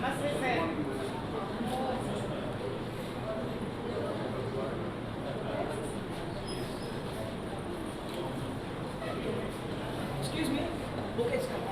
Namaste, sir. Excuse me. Book is coming.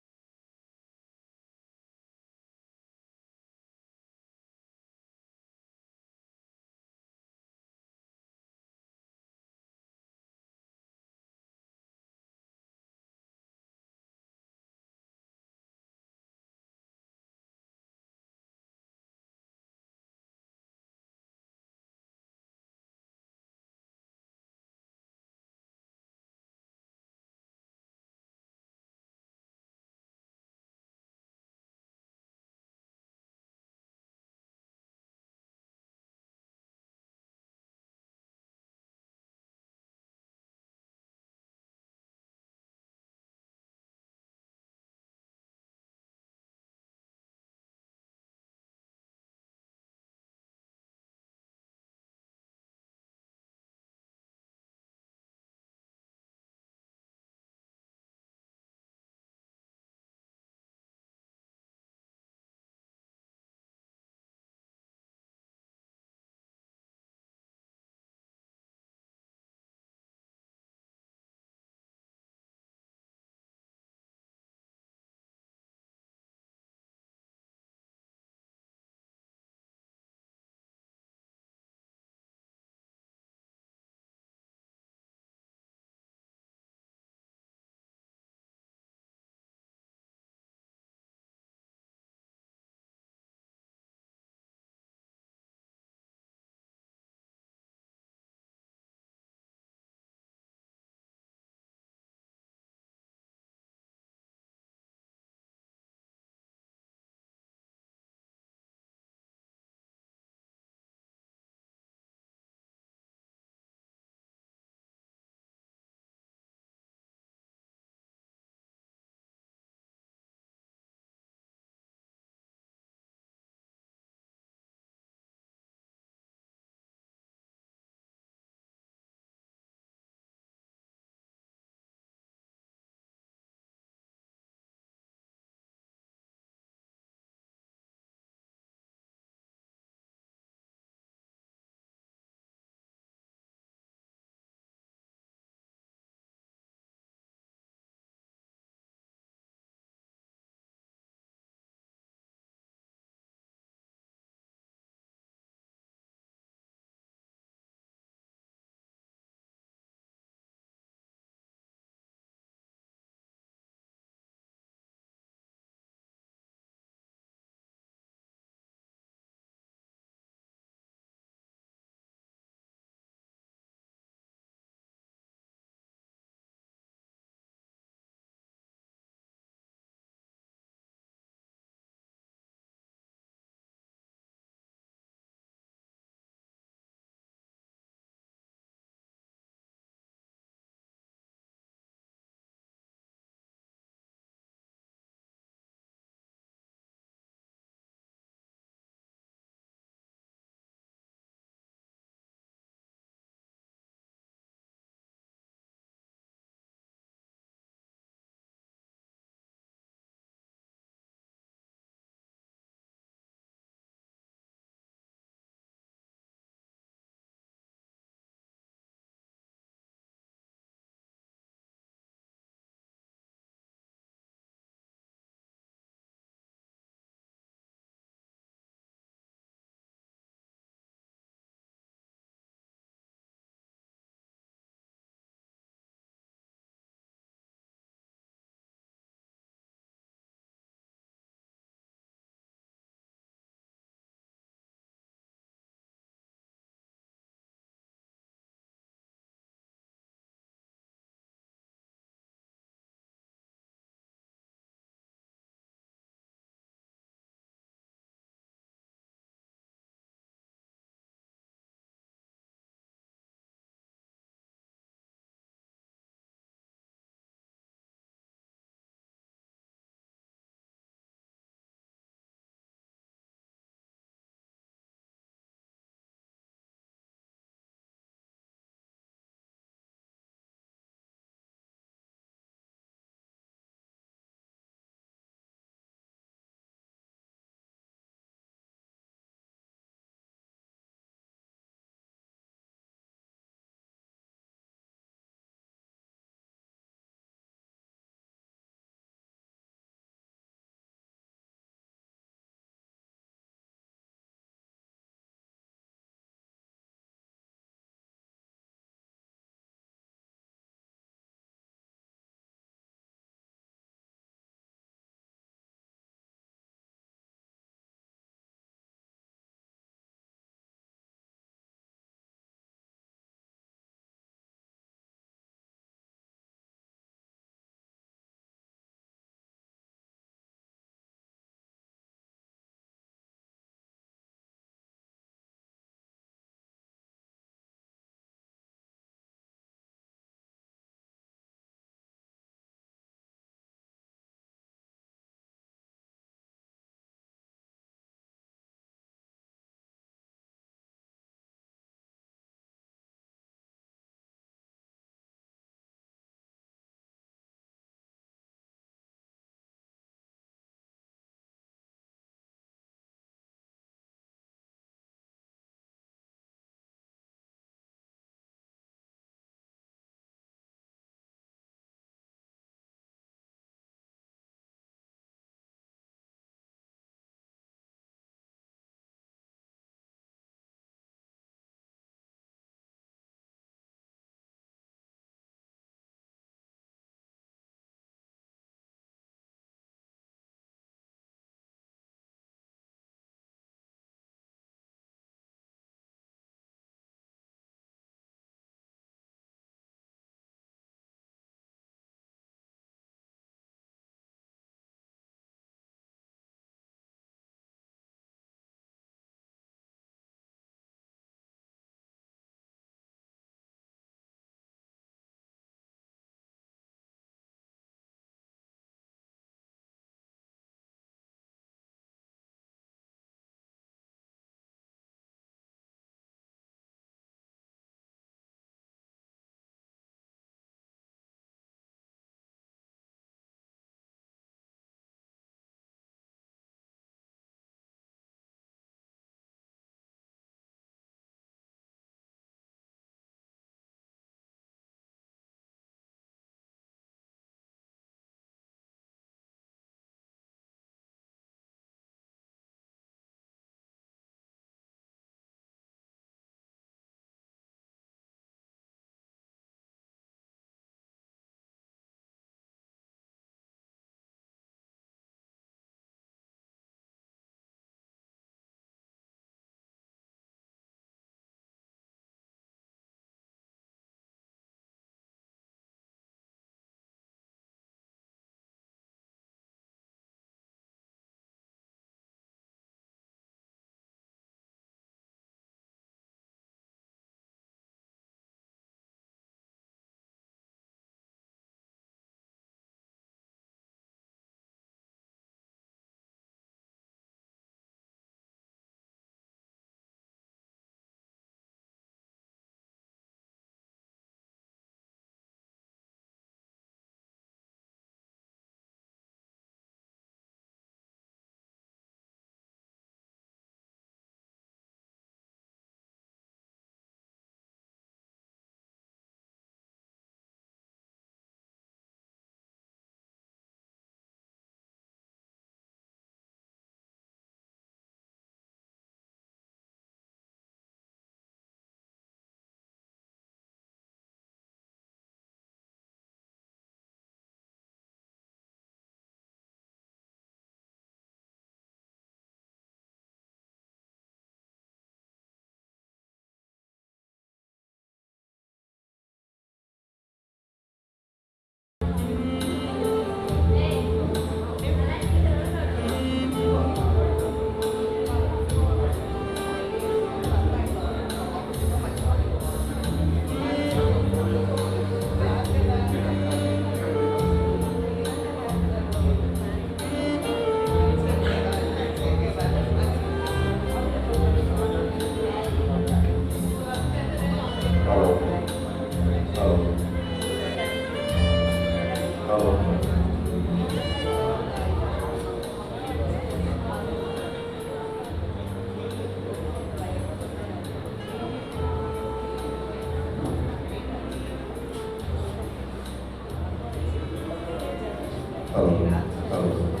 Hello.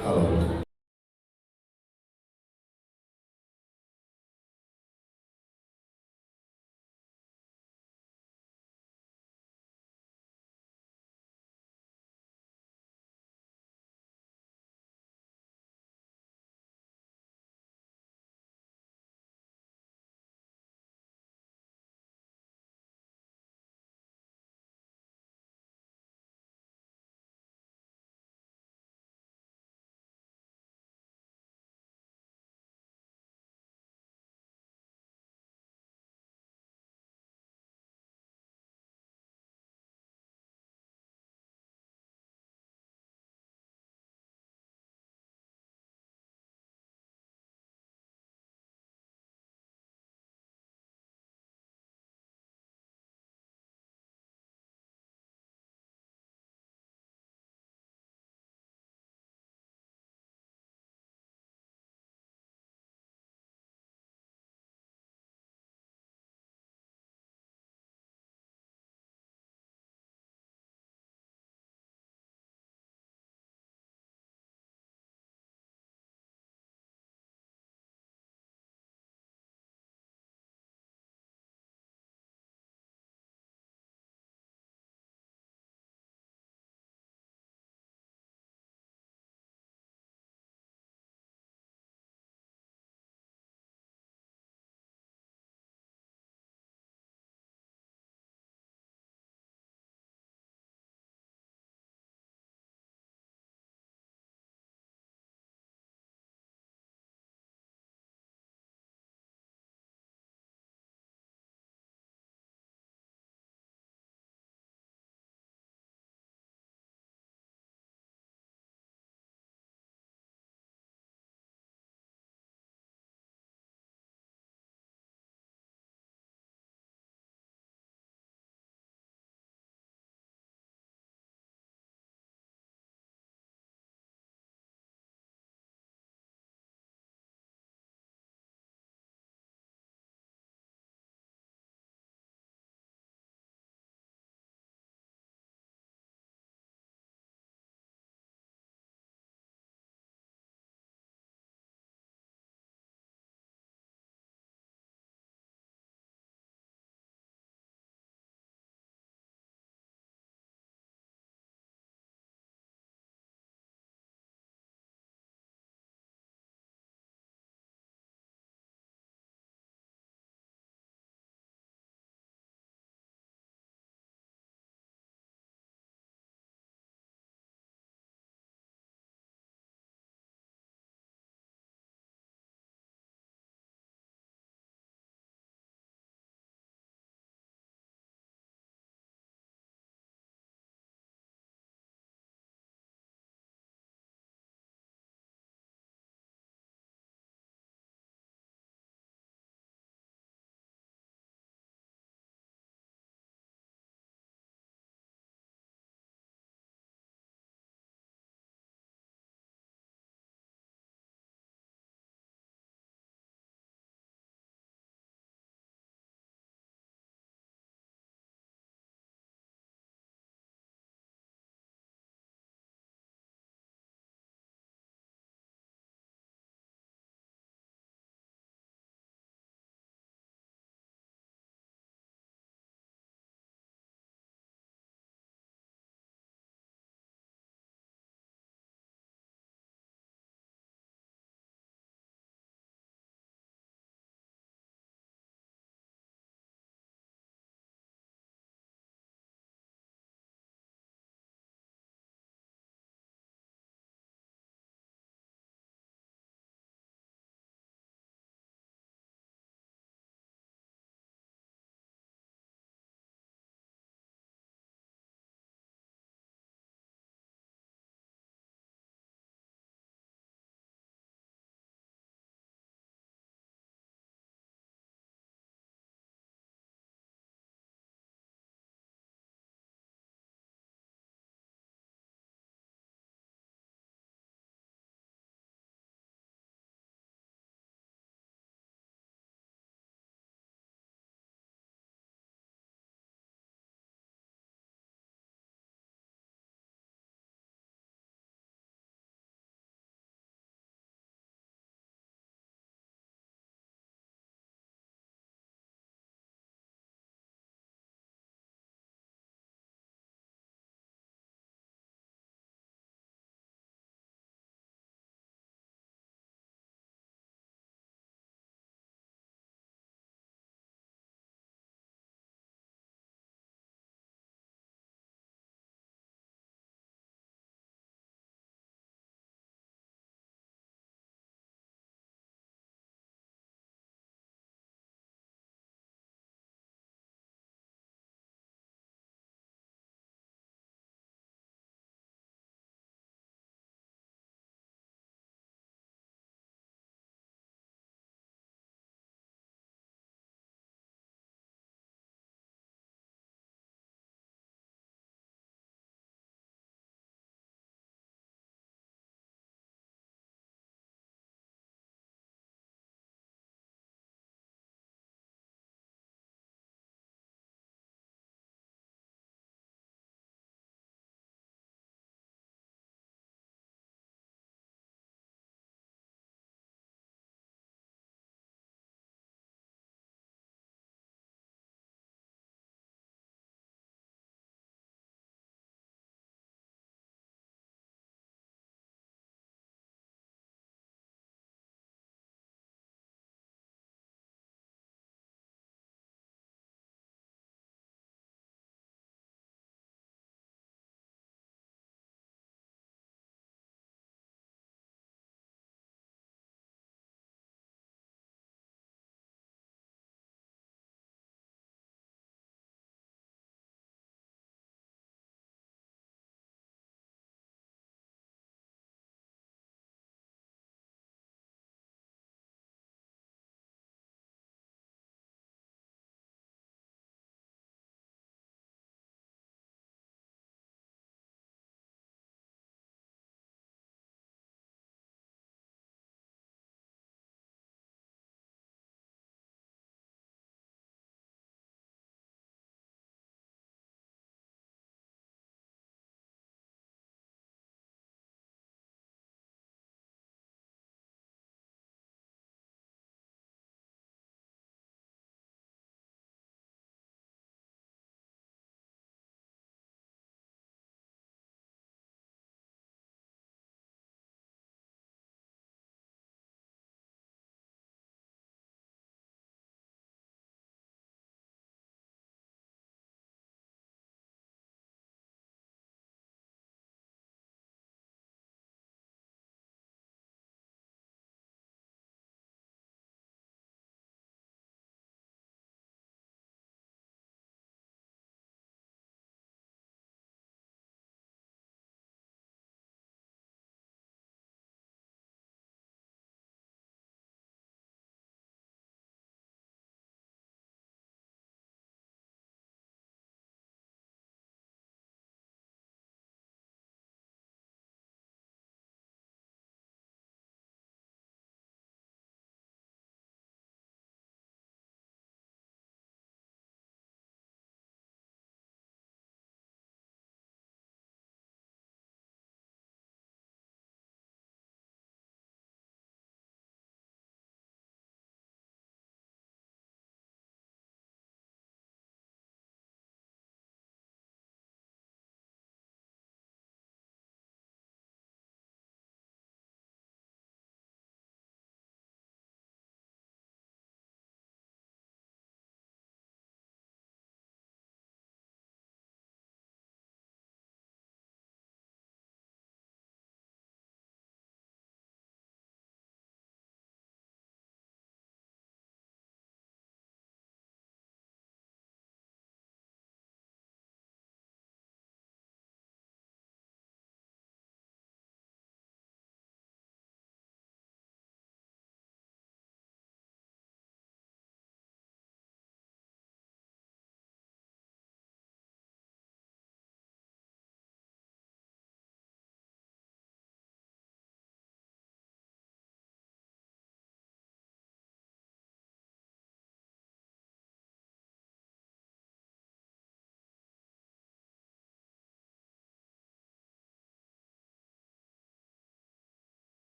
Hello.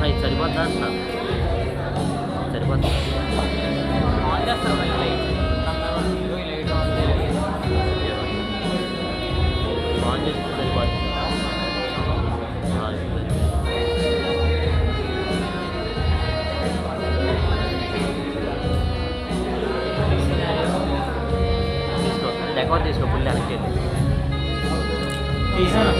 ఇది సరిపోద్దా అంటున్నా సరిపోద్దా ఆన్ చేస్తారు లైట్ లైట్ ఆన్ చేస్తే సరిపోద్ది తీసుకో డెకోర్ తీసుకో ఫుల్ వెనక్కి తీసాను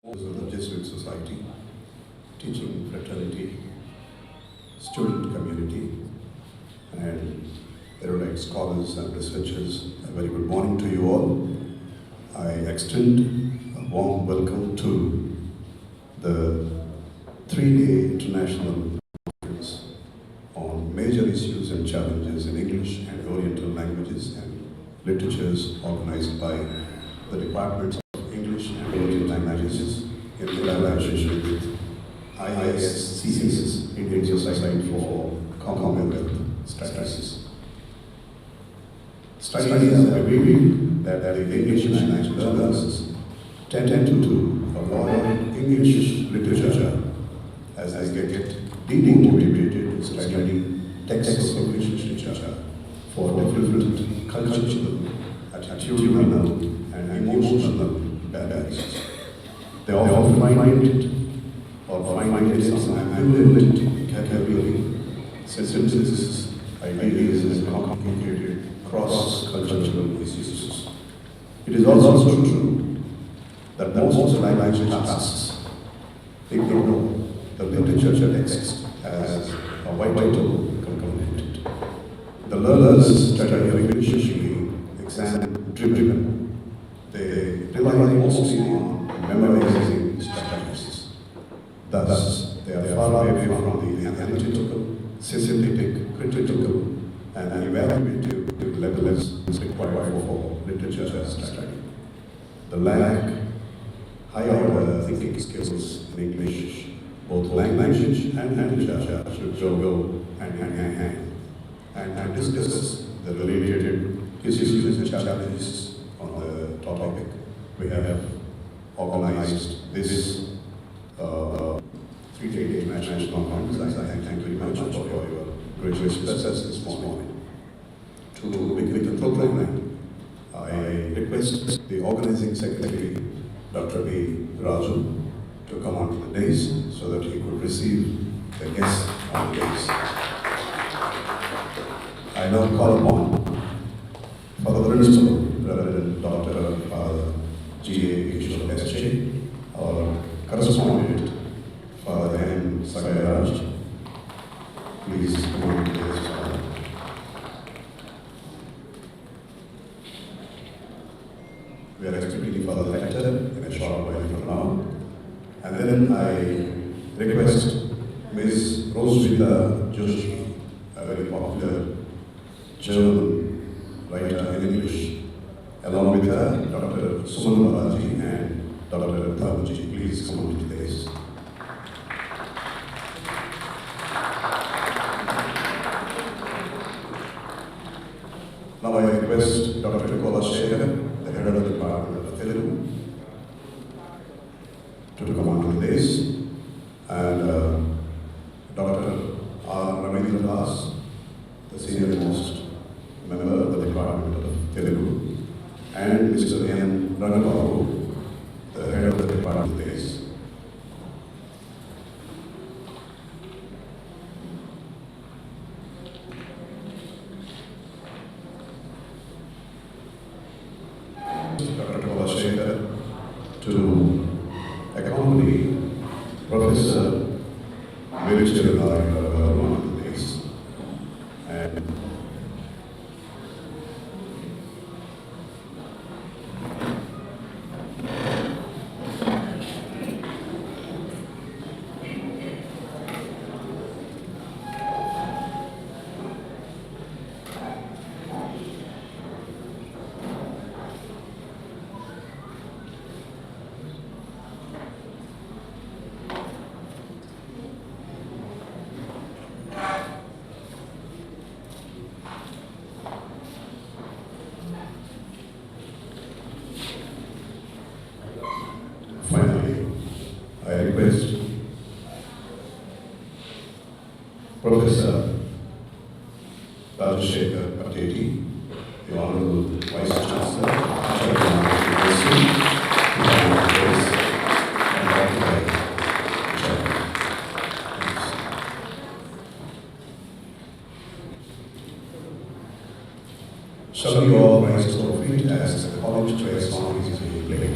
of the Jesuit Society, teaching fraternity, student community, and erudite scholars and researchers. A very good morning to you all. I extend a warm welcome to the three-day international conference on major issues and challenges in English and Oriental languages and literatures organized by the Departments of English and Oriental Languages in collaboration with ISCS, Indian Society for Commonwealth Studies. Studies have revealed that the English language learners tend to avoid English literature as they get deeply motivated to study texts of English literature for different cultural, attitudinal, and emotional barriers. They often find it some ambivalent vocabulary, sentences, ideas, and complicated cross-cultural issues. It is also true that most language tasks ignore the literature text as a vital component. The learners study efficiently, exam-driven. They rely mostly on memorizing strategies. Thus, they are far away from the analytical, synthetic, critical, and evaluative levels required for literature study. The lack high-order thinking skills in English, both language and literature, should go hand in hand and discuss the related issues and challenges on the topic. We have organized this three-day international conference. I thank you very much for your gracious presence this morning. To begin the program, I request the organizing secretary, Dr. B. Raju, to come on the dais so that he could receive the guests on the dais. I now call upon Father Principal, Reverend Dr. Father G.A. Kishore S.J., our correspondent, Father N. Sagayaraj. Please come on to this, Father. We are expecting Father Lecter in a short while from now. And then I request Ms. Rosvita Joshi, a very popular German writer in English, along with her, Dr. Suman Balaji and Dr. Thabuji. Please come on to this. Now I request Dr. Kola Shekhar, the head of the Department of Telugu, to come on to this, and Dr. R. Ravindra Das, the senior most member of the Department of Telugu, and Mr. N. Ranababu, the head of the Department of this. Dr. Kola Shekhar to accompany Professor Virtual on this. And finally, I request Professor Rajashekar Pateti, the Honorable Vice Chancellor, to come on this and occupy the chair. Shall we all rise to our feet as the college prayer song is being played?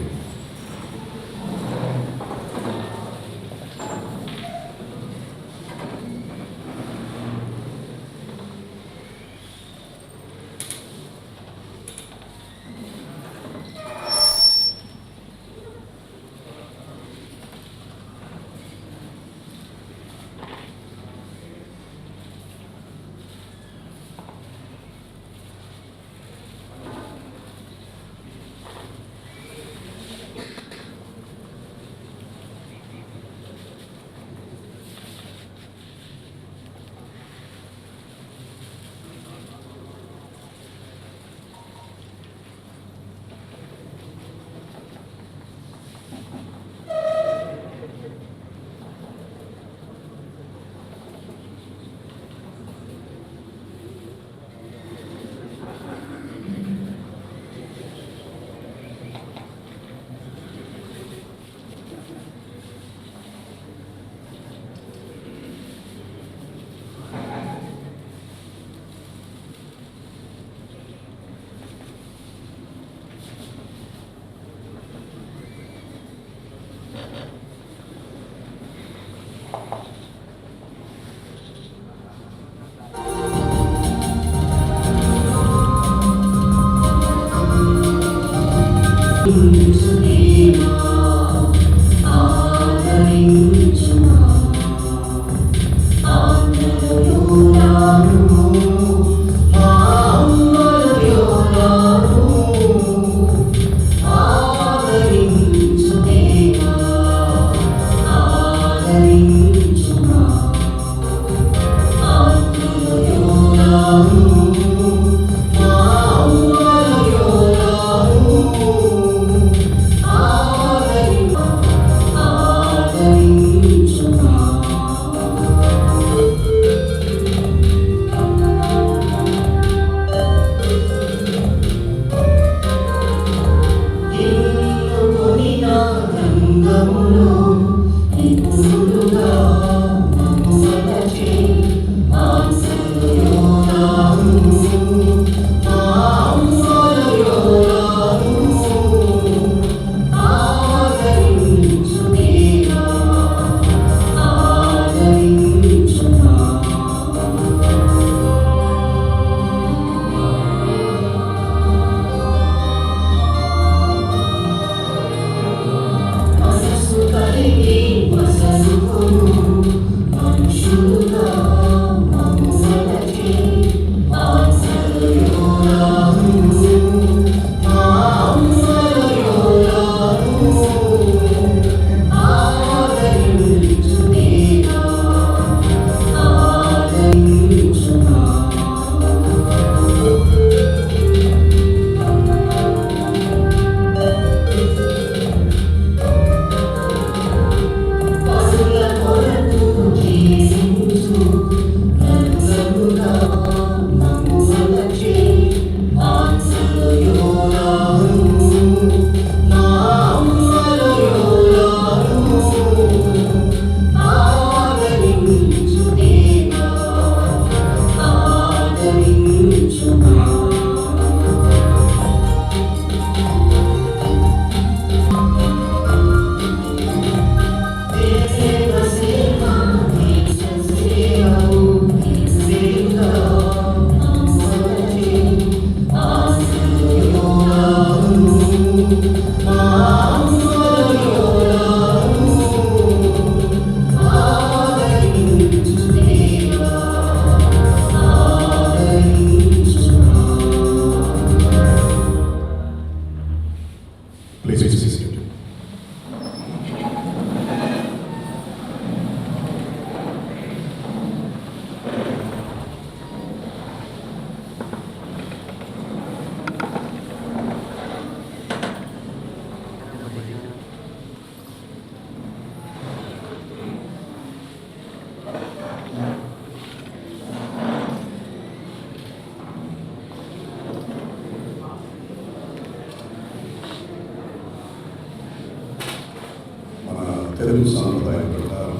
Telugu సాంప్రదాయం ప్రకారం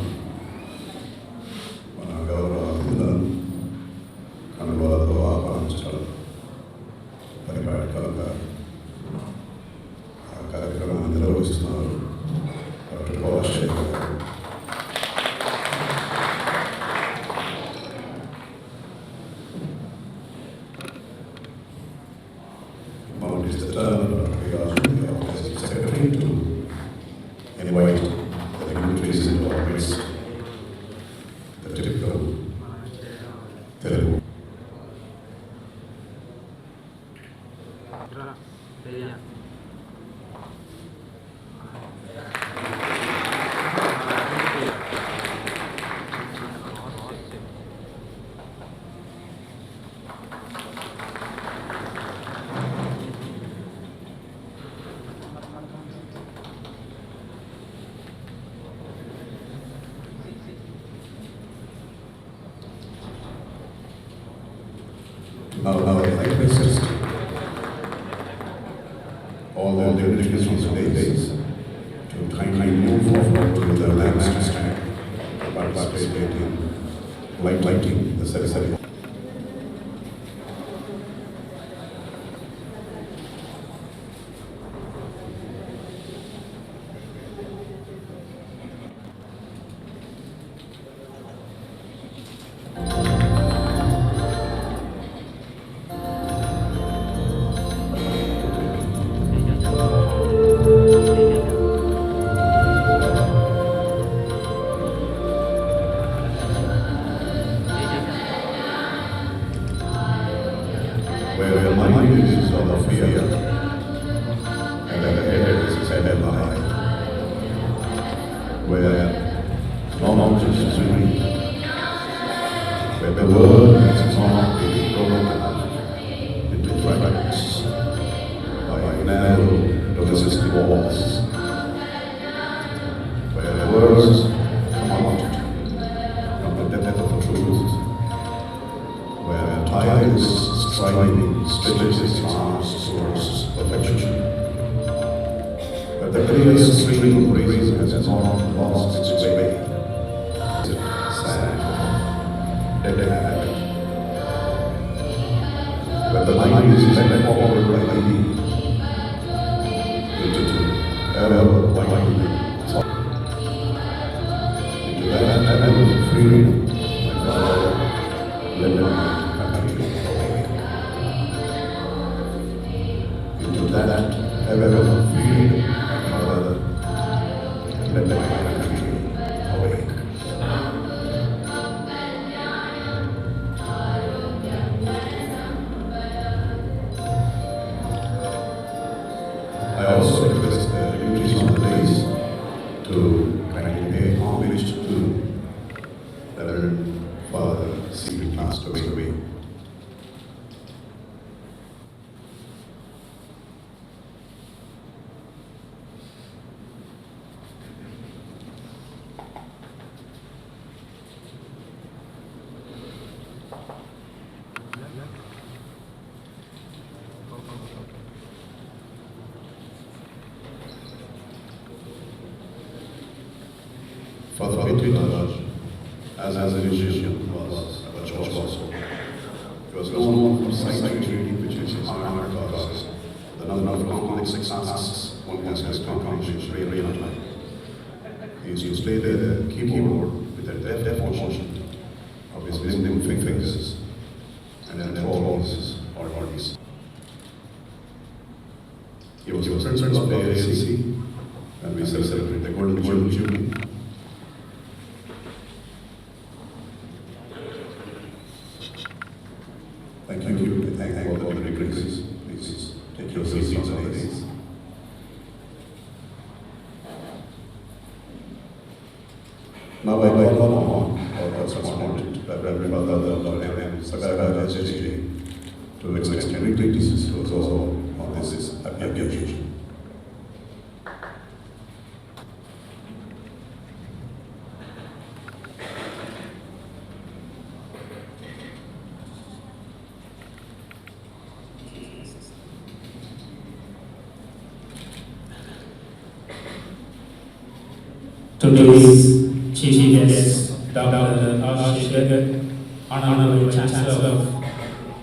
మన గౌరవ అతిథులను కనుగోలతో ఆహ్వానించడం పరిపాలకులుగా ఆ కార్యక్రమాన్ని నిర్వహిస్తున్నారు doctor కోలాశేఖర్ గారు. Now it is the turn of the Office Secretary to invite the dignitaries into our midst, the typical Telugu. Now I request all the dignitaries from the days to kindly move forward to the lampstand to participate in lighting the ceremony. Where the mind is on the fear, and the head is set at high. Where knowledge is free, where the word is not being broken into fragments by narrow domestic walls. Where the words come out from the depth of truth. Where the tide is striving stretches its arms towards perfection. But the clear stream of reason has not lost its way Dept. But the mind is led forward by the ever widening thought. Into that ever freedom, my Father, let my country awake. Into that ever freedom, my Father, let my country awake. I also request the duties on the days to kindly pay homage to Reverend Father C. passed away. Father Dept, as a musician, was a church also. He was known for sight reading, which is his honor because the number of complex tasks one has to accomplish in real time. He used to play the keyboard with a deft motion of his limb fingers and then control his bodies. He was principal of the ALC, and we celebrate the Golden Jubilee. Thank you. Thank all the dignitaries. Please take your seats on the days. Now I call on our correspondent, Reverend Father to extend greetings to us all on this happy occasion. Today's chief guest, Dr. Honorable Chancellor of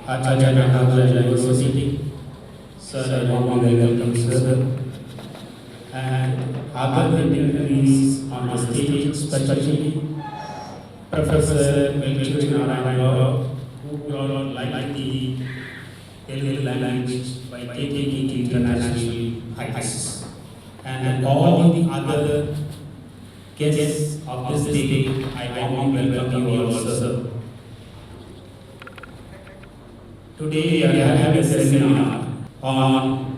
Andhra University, Sir, I warmly welcome sir, and other dignitaries on the stage, especially Professor Narayan, who brought light the Telugu language by taking it international heights, and all the other guests of this day, I warmly welcome you all, sir. Today we are having a seminar on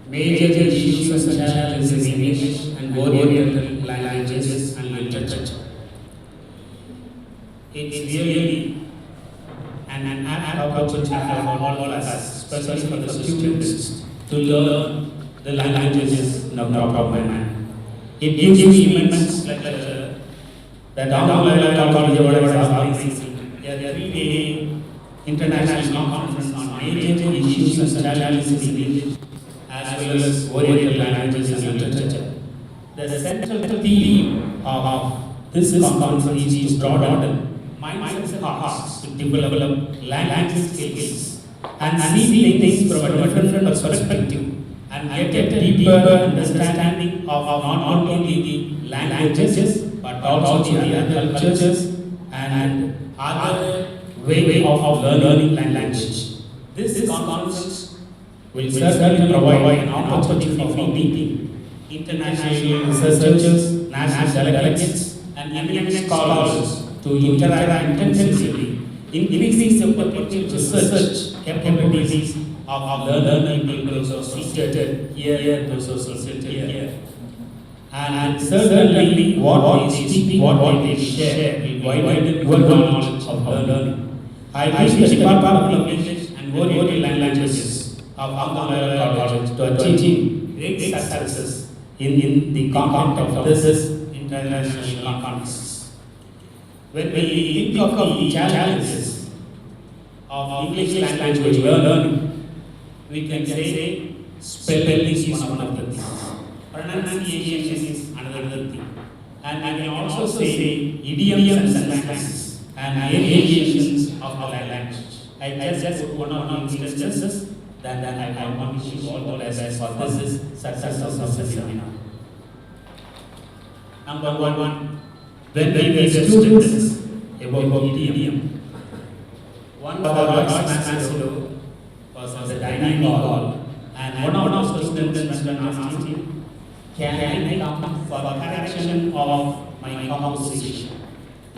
major issues and challenges in English and Oriental languages and literature. It's really an opportunity for all of us, especially for the students, to learn the languages in a proper manner. It gives me immense pleasure that Loyola College of organizing a 3-day international conference on major issues and challenges in English as well as Oriental languages and literature. The central theme of this conference is to broaden minds and hearts to develop language skills and see things from a different perspective, and get a deeper understanding of not only the languages but also the other cultures and other way of learning language. This conference will certainly provide an opportunity for meeting international researchers, national delegates, and eminent scholars to interact intensively, increasing the potential research capabilities of learning people who are seated here, those who are seated here. And certainly what they speak, what they share will widen your knowledge of learning. I wish the Department of English and Oriental Languages of Loyola College to achieve great successes in the content of this international conference. When we think of the challenges of English language learning, we can say spelling is one of the things, pronunciation is another thing, and we can also say idioms and slangs and variations of the language. I just put one or two instances, then I want to wish you all the best for this success of this seminar. Number one, when we were students about idiom, one of the Lord's was on the dining hall, and one of the students went and asked him, "Can I come for correction of my composition?"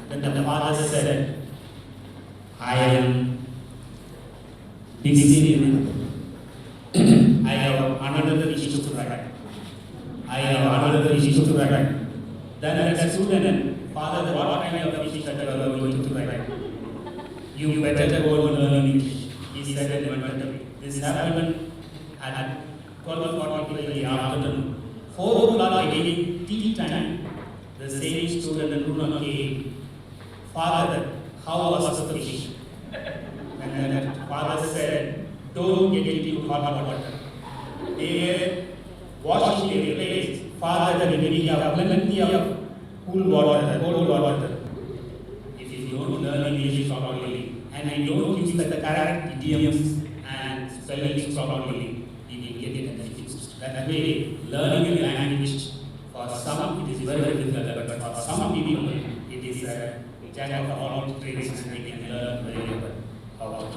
Then the father said, "I am busy. I have another issue to write. I have another issue to write." Then the student, "Father, what kind of issue that you are going to write? You better go and learn English." He said in this happened at 12:45 in the afternoon. 4 o'clock again, tea time, the same student came. "Father, how was the fish?" And then the father said, "Don't get into hot water. They washing their place. Father, we have plenty of cool water, cold water. If you don't learn English properly, and you don't use the correct idioms and spellings properly, you will get it confused." That way, learning a language, for some it is very difficult, but for some people it is a jack of all trades and they can learn very well.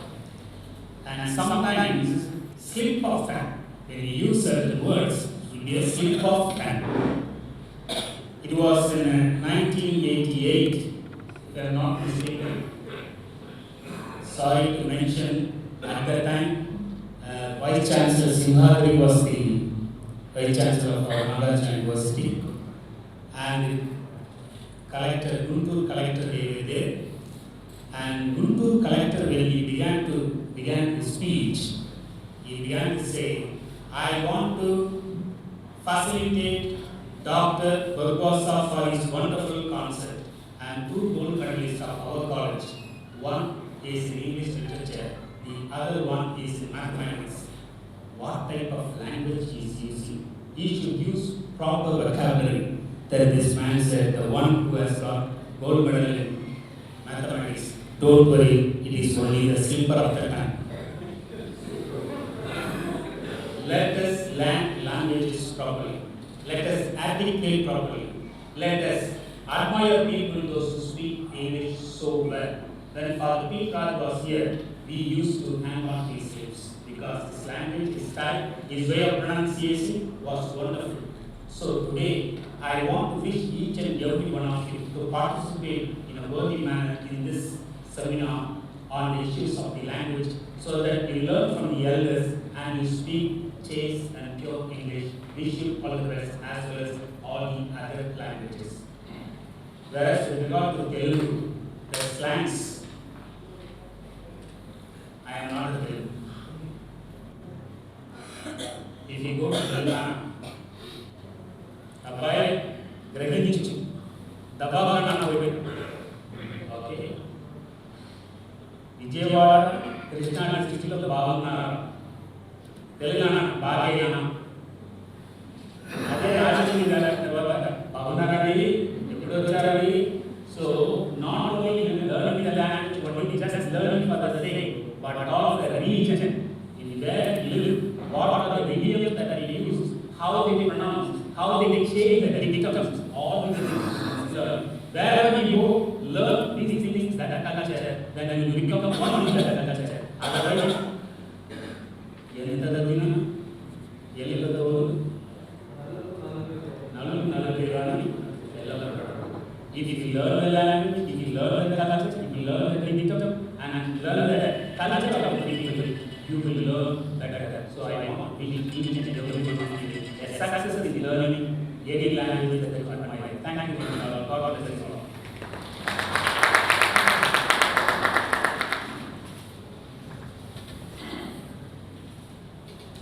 And sometimes slip of tongue, when you use certain words, it will be a slip of tongue. It was in 1988, if I am not mistaken. Sorry to mention, at that time, Vice Chancellor Simhadri was the Vice Chancellor of Andhra University, and collector, Guntur collector, they were there. And Guntur collector, when he began his speech, he began to say, "I want to facilitate Dr. Barbosa for his wonderful concert, and 2 gold medalists of our college. One is in English literature, the other one is in mathematics. What type of language he is using? He should use proper vocabulary." Then this man said, "The one who has got gold medal in mathematics, don't worry, it is only the slipper of the tongue." Let us learn languages properly. Let us articulate properly. Let us admire people, those who speak English so well. When Father P. Raj was here, we used to hang on his lips because his language, his style, his way of pronunciation was wonderful. So today, I want to wish each and every one of you to participate in a worthy manner in this seminar on the issues of the language, so that you learn from the elders and you speak chaste and pure English. Wish you all the best, as well as all the other languages. Whereas with regard to Telugu, the slangs, I am not a Telugu. If you go to Telangana, Abhay Grahinchu, Dabagana Vivid, okay. Vijayawada, Krishna district of the Babanara, Telangana, Bagayana. So, not only learning the language, but just learning for the sake, but also the region in where you live, what are the idioms that are used, how they pronounce, how they change the dictums, all these things. Wherever you go, learn these things that are culture, then you will become one of the culture. Otherwise, if you learn the language, if you learn the culture, if you learn the dictum, and learn the culture of the people, you will learn better. So I want to be each and every one of you a success in learning any language that you admire. Thank you. God bless you all.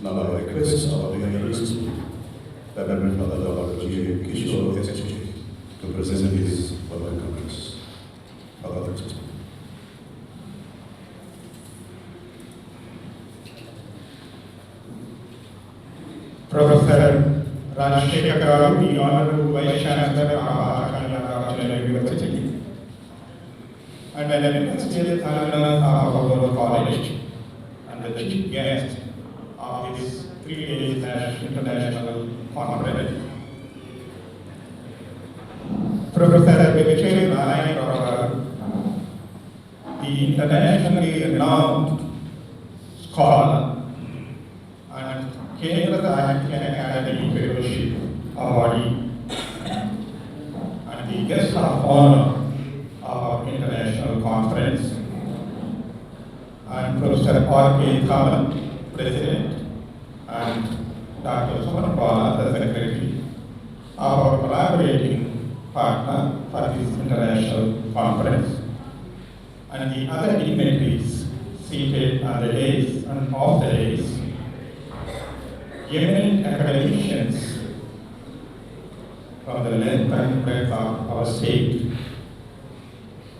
Now I request our University, Reverend Father Dr. G. Kishore SJ, to present his public comments. Father, Professor Rajshekar Garu, the Honorable Vice Chancellor of our and an still alumnus of our college and the chief guest of this 3 days international conference. Professor Dept the internationally renowned scholar and Kendra Sahitya Academy Fellowship awardee and the guest of honor of our international conference, and Professor R.K. Thaman, President, and Dr. Suman, the Secretary, our collaborating partner for this international conference, and the other dignitaries seated on the dais and off the dais, eminent academicians from the length and breadth of our state,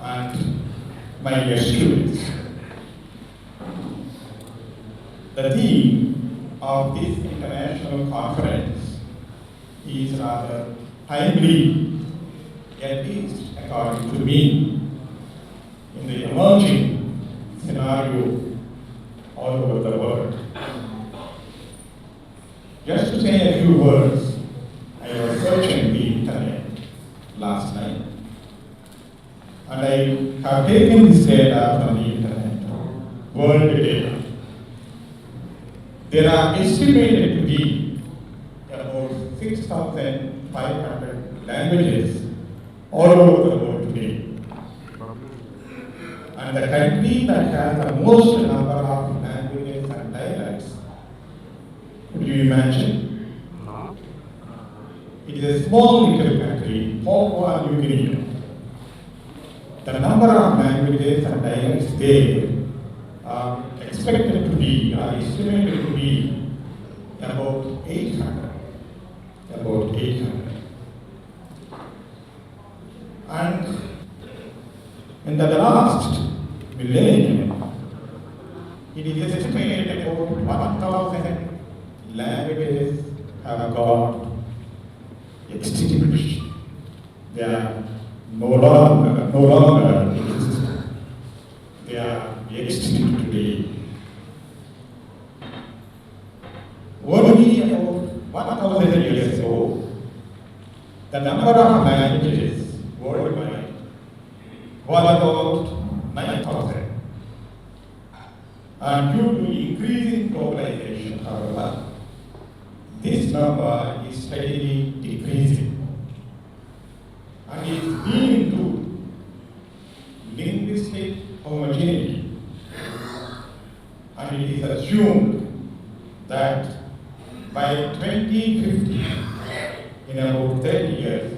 and my dear students. The theme of this international conference is rather timely, at least according to me, in the emerging scenario all over the world. Just to say a few words, I was searching the internet last night, and I have taken this data from the internet, world data. There are estimated to be about 6,500 languages all over the world today. And the country that has the most number of languages and dialects, could you imagine? It is a small little country, Papua New Guinea. The number of languages and dialects there are expected to be, are estimated to be about 800. About 800. And in the last millennium, it is estimated about 1,000 languages have got extinguished. They are no longer exist. They are extinct today. Only about 1,000 years ago, the number of languages worldwide was about 9,000. And due to increasing globalization, however, this number is steadily decreasing and is leading to linguistic homogeneity. And it is assumed that by 2050, in about 30 years,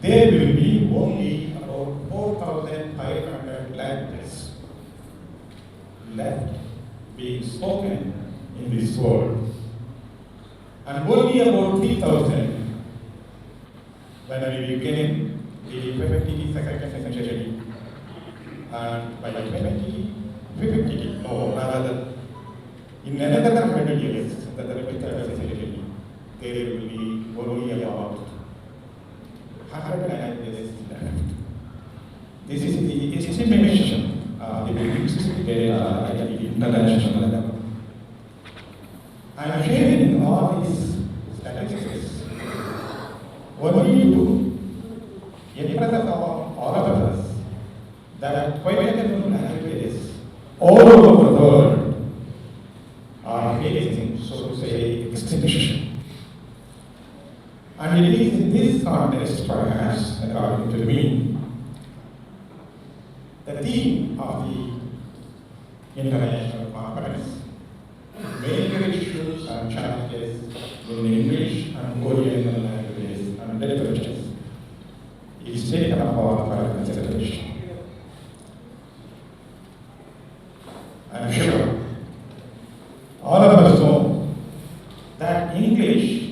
there will be only about 4,500 languages left being spoken in this world, and only about 3,000 when we begin the 22nd century, and by 2050, or rather, in another 100 years, the 23rd century, there will be only about 100 languages left. This is the estimation of the linguistic data at the international level. I am sharing all these statistics only to impress all of us that quite a few languages all over the world are facing, so to say, extinction. And it is in this context, perhaps, according to me, the theme of the international conference, major issues and challenges in English and Oriental languages and literatures, is taken upon for consideration. I'm sure all of us know that English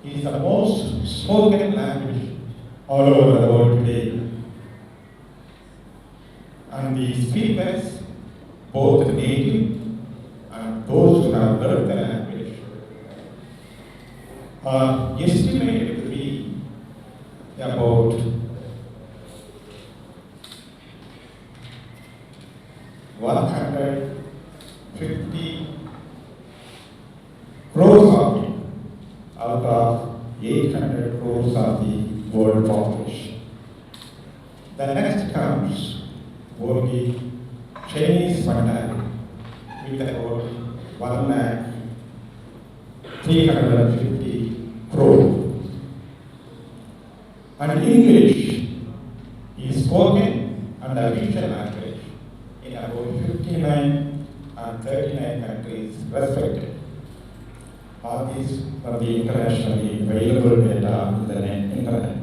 is the most spoken language all over the world today. And the speakers, both native and those who have learned the language, are estimated to be about 150 crores of it out of 800 crores of the world population. The next comes only Chinese Mandarin with about 1,350 crore. And English is spoken and official language in about 59 and 39 countries respectively. All these are the internationally available data in the internet.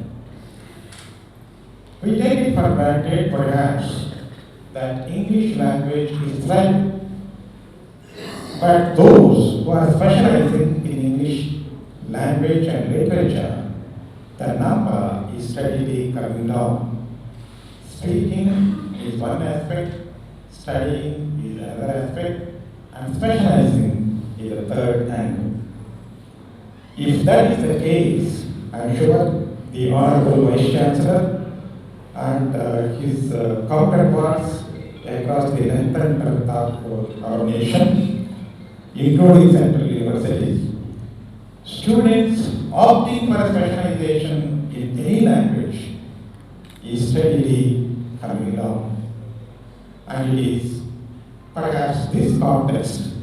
We take it for granted, perhaps, that English language is thriving. But those who are specializing in English language and literature, the number is steadily coming down. Speaking is one aspect, studying is another aspect, and specializing is a third angle. If that is the case, I'm sure the Honorable Vice Chancellor and his counterparts across the length and breadth of our nation, including central universities, students opting for a specialization in any language is steadily coming down. And it is perhaps this context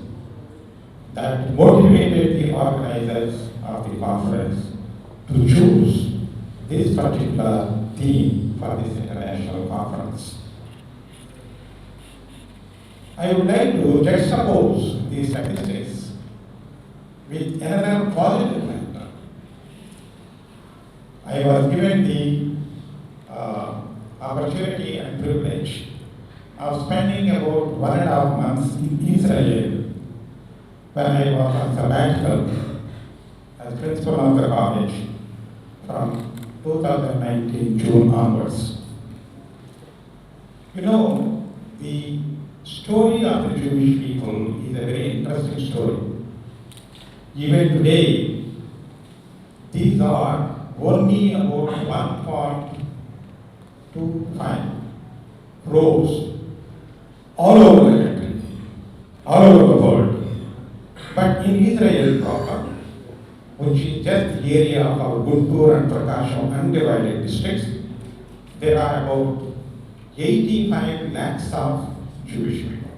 that motivated the organizers of the conference to choose this particular theme for this international conference. I would like to juxtapose these statistics with another positive factor. I was given the opportunity and privilege of spending about 1.5 months in Israel when I was on sabbatical as principal of the college from 2019 June onwards. You know, the story of the Jewish people is a very interesting story. Even today, these are only about 1.25 crores all over the country, all over the world. But in Israel proper, which is just the area of our Guntur and Prakasham undivided districts, there are about 85 lakhs of Jewish people.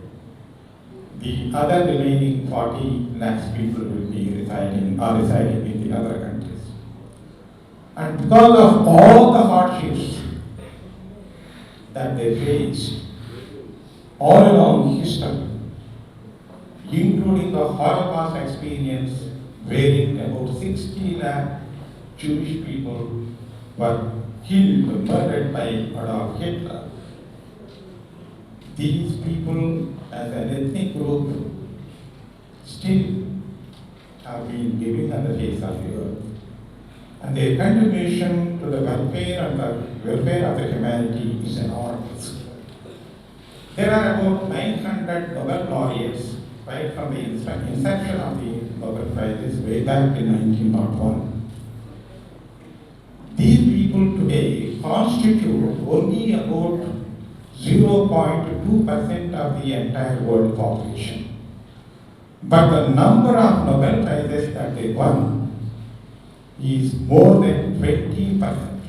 The other remaining 40 lakhs people will be residing in the other countries. And because of all the hardships that they faced all along history, including the Holocaust experience, wherein about 60 lakh Jewish people were killed, murdered by Adolf Hitler. These people, as an ethnic group, still have been living on the face of the earth. And their contribution to the welfare and the welfare of the humanity is enormous. There are about 900 Nobel laureates right from the inception of the Nobel Prizes way back in 1901. These people today constitute only about 0.2% of the entire world population. But the number of Nobel Prizes that they won is more than 20%.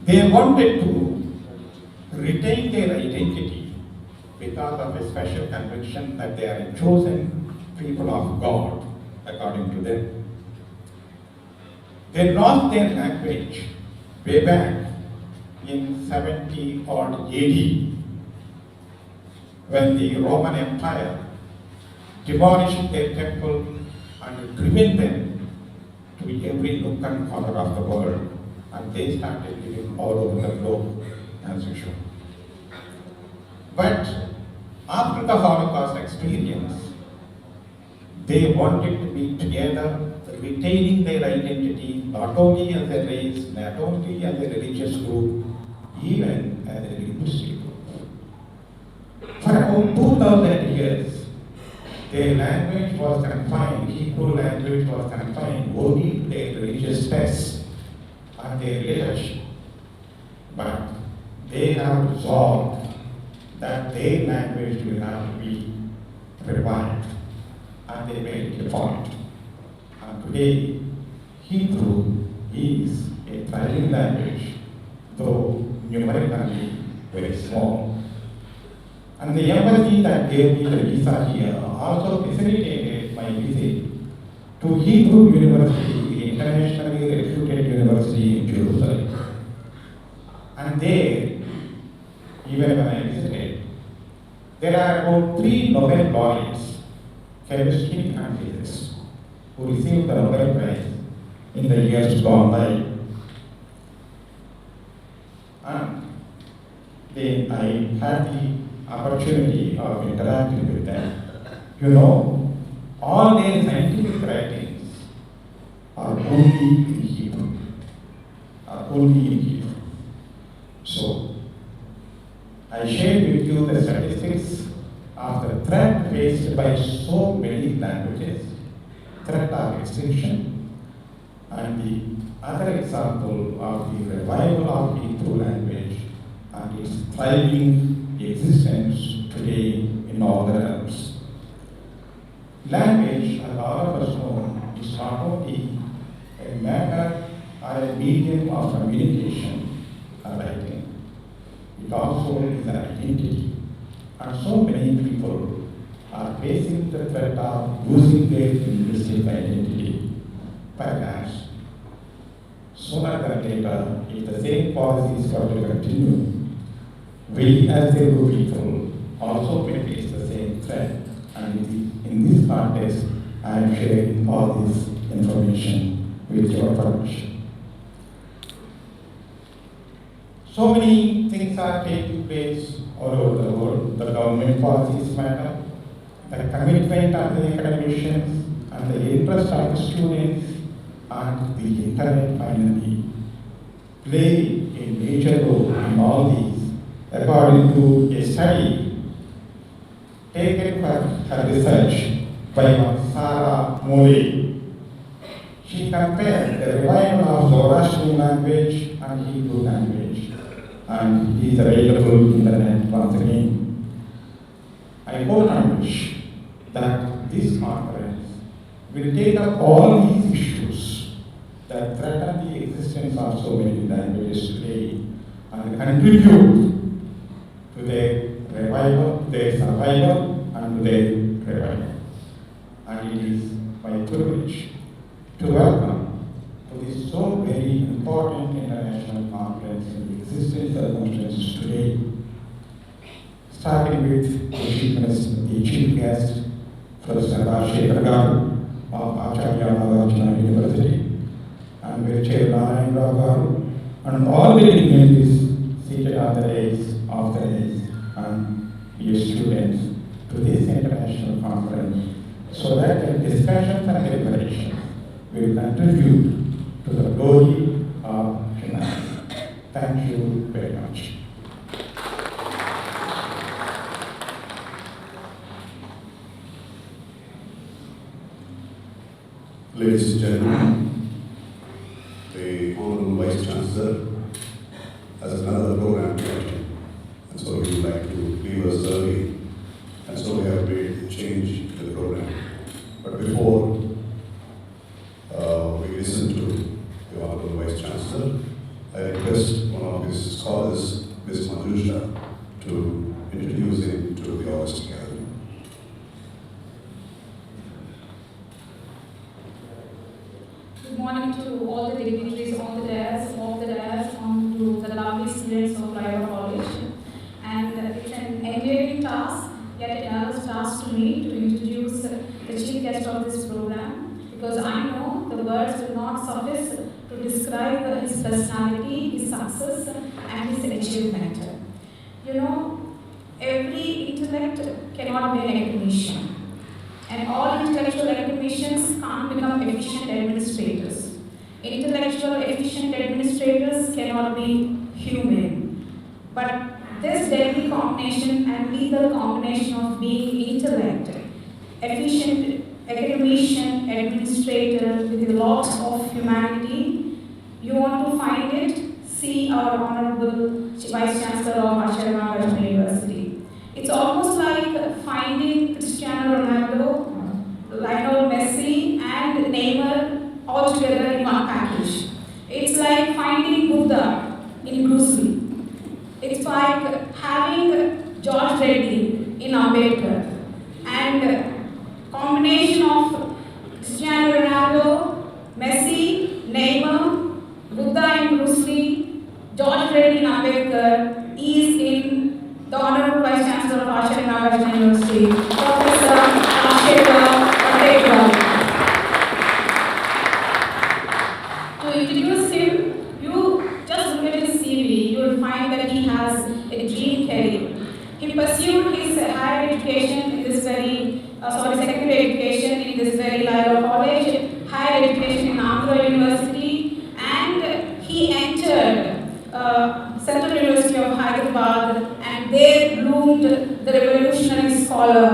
They wanted to retain their identity because of a special conviction that they are a chosen people of God, according to them. They lost their language way back in 70 odd AD, when the Roman Empire demolished their temple and driven them to every nook and corner of the world, and they started living all over the globe, as usual. But after the Holocaust experience, they wanted to be together, retaining their identity not only as a race, not only as a religious group, even as a linguistic group. For about 2,000 years, their language was confined, Hebrew language was confined only to their religious texts and their literature. But they they have resolved that their language will have to be revived, and they made it a point. And today, Hebrew is a thriving language, though numerically very small. And the embassy that gave me the visa here also facilitated my visit to Hebrew University, the internationally reputed university in Jerusalem. And there, even when I visited, there are about 3 Nobel laureates, chemistry and physics, who received the Nobel Prize in the years gone by. And then I had the opportunity of interacting with them. You know, all their scientific writings are only in Hebrew. So, I shared with you the statistics of the threat faced by so many languages, threat of extinction, and the other example of the revival of Hebrew language and its thriving existence today in all the realms. Language, as all of us know, is not only a matter or a medium of communication or writing. It also is an identity. And so many people are facing the threat of losing their linguistic identity. Perhaps sooner than later, if the same policies were to continue, we as Telugu people also may face the same threat. And in this context, I am sharing all this information with your permission. So many things are taking place all over the world. The government policies matter, the commitment of the academicians, and the interest of the students, and the internet finally play a major role in all these, according to a study taken for her research by Sarah Mole. She compared the revival of Zoroastrian language and Hebrew language, and it is available in the net once again. I hope and wish that this conference will take up all these issues that threaten the existence of so many languages today and contribute to their revival, their survival, and to their revival. And it is my privilege to welcome to this so very important international conference in the existing circumstances today, starting with the chief guest, Professor Rajshekar Garu of Acharya Nagarjuna University, and with Chair Narayan Rao Garu, and all the dignitaries seated on the days of the days, and dear students, to this international conference, so that the discussions and deliberations will contribute to the glory of humanity. Thank you very much. Ladies and gentlemen, the Honorable Vice Chancellor has another program tonight, and so we would like to leave us early, and so we have made a change to the program. But before we listen to the Honorable Vice Chancellor, I request one of his scholars, Ms. Manjusha, to introduce him to the August gathering. Good morning to all the dignitaries on the dais, on to the lovely students of Loyola College. And it's an endearing task, yet another task to me to introduce the chief guest of this program, because I know the words will not suffice to describe his personality, his success, and his achievement. You know, every intellect cannot be an academician. And all intellectual academicians can't become efficient administrators. Intellectual efficient administrators cannot be human. But this deadly combination and lethal combination of being intellect, efficient academician, administrator with lots of humanity, you want to find it, see our Honorable Vice Chancellor of Ashram University. It's almost like finding Cristiano Ronaldo, Lionel Messi, and Neymar all together in one package. It's like finding Buddha in Bruce Lee. It's like having George Reddy in Ambedkar. And combination of Cristiano Ronaldo, Messi, Neymar, Buddha in Bruce Lee, George Reddy in Ambedkar is in the Honorable Vice Chancellor of Ashram University, Professor Ashram. To introduce him, you just look at his CV, you will find that he has a dream career. He pursued his higher education in this secondary education in this very Loyola College, higher education in Andhra University, and he entered Central University of Hyderabad, and there bloomed the revolutionary scholar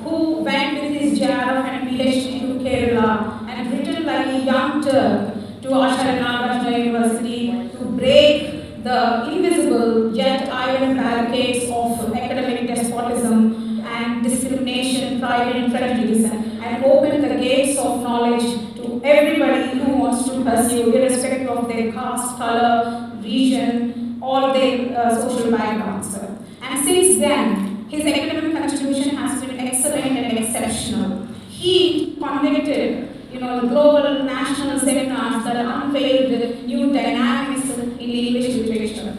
who went with his JRF and PhD to Kerala and returned like a young Turk to Ashram University to break the invisible yet iron barricades of academic despotism and discrimination, pride and prejudice, and open the gates of knowledge to everybody who wants to pursue, irrespective of their caste, color, region, or their social backgrounds. And since then, his academic contribution has been excellent and exceptional. He conducted, global national seminars that unveiled new dynamics in English literature.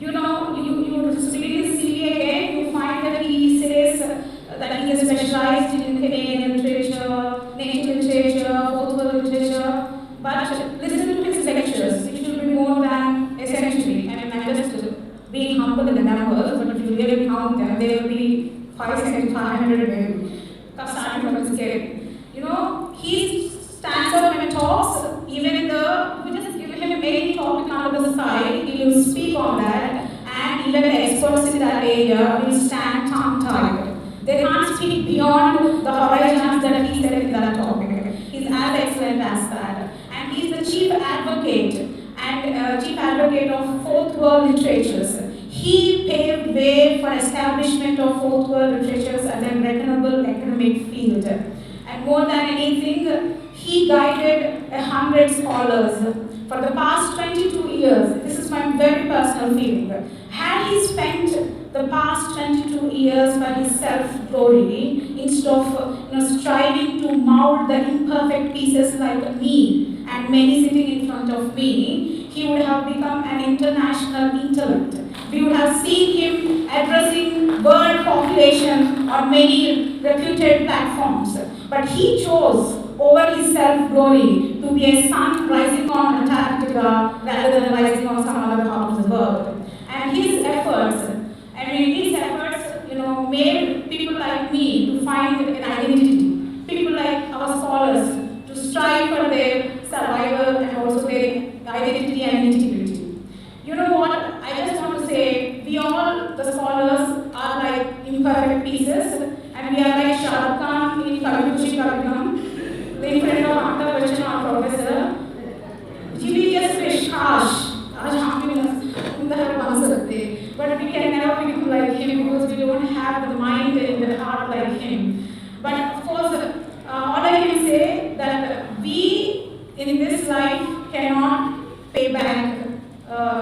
You read his CV again, you find that he says that he has specialized in Canadian literature, native literature, fourth world literature. But listen to his lectures, it will be more than a century. I mean, I'm just being humble in the numbers, but if you really count them, there will be 500 maybe. Starting from his scale. He stands up and talks, even though you just give him any topic out of the side, he will speak on that, and even the experts in that area will stand tongue-tied. They can't speak beyond the horizons that he said in that topic. He's as excellent as that. And he's the chief advocate of fourth world literatures. He paved way for establishment of fourth world literatures as a reckonable academic field. And more than anything, he guided 100 scholars for the past 22 years. This is my very personal feeling. Had he spent the past 22 years for his self-glory, instead of striving to mold the imperfect pieces like me and many sitting in front of me, he would have become an international intellect. We would have seen him addressing world population on many reputed platforms. But he chose over his self-glory to be a sun rising on Antarctica rather than rising on some other part of the world. And his efforts, made people like me to find an identity. People like our scholars to strive for their survival and also their identity and integrity. You know what? I just want to say, we all, the scholars, are like imperfect pieces, and we are like Shah Rukh Khan in Kabhi Kabhi the friend of Amitabh Bachchan, our professor. We just wish, gosh, but we can never become like him because we don't have the mind and the heart like him. But of course, all I can say that we in this life cannot pay back.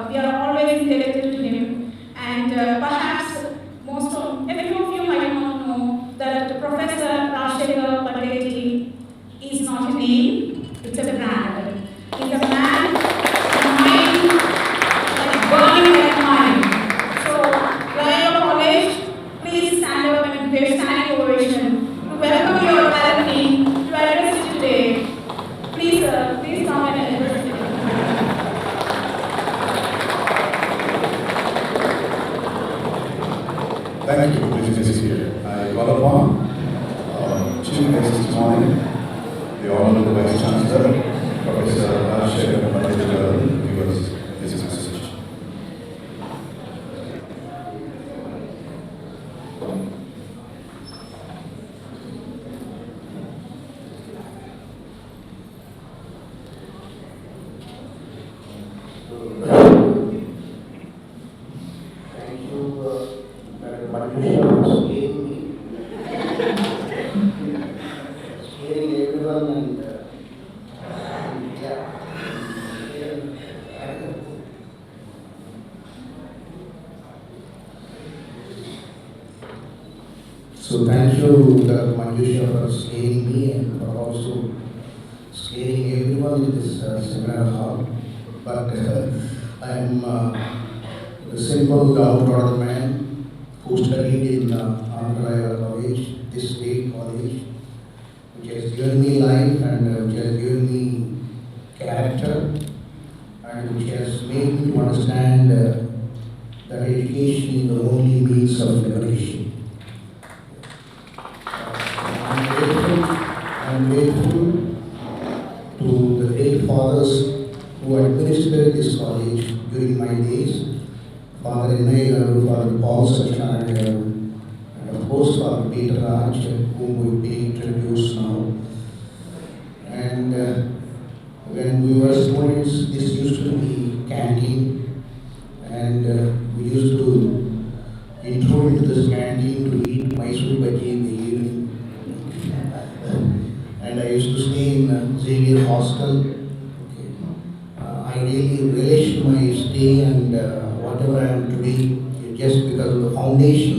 We are always indebted to him, and perhaps a few of you might not know that Professor Rajshekar Patel is not a name, it's a brand. He's a man, a mind, like burning like mine. So, Loyola College, please stand up and give standing ovation to welcome your alumni to address you today. Please come and address you. Thank you for this here. I call upon Chief Guest this morning, the Honorable Vice Chancellor, Professor Rajshekar Patel, to give us his message. So thank you, Dr. Manjusha, for scaling me and for also scaling everyone in this seminar hall. But I am a simple downtrodden man who studied in Andhra College, this great college, which has given me life and which has given me character and which has made me to understand that education is the only means of liberation. I'm grateful to the great fathers who administered this college during my days, Father N.A. Father Paul Sachin, and of course Father Peter Raj, whom will be introduced now. And when we were students, this used to be canteen, and we used to intrude into this canteen to eat Mysore bhaji in the evening. And I used to stay in Xavier Hostel. Okay. I really relish my stay and whatever I am today, just because of the foundation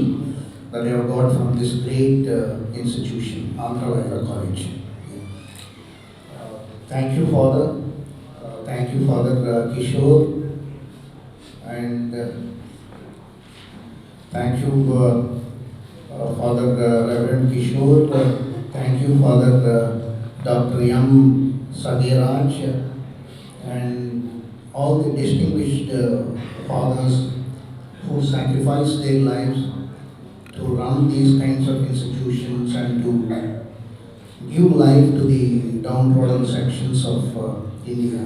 that I have got from this great institution, Andhra College. Thank you, Father. Thank you, Father Kishore. And thank you, Father Reverend Kishore. Thank you, Father Dr. M. Sadiraj, and all the distinguished fathers who sacrificed their lives to run these kinds of institutions and to give life to the downtrodden sections of India.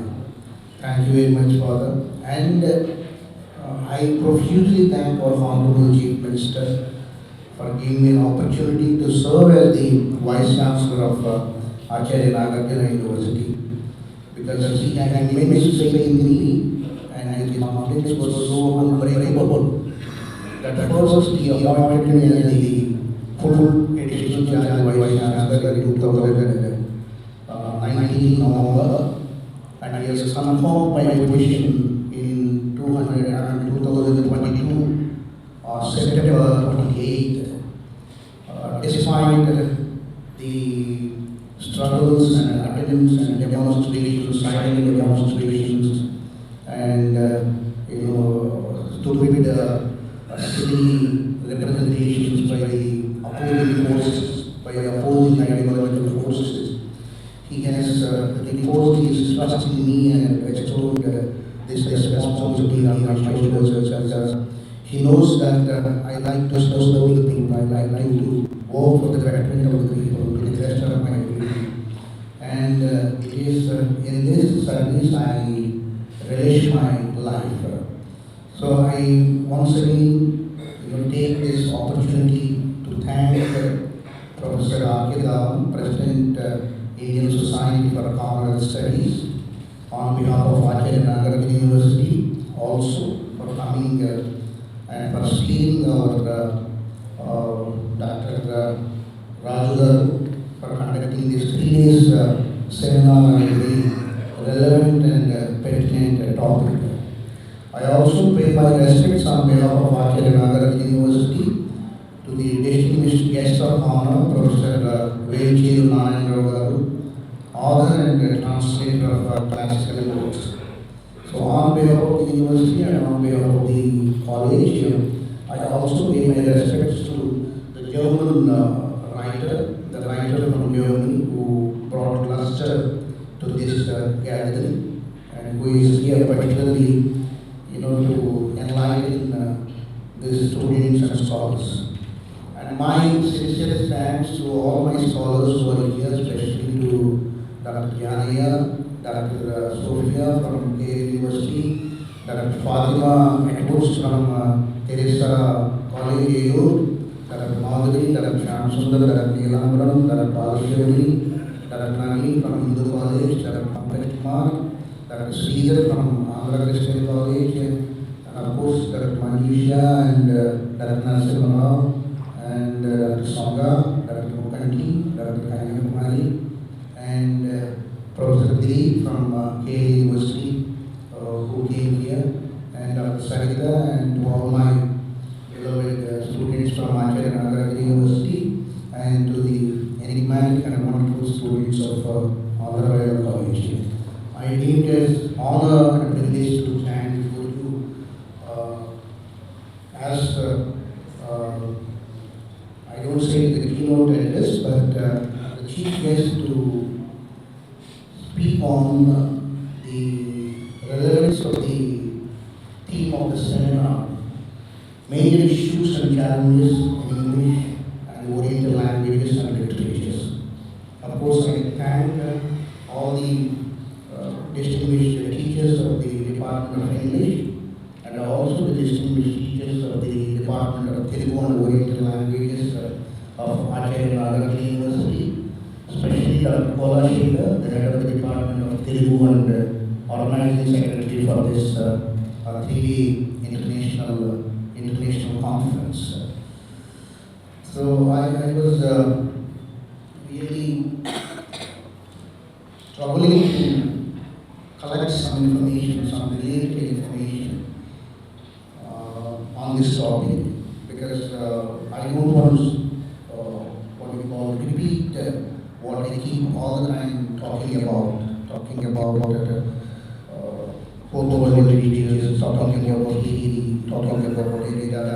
Thank you very much, Father. And I profusely thank our Honorable Chief Minister for giving me an opportunity to serve as the Vice Chancellor of Acharya Nagarjuna University, because he had an immense faith in me and his confidence was so unbreakable that first he appointed me as the full additional charge Vice Chancellor in 2019 November, and he has confirmed my position in 2022 September 28th. Despite the struggles and attempts and demonstrations, silent demonstrations, and stupid silly representations by the opposing forces, by the opposing ideological forces, he has reposed his trust in me and bestowed this responsibility on my shoulders, as he knows that I like to serve the people, I like to work for the betterment of the people, to the best of my ability. And it is in this service I relish my life. So I once again take this opportunity to thank Professor R.K. Dhawan, President Indian Society for Commonwealth Studies, on behalf of Acharya Nagarjuna University, also for coming and for steering our Dr. Raju for conducting this 3 days seminar on a very relevant and pertinent topic. I also pay my respects on behalf of Acharya Nagarjuna University to the distinguished guest of honor, Professor Velcheru Narayana Garu, author and translator of classical works. So on behalf of the university and on behalf of the college, I also pay my respects to the German the writer from Germany who brought luster to this gathering and who is here particularly to enlighten the students and scholars. And my sincere thanks to all my scholars who are here, especially to Dr. Jania, Dr. Sophia from Yale University, Dr. Fatima Edwards from Teresa College, Yale, Dr. Madhuri, Dr. Shamsundar, Dr. Neelambaram, Dr. Palashavani, Dr. Nani from Hindu College, Dr. Pankaj Kumar, Dr. Sridhar from Andhra Christian College, and of course Dr. Manjusha and Dr. Narasimha Rao, and Dr. Songa, Dr. Mukhanty, Dr. Kanyakumari, and Professor Dilip from Yale University who came here, and Dr. Sarita, and to all my beloved students from Acharya Nagarjuna University, I deem it as honor and privilege to stand before you as I don't say the keynote address, but the chief guest to speak on the relevance of the theme of the seminar, major issues and challenges in English and Oriental languages and literatures. Of course, I thank all the distinguished teachers of the Department of English and also the distinguished teachers of the Department of Telugu and Oriental Languages of Acharya University, especially Dr. Kola Shekhar, the head of the Department of Telugu and organizing secretary for this 3D international conference. So I was really struggling to collect some information, some related information on this topic, because I don't want to repeat what I keep all the time talking about portfolio literatures, talking about theory, talking about data,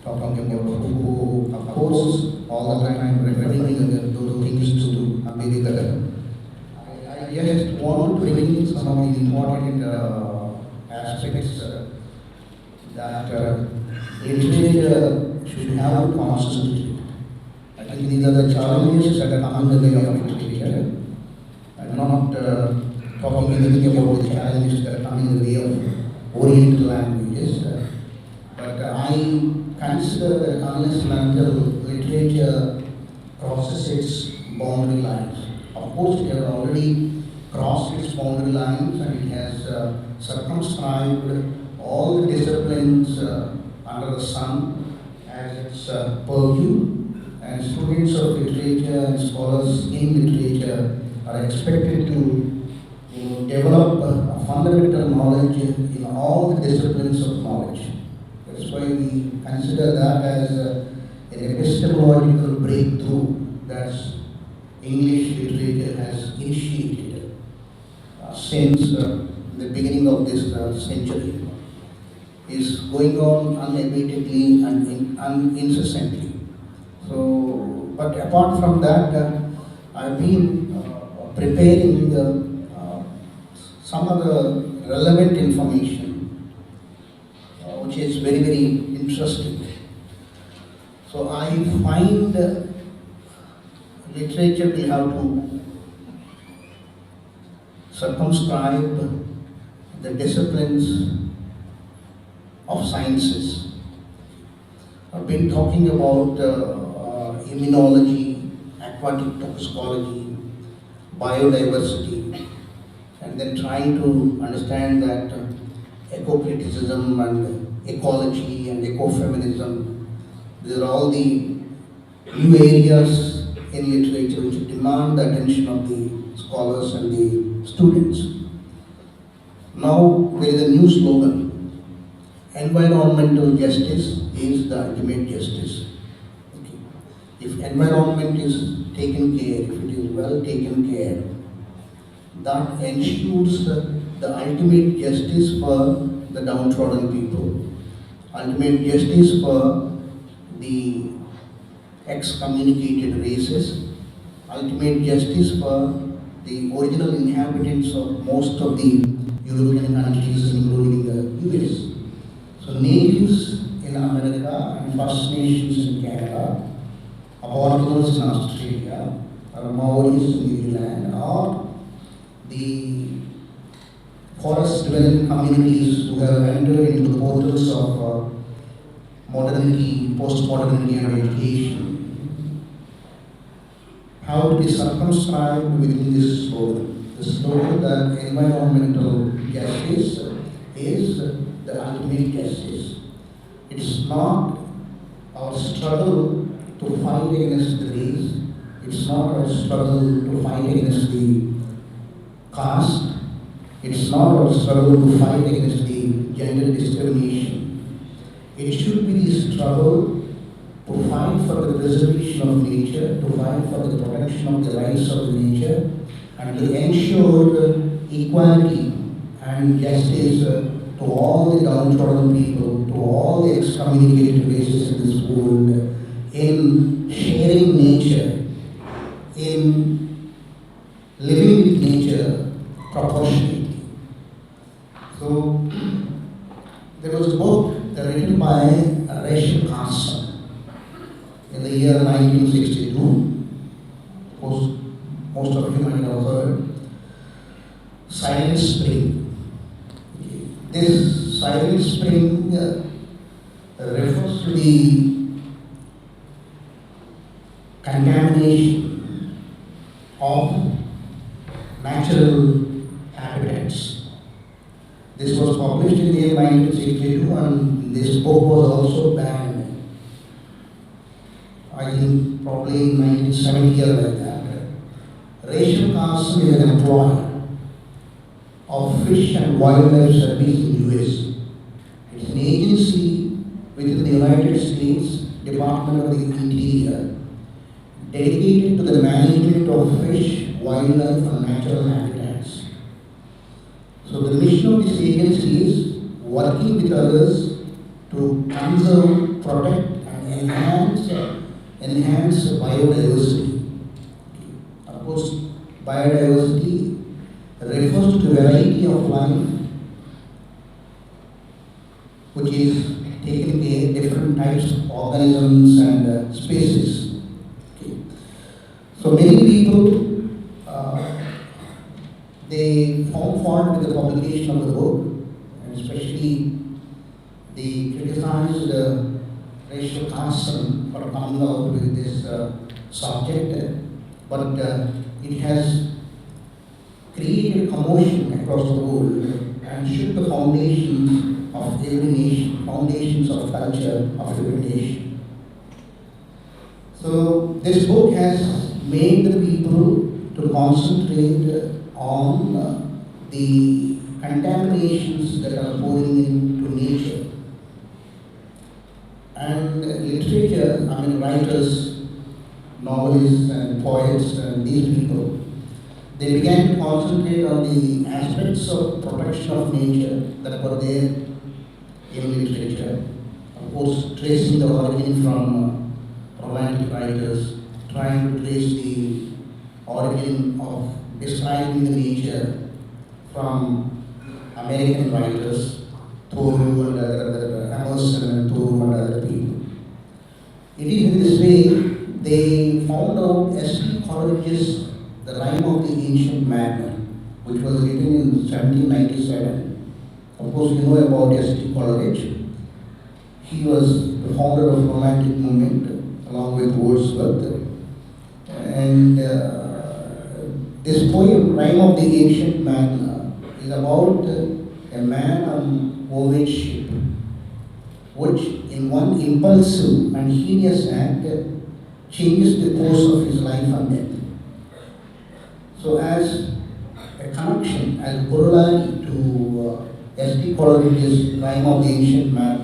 talking about who, of course, all the time referring those things to America. I just want to bring in some of the important aspects that literature should have to concentrate. I think these are the challenges that come in the way of literature. I'm not talking anything about the challenges that come in the way of Oriental languages, but I consider that unless and until literature crosses its boundary lines, of course it has already crossed its boundary lines and it has circumscribed all the disciplines under the sun as its purview, and students of literature and scholars in literature are expected to develop a fundamental knowledge in all the disciplines of knowledge. That's why we consider that as an epistemological breakthrough that English literature has initiated since the beginning of this century. Is going on unabatedly and incessantly. So, but apart from that, I've been preparing some of the relevant information, which is very, very interesting. So I find literature will have to circumscribe the disciplines of sciences. I've been talking about immunology, aquatic toxicology, biodiversity, and then trying to understand that eco-criticism and ecology and ecofeminism, these are all the new areas in literature which demand the attention of the scholars and the students. Now there is a new slogan: environmental justice is the ultimate justice. Okay. If environment is taken care, if it is well taken care, that ensures the ultimate justice for the downtrodden people, ultimate justice for the excommunicated races, ultimate justice for the original inhabitants of most of the European countries, including the US. So natives in America and First Nations in Canada, Aboriginals in Australia, or Maoris in New Zealand, or the forest-dwelling communities who have entered into the portals of modernity, post-modernity and education, have to be circumscribed within this slogan. The slogan that environmental justice is the ultimate justice. It is not our struggle to fight against the race. It's not our struggle to fight against the caste. It's not our struggle to fight against the gender discrimination. It should be the struggle to fight for the preservation of nature, to fight for the protection of the rights of nature, and and to ensure equality and justice to all the downtrodden people, to all the excommunicated races in this world, in sharing nature, in living with nature proportionately. So, there was a book written by Rachel Carson in the year 1962. Most of you might have heard. Silent Spring. This Silent Spring refers to the contamination of natural habitats. This was published in the year 1962 and this book was also banned, I think probably in 1970 or like that. Rachel Carson is an employee of Fish and Wildlife Service in the US. It's an agency within the United States Department of the Interior dedicated to the management of fish, wildlife and natural habitats. So the mission of this agency is working with others to conserve, protect and enhance biodiversity. Of course, biodiversity refers to the variety of life which is taking care of different types of organisms and species. Okay. So many people they found fault with the publication of the book, and especially they criticized Rachel Carson for coming out with this subject, but it has created commotion across the world and shook the foundations of every nation, foundations of culture of every nation. So this book has made the people to concentrate on the contaminations that are pouring into nature. And literature, I mean writers, novelists and poets and these people, they began to concentrate on the aspects of protection of nature that were there in literature. Of course, tracing the origin from Romantic writers, trying to trace the origin of describing the nature from American writers, Thoreau and other, Emerson and Thoreau and other people. It is in this way they found out S.T. Coleridge's The Rime of the Ancient Man, which was written in 1797. Of course, you know about S.T. Coleridge. He was the founder of Romantic movement along with Wordsworth. And this poem, Rime of the Ancient Man, is about a man on voyage ship, which in one impulsive and heinous act changes the course of his life and death. So as a connection, as corollary to S.T. Coleridge's Rime of the Ancient Man,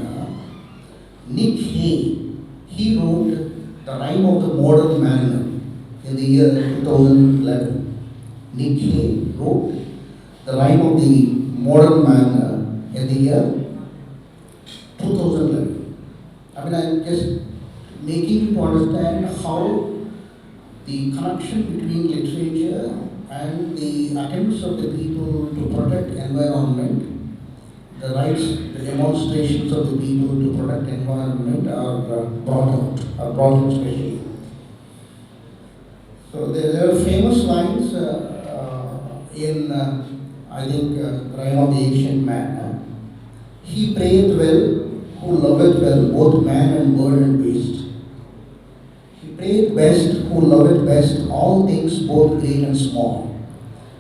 Nick Hay, he wrote The Rime of the Modern Mariner in the year 2011. Nick Hay wrote The Rime of the Modern Man in the year 2011. I mean, I'm just making you to understand how the connection between literature and the attempts of the people to protect environment, the rights, the demonstrations of the people to protect environment are brought out especially. So there are famous lines in, I think, Rime of the Ancient Man. He prayeth well, who loveth well, both man and bird and beast. He prayeth best, who loveth best, all things both great and small.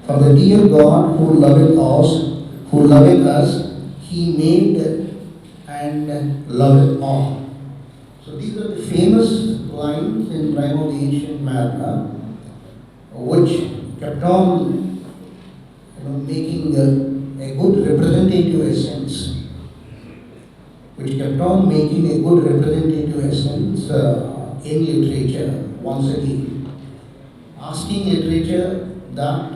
For the dear God who loveth us, He made and loveth all. So these are the famous lines in Rime of the Ancient Man, which kept on making a good representative essence, which kept on making a good representative essence in literature once again, asking literature that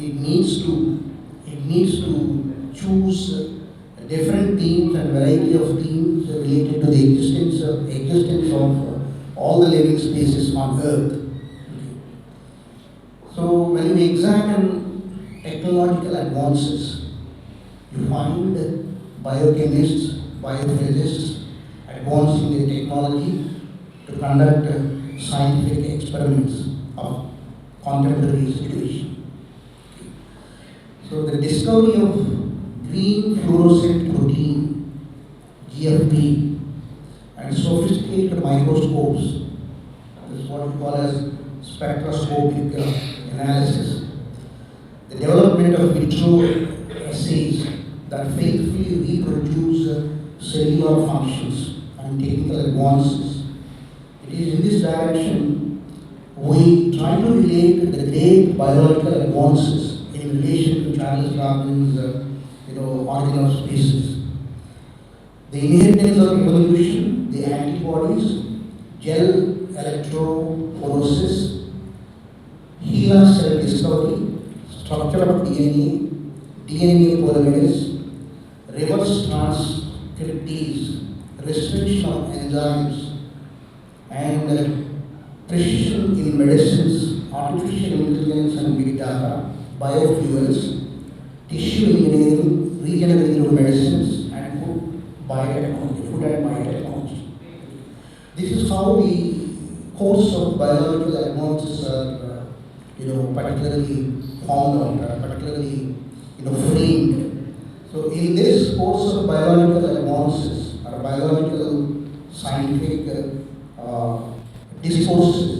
it needs to choose different themes and variety of themes related to the existence of all the living species on Earth. So when we examine technological advances, you find biochemists, biophysicists advancing the technology to conduct scientific experiments of contemporary situation. So the discovery of green fluorescent protein, GFP, and sophisticated microscopes, this is what we call as spectroscopic analysis. The development of vitro assays that faithfully reproduce cellular functions and technical advances. It is in this direction we try to relate the great biological advances in relation to Charles Darwin's origin of species. The inheritance of evolution, the antibodies, gel electrophoresis, HeLa cell discovery, structure of DNA, DNA polymerase, reverse transcriptase, restriction of enzymes, and precision in medicines, artificial intelligence and big data, biofuels, tissue engineering, regenerative medicines, and food and biotechnology. This is how the course of biological advances are, particularly found or particularly, framed. So in this course of biological advances or biological scientific discourses,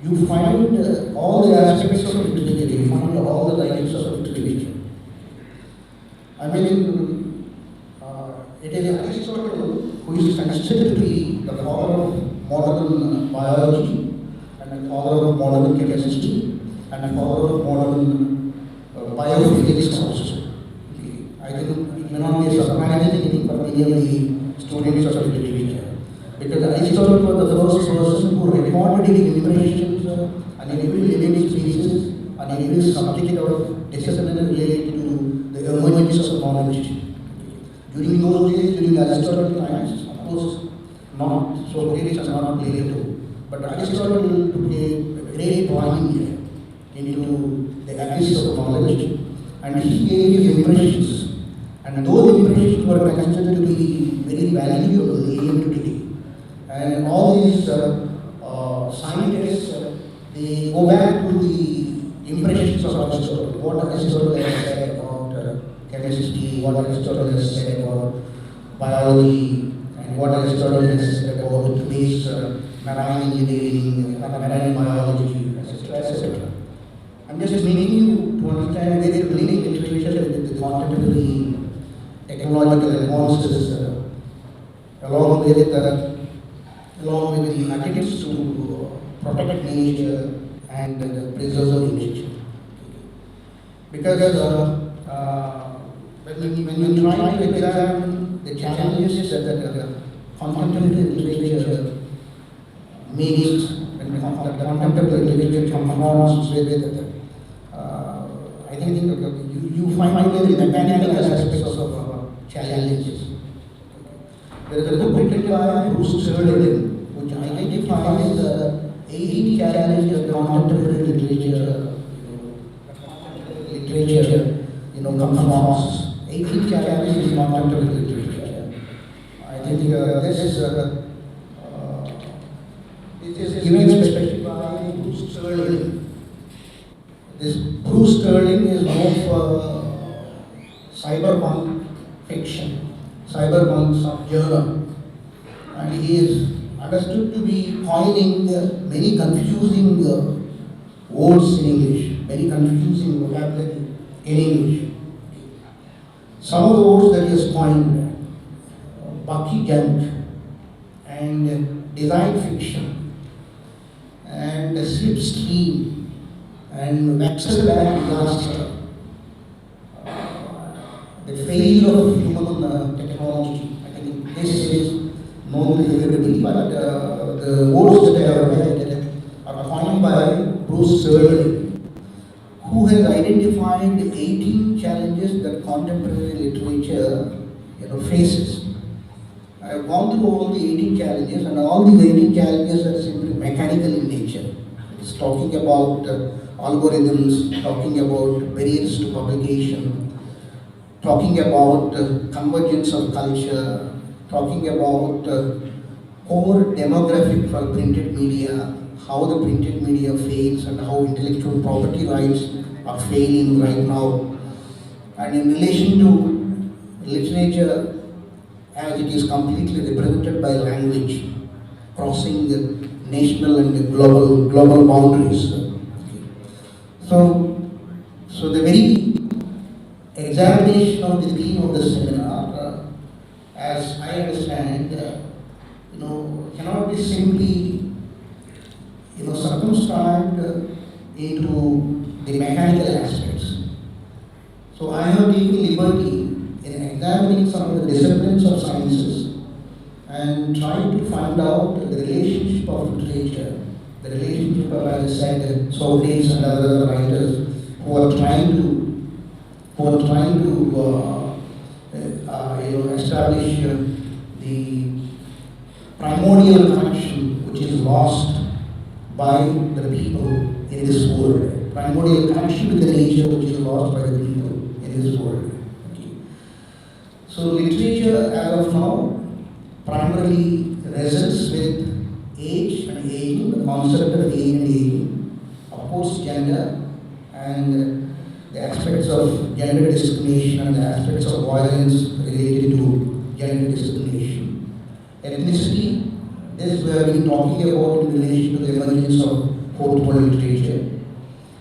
you find all the aspects of literature, you find all the types of literature. I mean, it is Aristotle who is considered to be the father of modern biology and the father of modern chemistry and the father of modern biophysics also. I think it may not be surprising for many of the students of literature, because Aristotle was the first person who recorded impressions on every living species, on every subject of discipline related to the emergence of knowledge. During those days, during Aristotle times, of course, not Socrates and not Plato, but Aristotle played a great point into the abyss of knowledge, and he gave his impressions. And those impressions were considered to be very valuable even today. And all these scientists, they go back to the impressions of Aristotle, what Aristotle has said about chemistry, what Aristotle has said about biology, and what Aristotle has said about today's marine engineering, marine biology, etc., etc. I'm just making you to understand where the link literature with the contemporary technological advances, along with the attempts to protect nature and preserve nature. Because when you try to examine the challenges that contemporary literature meets, when contemporary literature confronts with, I think you find the mechanical aspects of challenges. There is a book written by Bruce Sterling, which identifies the 80 challenges of contemporary literature, confronts. 80 challenges in contemporary literature. I think this is given especially by Bruce Sterling. This Bruce Sterling is known for cyberpunk fiction, cyberpunk subgenre, and he is understood to be coining many confusing words in English, very confusing vocabulary in English. Some of the words that he has coined, bucky junk, and design fiction, and slipstream, and Maxwell disaster, the failure of human technology. I think this is known to everybody, but the words that I have read are coined by Bruce Sterling, who has identified identified 18 challenges that contemporary literature faces. I have gone through all the 18 challenges, and all these 18 challenges are simply mechanical in nature. It's talking about algorithms, talking about barriers to publication, talking about convergence of culture, talking about core demographic for printed media, how the printed media fails and how intellectual property rights are failing right now. And in relation to literature, as it is completely represented by language, crossing the national and global boundaries. So the very examination of the theme of the seminar, as I understand, cannot be simply circumscribed into the mechanical aspects. So I have taken liberty in examining some of the disciplines of sciences and trying to find out the relationship of literature, the relationship of, as I said, Socrates and other writers who are trying to establish the primordial connection which is lost by the people in this world. Primordial connection with the nature which is lost by the people in this world. Okay. So literature as of now primarily wrestles with age and aging, the concept of age and aging, opposed gender, and the aspects of gender discrimination and the aspects of violence related to gender discrimination. Ethnicity, this we have been talking about in relation to the emergence of fourth world literature.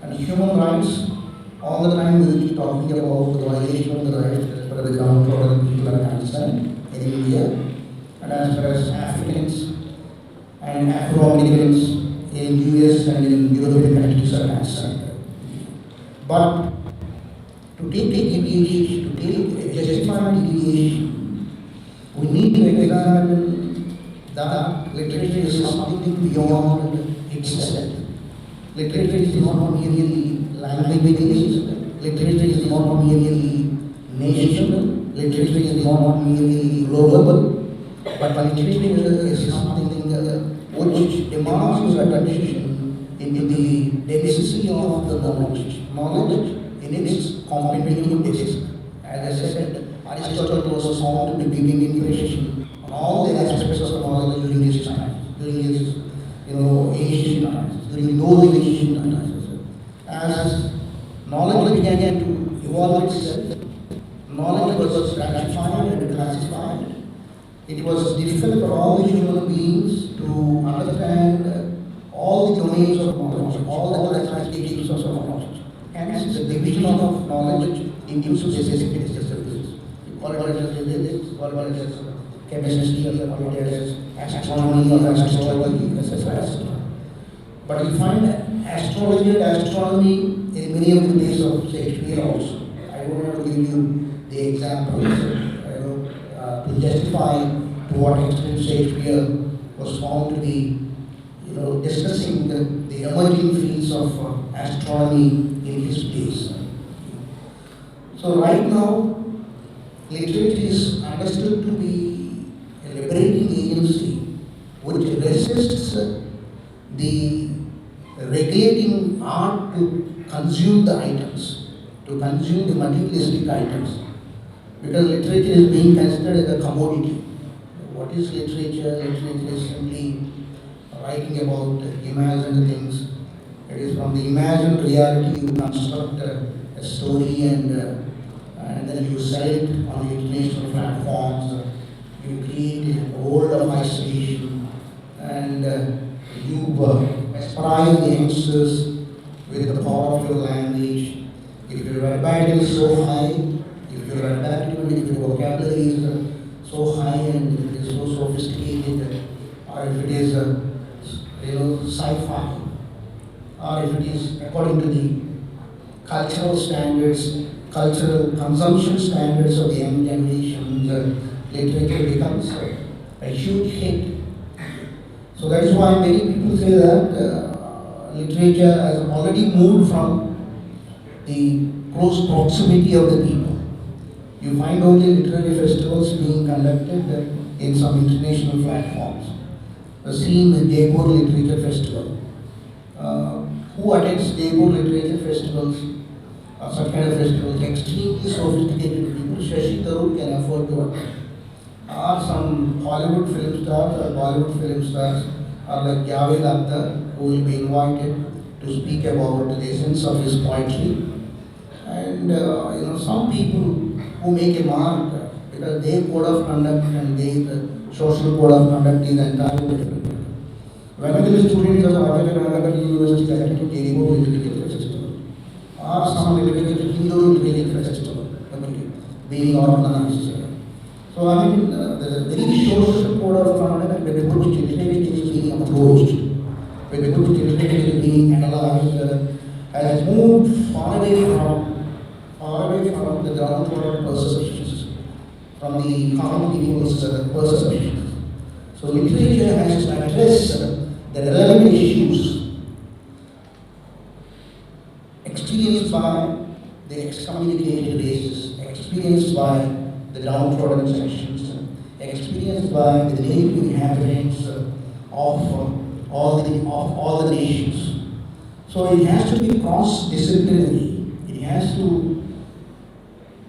And human rights, all the time we will be talking about the violation of the rights as far as the ground floor and people are concerned in India, and as far as Africans and Afro-Americans in US and in European countries are concerned. But to take deviation, to take a justified deviation, we need to examine that literature is something beyond itself. Literature is not merely language-based, literature is not merely national, literature is not merely global, but literature is something which demands your attention into the density of the knowledge in its complementary basis. As I said, Aristotle was found to be giving information on all the aspects of knowledge during his time, during his ancient times, during those ancient times. As knowledge began to evolve itself, knowledge was stratified and classified. It was difficult for all the human beings to understand all the domains of knowledge, all the classifications of knowledge. Hence, the division of knowledge into specific disciplines. You call it as physics, you call it as chemistry, you call it as astronomy or astrology, etc. But you find astrology and astronomy in many of the plays of Shakespeare also. I don't want to give you the examples to justify to what extent Shakespeare was found to be discussing the emerging fields of astronomy in his plays. So right now, literature is understood to be a liberating agency which resists the regulating art to consume the items, to consume the materialistic items. Because literature is being considered as a commodity. What is literature? Literature is simply writing about imagined things. It is from the imagined reality you construct a story and then you sell it on the international platforms. You create a world of isolation and you mesmerize the youngsters with the power of your language. If your verbatim is so high, if your vocabulary is so high and it is so sophisticated, or if it is sci-fi, or if it is according to the cultural standards, cultural consumption standards of the young generations, literature becomes a huge hit. So that is why many people say that literature has already moved from the close proximity of the people. You find only literary festivals being conducted in some international platforms. Seen the Jaipur Literature Festival. Who attends Jaipur Literature Festivals, such kind of festivals, extremely sophisticated people. Shashi Tharoor can afford to attend. Some Hollywood film stars or Bollywood film stars are like Javed Akhtar, who will be invited to speak about the essence of his poetry. And some people who make a mark because their code of conduct and their social code of conduct is entirely different. When the students of Oriental University attend Jaipur Literature Festival, or some Hindu Literature Festival being organized. So I mean, the very social code of conduct with which literature is being approached, with which literature is being analyzed, has moved far away from the ground perceptions, from the common people's perceptions. So literature has to address the relevant issues experienced by the excommunicated races, experienced by the downtrodden sections, experienced by the native inhabitants of all the nations. So it has to be cross-disciplinary. It has to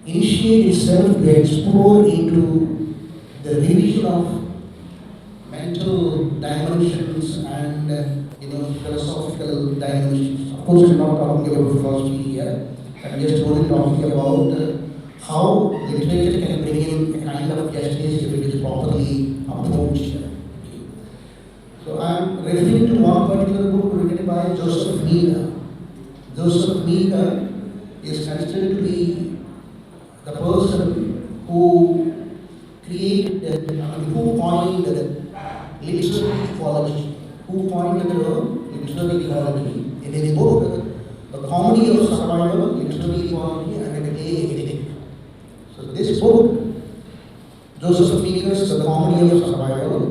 initiate itself to explore into the revision of mental dimensions and philosophical dimensions. Of course, I'm not talking about philosophy here. I'm just only talking about how literature can bring in a kind of justice if it is properly approached. So I'm referring to one particular book written by Joseph Meager. Joseph Meager is considered to be the person who created, who coined literary ecology, who coined the term literary ecology. In his book, The Comedy of Survival, Literary Ecology and a Play Ethic. So this book, Joseph Meager's The Comedy of Survival,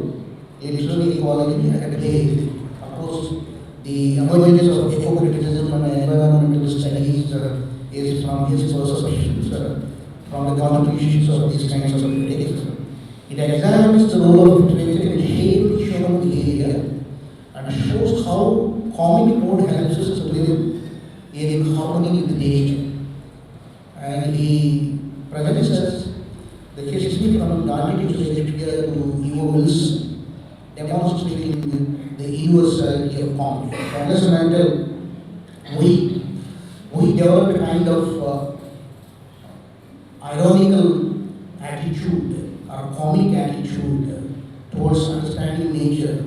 Literary Ecology and a Play Ethic. Of course, the emergence of eco-criticism and environmental studies is from his perceptions, from the contributions of these kinds of critics. It examines the role of literature in shaping human behavior and shows how comic mode helps us to live in harmony with nature. And he presents us the history from Gandhi to Shakespeare to Evo Mills, demonstrating the universality of comedy. To understand that we develop a kind of ironical attitude or comic attitude towards understanding nature.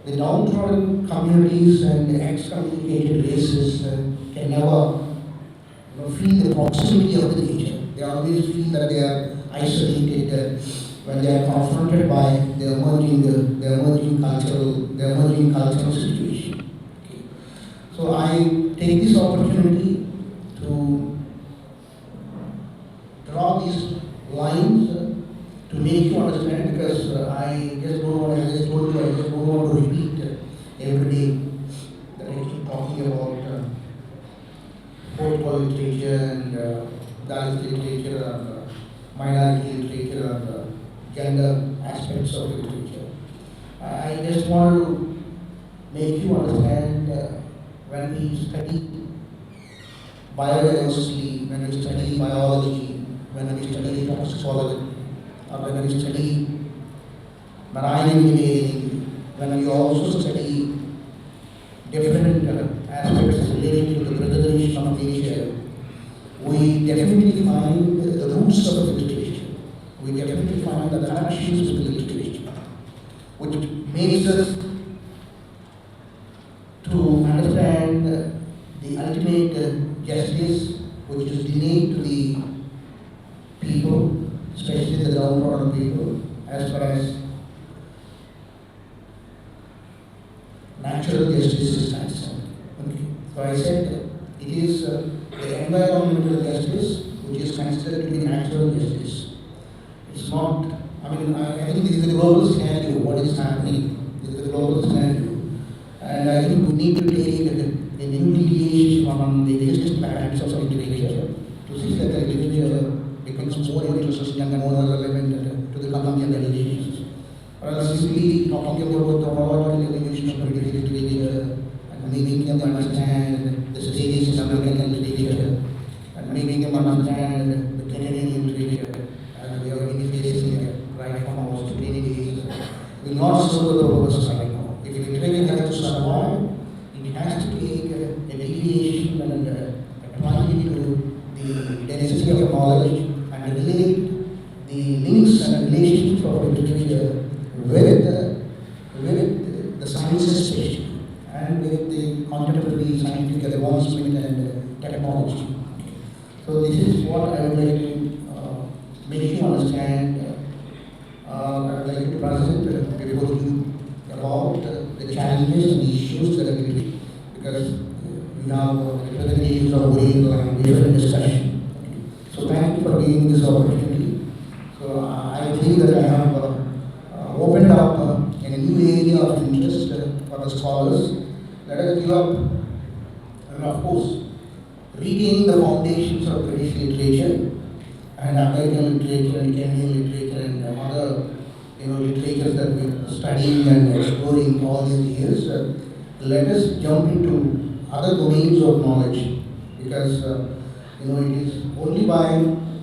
The downtrodden communities and the excommunicated races can never feel the proximity of the nature. They always feel that they are isolated when they are confronted by the emerging cultural situation. Okay. So I take this opportunity to draw these lines to make you understand, because I just don't want to, as I told you, I just don't want to repeat every day that I keep talking about folklore literature and Dalit literature and minority literature and gender aspects of literature. I just want to make you understand when we study biodiversity, when we study biology, when we study toxicology, or when we study marine engineering, when we also study different aspects related to the preservation of nature, we definitely find the roots of the literature. We definitely find the connections with the literature, which makes us to understand the ultimate justice which is denied to the people, especially the downtrodden people, as far as natural justice is concerned. Okay. So I said it is the environmental justice which is considered to be natural justice. It's not, I think this is the global scenario, what is happening. This is the global scenario. And I think we need to take a new deviation from the existing paradigms of literature to see that the literature becomes more interesting and more relevant to the coming generations. Or else simply talking about the technological evolution of literature and making them understand the stages of American literature and making them understand the Canadian literature as we are facing right from almost 20 days will not serve the purpose right now. If literature has to survive, it has to take a deviation and apply into the density of knowledge and relate the links and relationships of literature with the sciences especially and with the contemporary scientific advancement and technology. So this is what I would like to make you understand. I would like to present before you about the challenges and issues that we face because we have representatives of Oriental and different discussion. So thank you for giving this opportunity. So I think that I have opened up a new area of interest for the scholars. Let us give up, and of course, regain the foundations of British literature and American literature and Canadian literature and other literatures that we are studying and exploring all these years. Let us jump into other domains of knowledge because it is only by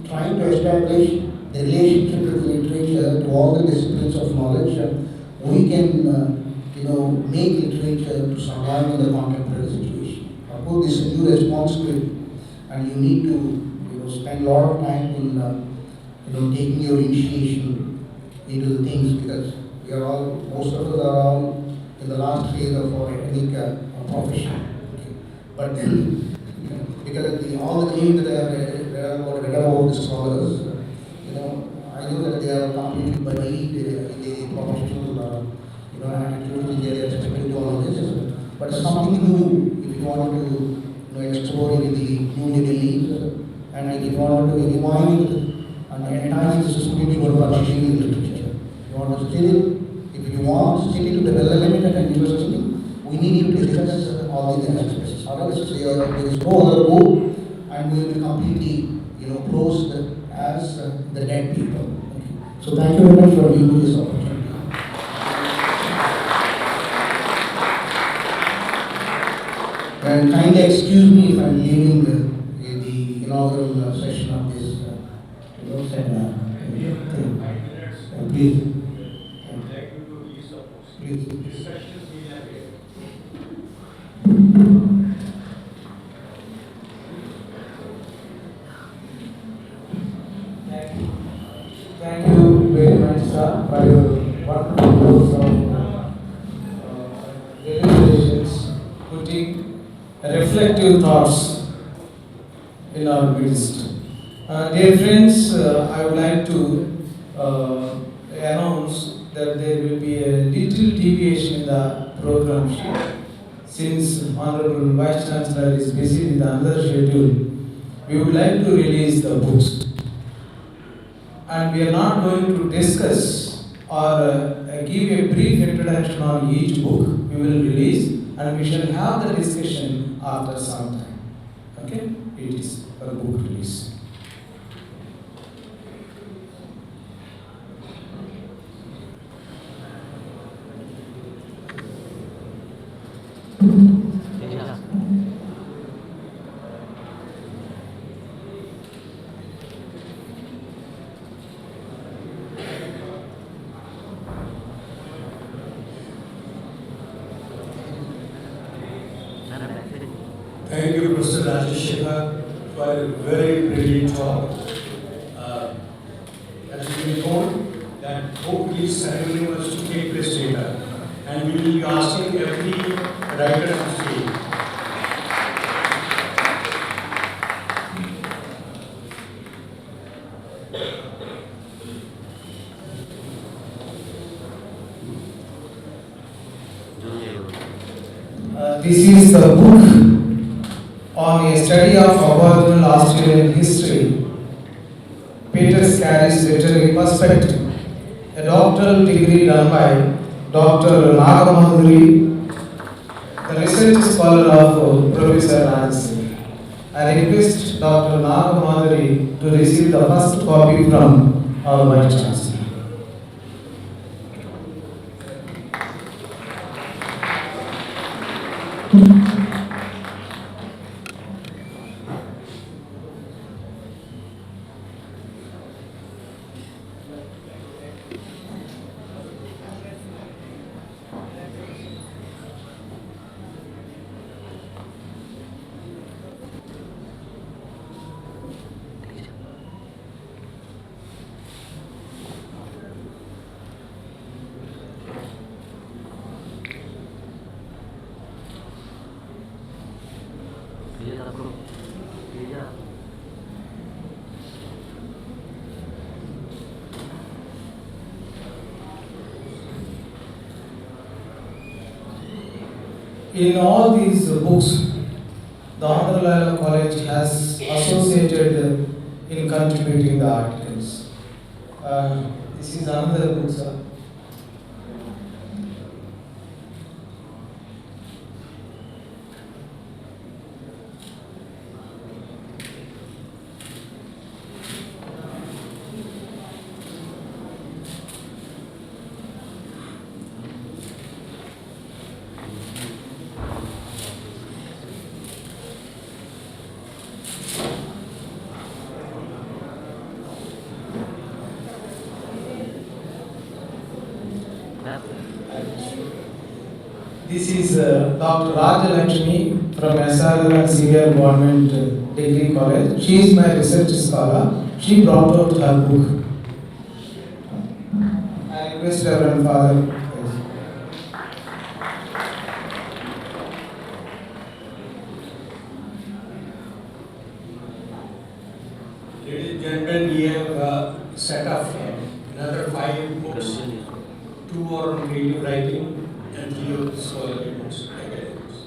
trying to establish the relationship with literature to all the disciplines of knowledge we can make literature to survive in the contemporary situation. Of course, this is a new responsibility and you need to spend a lot of time in taking your initiation into the things because most of us are all in the last phase of our academic profession. Okay. But then, because all the names that I have read about the scholars, I know that they are completed by the professional attitude in their respective colleges. But something new, if you want to explore in the new domains, and if you want to remind and entice the students who are pursuing literature. You want to if you want still to be relevant and interesting, we need to discuss all these aspects. Otherwise, there is no other goal, and we will be completely, closed as the dead people. Okay. So thank you very much for giving me this opportunity. And kindly excuse me if I'm leaving the inaugural session of this seminar. Please. Thank you very much, sir, for your wonderful words of deliberations, putting reflective thoughts in our midst. Dear friends, I would like to announce that there will be a little deviation in the program sheet. Since Honorable Vice Chancellor is busy with another schedule, we would like to release the books. And we are not going to discuss or give a brief introduction on each book. We will release and we shall have the discussion after some time. Okay? It is a book release. Thank you, Professor Rajesh, for a very brilliant talk. As we been told, that book release ceremony was to take place later, and we will be asking every writer to speak. This is the book on a study of Aboriginal Australian history, Peter Carey's literary perspective, a doctoral degree done by Dr. Nagamadhuri, the research scholar of Professor Rajesh. I request Dr. Nagamadari to receive the first copy from our Vice Chancellor. In all these books, the Andhra Loyola College has associated in contributing the articles. This is another book, sir. This is Dr. Rajalakshmi from SRL and Senior Government Degree College. She is my research scholar. She brought out her book. I request Reverend Father. Ladies and gentlemen, we have set up another 5 books. 2 are on creative writing and 3 of scholarly books, academics.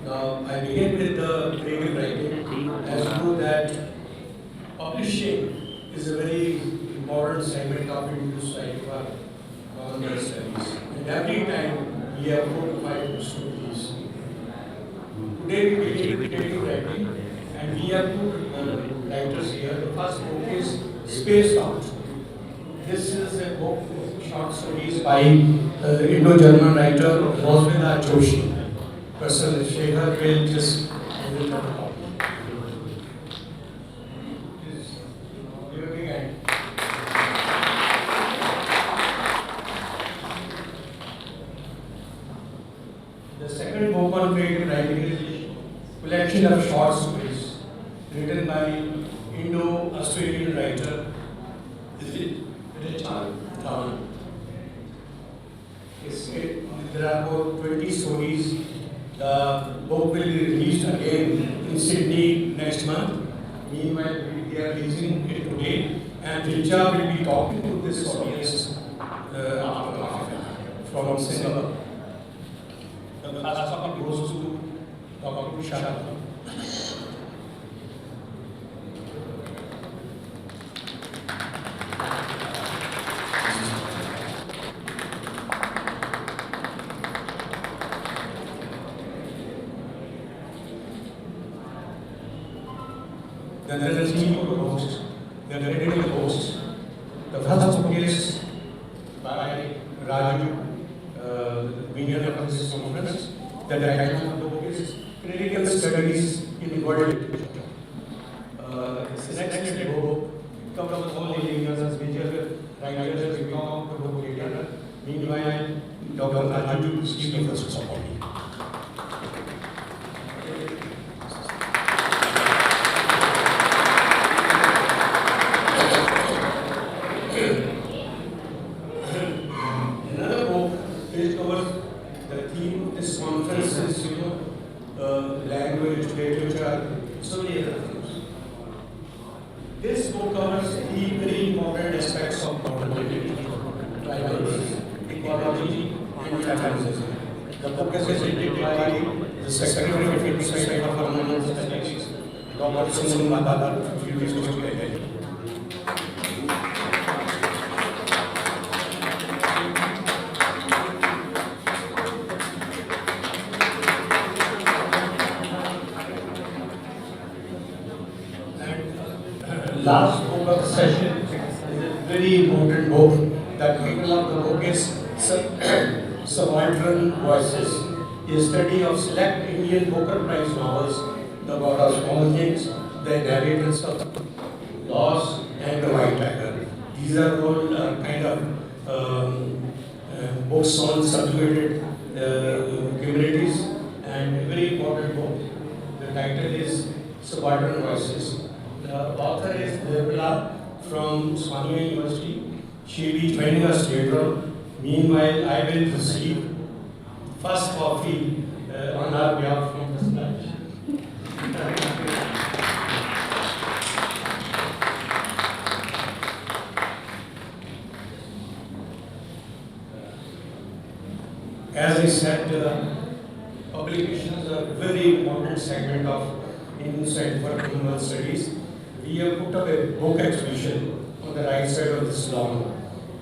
Now, I begin with the creative writing. As you know that publishing is a very important segment of Indian society for colonial studies. And every time we have 4 to 5 books to release. Today we begin with creative writing, and we have 2 writers here. The first book is Spaced Out. This is a book of short stories by the Indo-German writer Roswitha Joshi. Professor Shekhar will just give it a copy. The second book on creative writing is a collection of short stories written by Indo-Australian writer There are about 20 stories. The book will be released again in Sydney next month. Meanwhile, we are releasing it today, and Richa will be talking to this audience from Singapore. The last topic goes to Dr. Sharma. Then there is a team of hosts. They are editing the hosts. The first book is by Raju, Vineyard of this conference. The title of the book is Critical Studies in World Literature. It's the next book. It covers all the areas, major writers, we talk about the book later. Meanwhile, Dr. Raju is speaking first of all. Another book is covers the theme of this conference is, language, literature, so many other things. This book covers the very important aspects of modern literature, tribalism, ecology, and tribalism. The book is edited by the Secretary of Institute of Commonwealth Studies, Dr. Sunil Madhava, from University of Delhi. last book of the session is a very important book. The title of the book is Subaltern Voices, a study of select Indian Booker Prize novels, The God of Small Things, The Inheritance of Loss, and The White Tiger. These are all kind of books on subjugated communities, and a very important book. The title is Subaltern Voices. The author is Dept from Swami University. She will be joining us later on. Meanwhile, I will receive first coffee on our behalf from this branch. As I said, publications are a very important segment of Indian Center for Commonwealth Studies. We have put up a book exhibition on the right side of this lawn.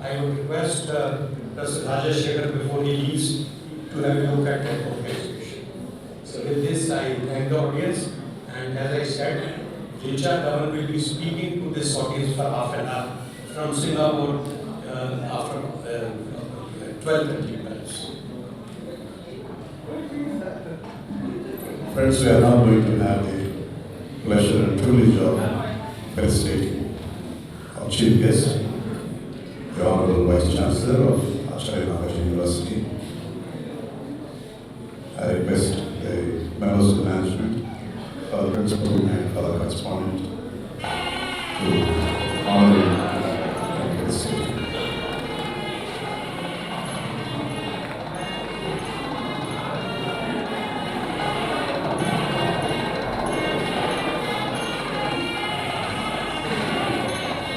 I would request Professor Rajesh Shekhar before he leaves to have a look at that book exhibition. So with this, I thank the audience, and as I said, Richa Dhawan will be speaking to this audience for half an hour from Singapore after 12:30 minutes. Friends, we are now going to have the pleasure and privilege of felicitating our chief guest, the Honorable Vice Chancellor of Acharya University. I request the members of the management, Father Principal and Father Correspondent to honor and felicitate.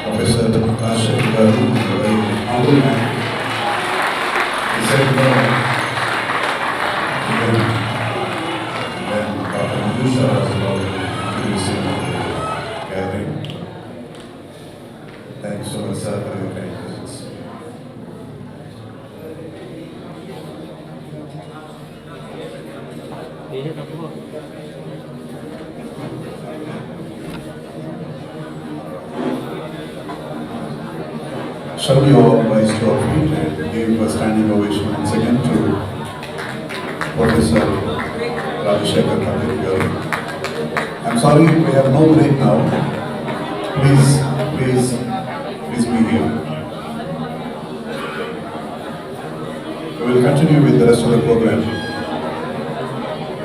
Professor Rashid Garu, a very humble man. He said no. Then Dr. Mandusha was about introducing the gathering. Thank you so much, sir, for your kind presence. Shall we all rise to our feet and give a standing ovation once again to Professor Rajesh Shekhar. I'm sorry we have no break now. Please be here. We will continue with the rest of the program.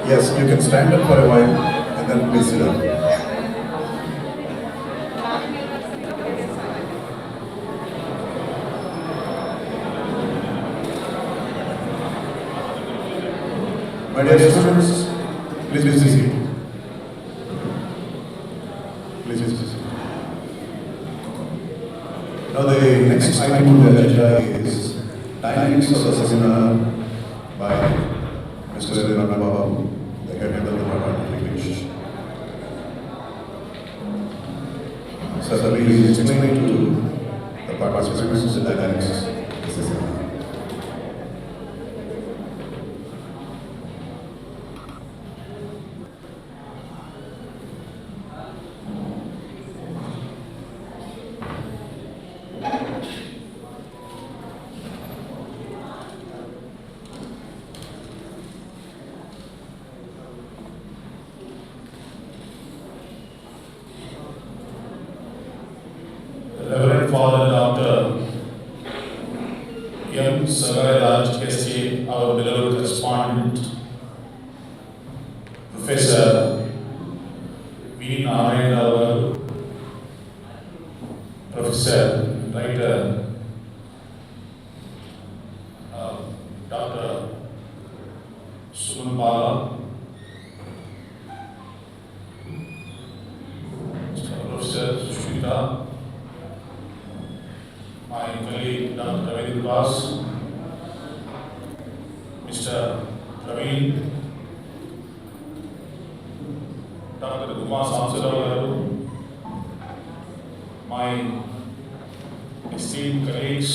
Yes, you can stand up for a while and then please sit down. My dear students, please be seated. Please be seated. Now the next item on the agenda is dynamics of the seminar by Mr. Babu, the head of the Department of English. Sir, please explain to the participants the dynamics of the seminar. Reverend Father Dr. M. Sagaraj SJ, our beloved correspondent, Professor V. Narayan, Professor, writer, Dr. Suman Bala, Professor Sushmita, my colleague Dr. Ravi Vas, Mr. Praveen, Dr. Kumar Samsaravaru, my esteemed colleagues,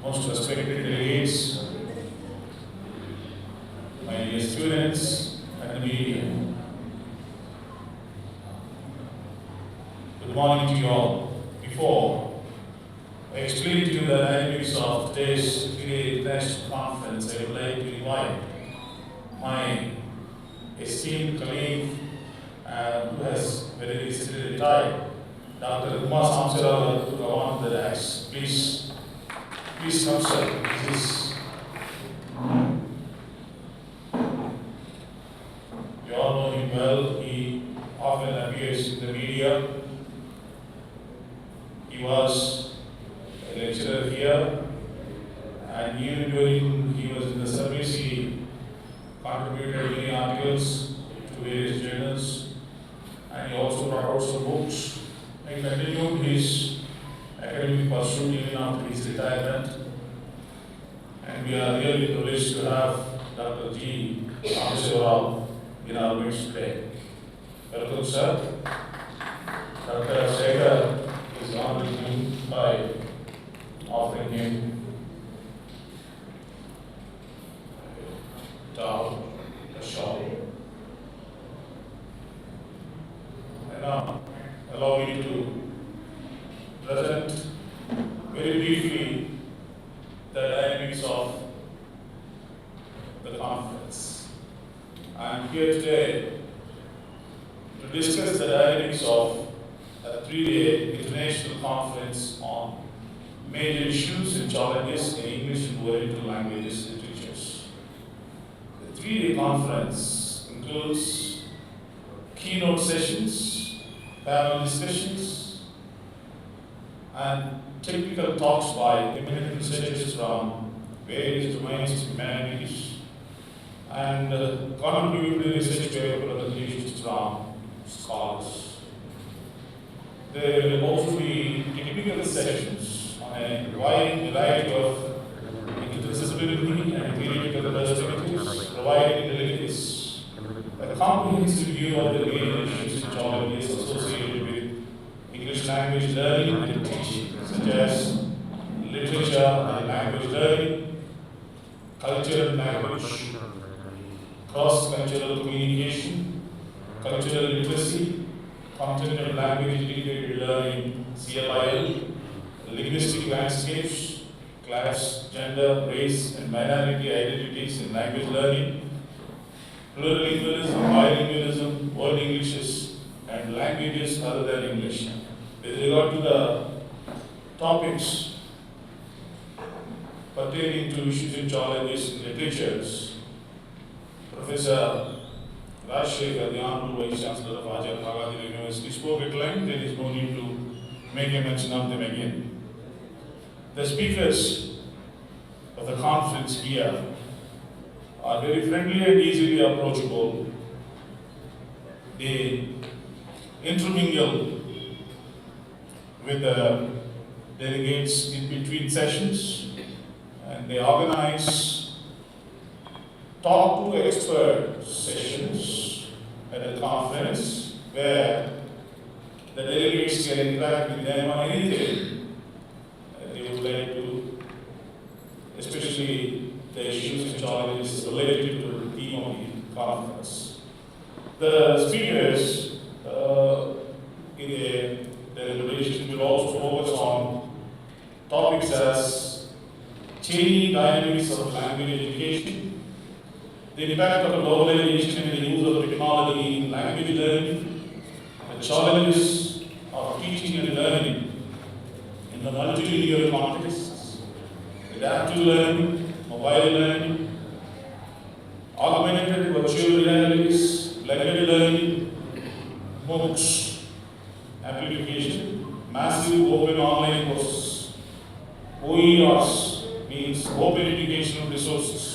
most respected delegates, my dear students and the media. Good morning to you all. Before I explain to you the dynamics of today's three-day international conference, I would like to invite my esteemed colleague who has very recently retired, Dr. Kumar Samsara, to come on the dais. Please come, sir. This is you all know him well. He often appears in the media. He was a lecturer here, and even during he was in the service, he contributed many articles to various journals, and he also brought out some books and continued his academic pursuit even after his retirement. And we are really privileged to have Dr. G. Rameswaram in our midst today. Welcome, sir. Dr. Shekhar is honoring him by offering him a towel, a shawl. And now, allow me to present very briefly the dynamics of the conference. I am here today to discuss the dynamics of a 3-day international conference on major issues and challenges in English and Oriental languages and literatures. The 3-day conference includes keynote sessions, panel discussions, and technical talks by eminent researchers from various domains of humanities and contributory research paper presentations from scholars. There will also be technical sessions on a wide variety of interdisciplinary and theoretical perspectives, providing delegates a comprehensive view of the main issues and challenges associated with English language learning and teaching, such as literature and language learning, culture and language, cross-cultural communication, cultural literacy, content and language integrated learning, CLIL, linguistic landscapes, class, gender, race, and minority identities in language learning, plurilingualism, bilingualism, world Englishes, and languages other than English. With regard to the topics pertaining to issues and challenges in literatures, Professor Rajshekhar, the Honorable Vice Chancellor of Ajahn Bhagat University, spoke at length. There is no need to make a mention of them again. The speakers of the conference here are very friendly and easily approachable. They intermingle with the delegates in between sessions, and they organize talk to expert sessions at a conference where the delegates can interact with them on anything they would like to, especially the issues and challenges related to the theme of the conference. The speakers in the deliberation will also focus on topics as changing dynamics of language education, the impact of globalization and the use of technology in language learning, the challenges of teaching and learning in the multilingual contexts, adaptive learning, mobile learning, augmented virtual realities, blended learning, MOOCs, application, massive open online courses, OERs means open educational resources,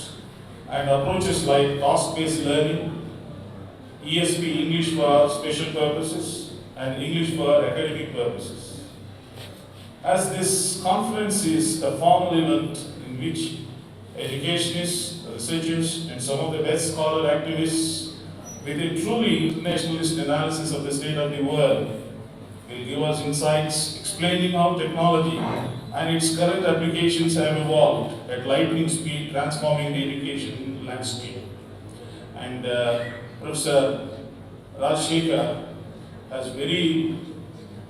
and approaches like task-based learning, ESP English for special purposes, and English for academic purposes. As this conference is a formal event in which educationists, researchers, and some of the best scholar activists with a truly internationalist analysis of the state of the world will give us insights explaining how technology and its current applications have evolved at lightning speed, transforming the education landscape. And Professor Rajshekhar has very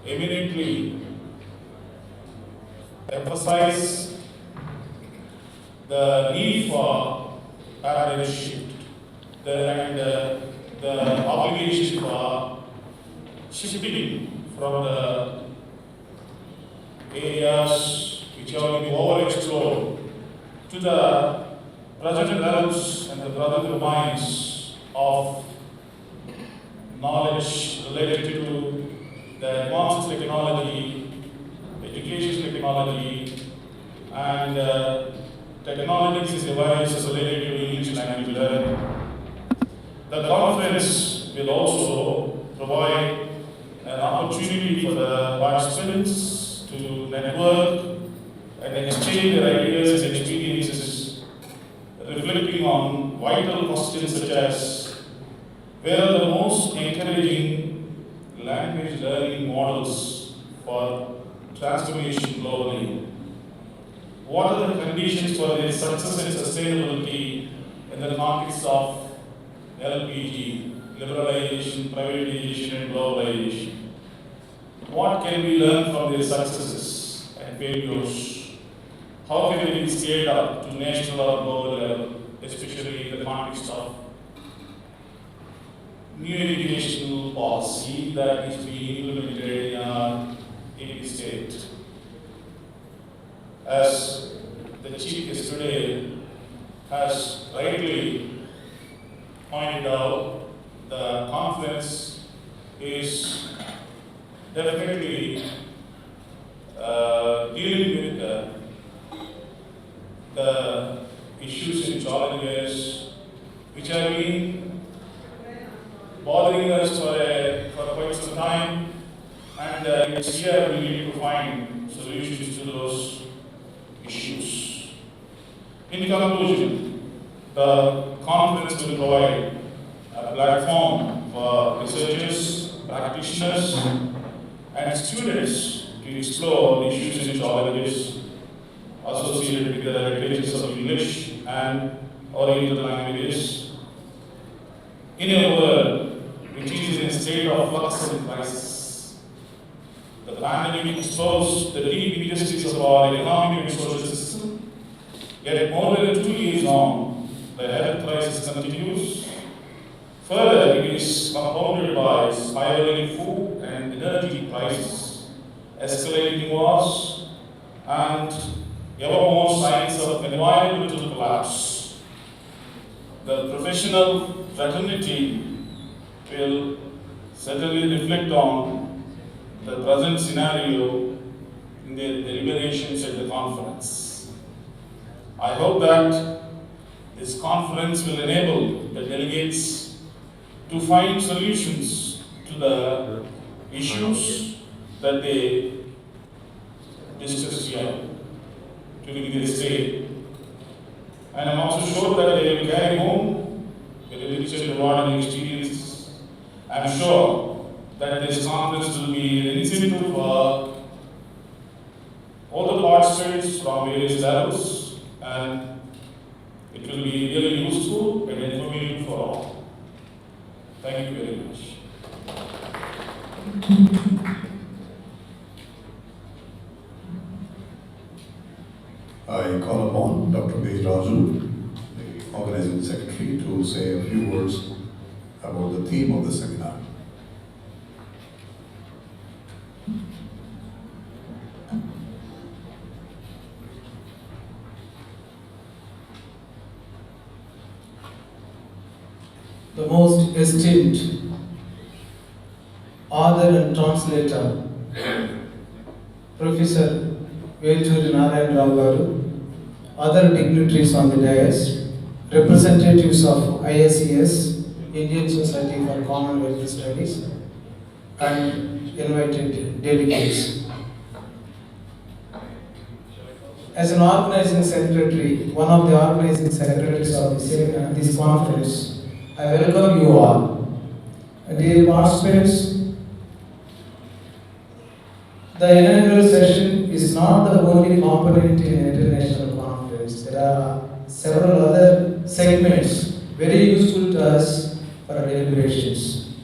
eminently emphasize the need for paradigm shift and the obligation for shifting from the areas which have been overexplored to the present realms and the present domains of knowledge related to the advanced technology, education technology, and technologies devices related to English language learning. The conference will also provide an opportunity for the participants to network and exchange their ideas and experiences, reflecting on vital questions such as where are the most encouraging language learning models for transformation globally? What are the conditions for their success and sustainability in the context of LPG, liberalization, privatization, and globalization? What can we learn from their successes and failures? How can they be scaled up to national or global level, especially in the context of new educational policy that is being implemented in our state? As the Chief yesterday has rightly pointed out, the conference is definitely dealing with the issues and challenges which have been bothering us for quite some time, and it's here we need to find solutions to those issues. In conclusion, the conference will provide a platform for researchers, practitioners, and students to explore the issues and challenges associated with the literatures of English and Oriental languages in a world which is in a state of flux and crisis. The pandemic exposed the deep injustices of our economic and social system. Yet more than 2 years on, the health crisis continues. Further, it is compounded by spiraling food and energy prices, escalating wars, and ever more signs of environmental collapse. The professional fraternity will certainly reflect on the present scenario in their deliberations at the conference. I hope that this conference will enable the delegates to find solutions to the issues that they discussed here during this day. And I'm also sure that they will carry home the rich and rewarding experiences. I'm sure that this conference will be an incentive for all the participants from various levels, and it will be really useful and informative for all. Thank you very much. I call upon Dr. B. Raju, the organizing secretary, to say a few words about the theme of the seminar. The most esteemed author and translator, Professor Velturi Narayan Rao Garu, other dignitaries on the dais, representatives of ISCS, Indian Society for Commonwealth Studies, and invited delegates. As an organizing secretary, one of the organizing secretaries of this conference, I welcome you all. Dear participants, the inaugural session is not the only component in an international conference. There are several other segments very useful to us for our deliberations.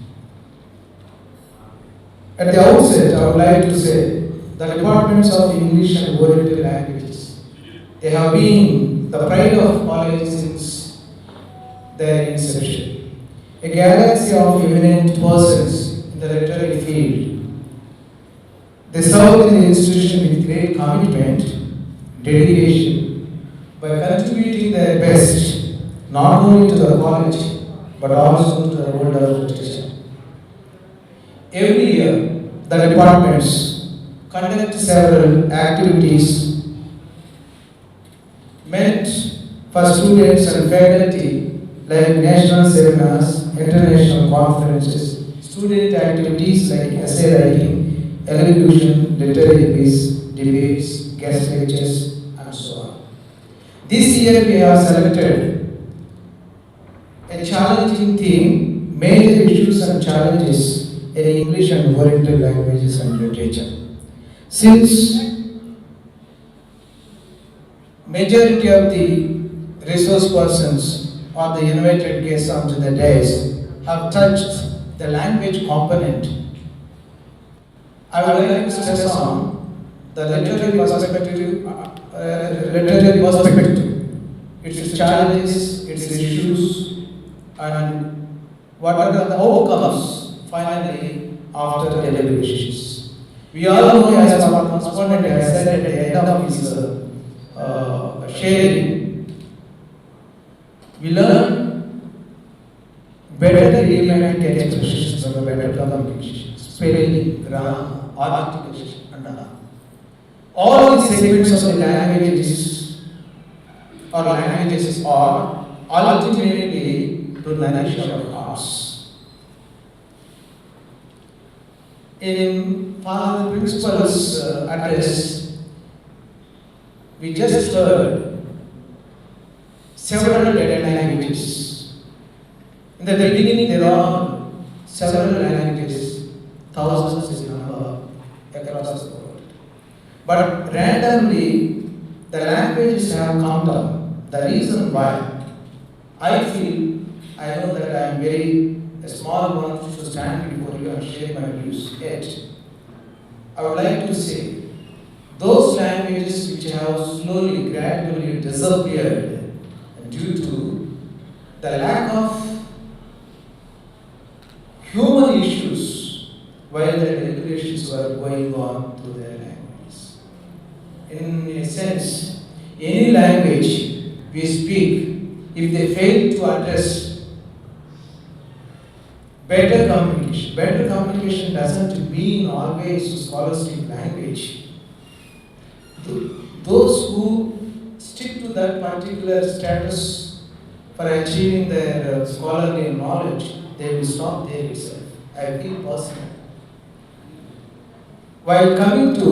At the outset, I would like to say the departments of English and Oriental languages, they have been the pride of college since their inception. A galaxy of eminent persons in the literary field. They serve in the institution with great commitment, dedication, by contributing their best, not only to the college, but also to the world of literature. Every year, the departments conduct several activities meant for students and faculty, like national seminars, international conferences, student activities like essay writing, elocution, literary quiz, debates, guest lectures, and so on. This year we have selected a challenging theme, major issues and challenges in English and Oriental languages and literature. Since majority of the resource persons or the invited guests onto the dais have touched the language component, I would like to stress on the literary perspective, its challenges, its issues, and what are the outcomes finally after the deliberations. We all know, as our correspondent has said at the end of his sharing, we learn better idiomatic expressions for better communication, spelling, grammar, articulation, and all. All these segments of the languages are ultimately to nourish our hearts. In Father Principal's address, we just heard several dead languages. In the beginning, there are several languages, thousands in number across the world. But randomly, the languages have come down. The reason why I know that I am a small one to stand before you and share my views. Yet, I would like to say, those languages which have slowly, gradually disappeared due to the lack of human issues while the deliberations were going on to their languages. In a sense, any language we speak, if they fail to address better communication doesn't mean always scholastic language. Those who stick to that particular status for achieving their scholarly knowledge, they will stop there itself. I feel personal. While coming to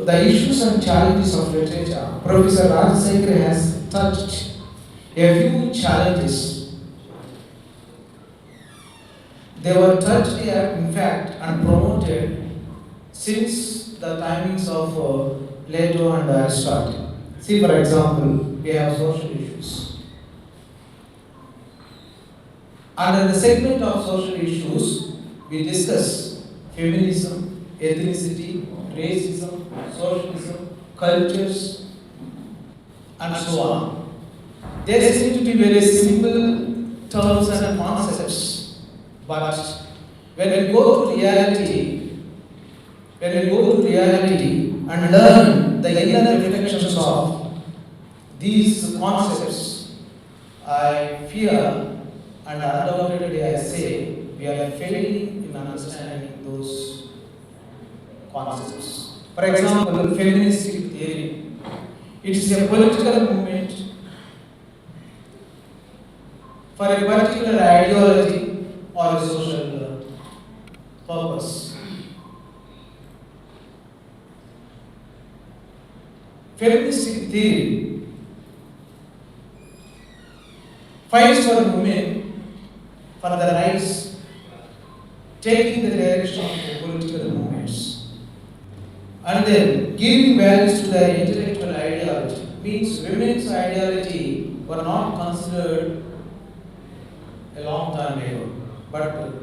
the issues and challenges of literature, Professor Rajsekhar has touched a few challenges. They were touched here, in fact, and promoted since the timings of Plato and Aristotle. See, for example, we have social issues. Under the segment of social issues, we discuss feminism, ethnicity, racism, socialism, cultures, and so on. They seem to be very simple terms and concepts. But when we go to reality and learn the inner reflections of these concepts, I fear and undoubtedly I say we are failing in understanding those concepts. For example, feministic theory. It is a political movement for a particular ideology or a social purpose. Feministic theory fights for women for the rights, taking the direction of the political movements, and then giving values to the intellectual ideology. Means women's ideology were not considered a long time ago. But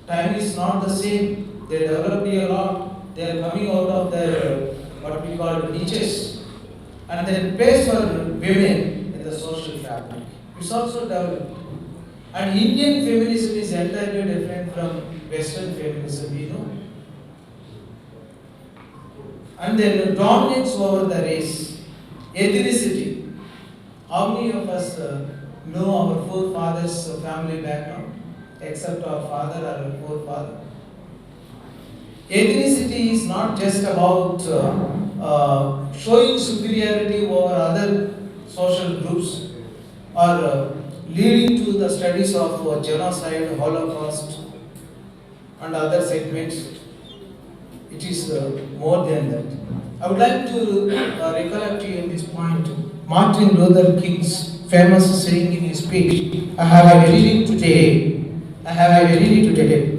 time is not the same. they developed a lot, they are coming out of their what we call niches, and then place for women in the social fabric. It's also developed. And Indian feminism is entirely different from Western feminism, you know. And then dominance over the race, ethnicity. How many of us know our forefathers' family background, except our father or our forefather? Ethnicity is not just about showing superiority over other social groups or leading to the studies of genocide, Holocaust, and other segments. It is more than that. I would like to recollect you in this point Martin Luther King's famous saying in his speech, I have a dream today. I have a dream today.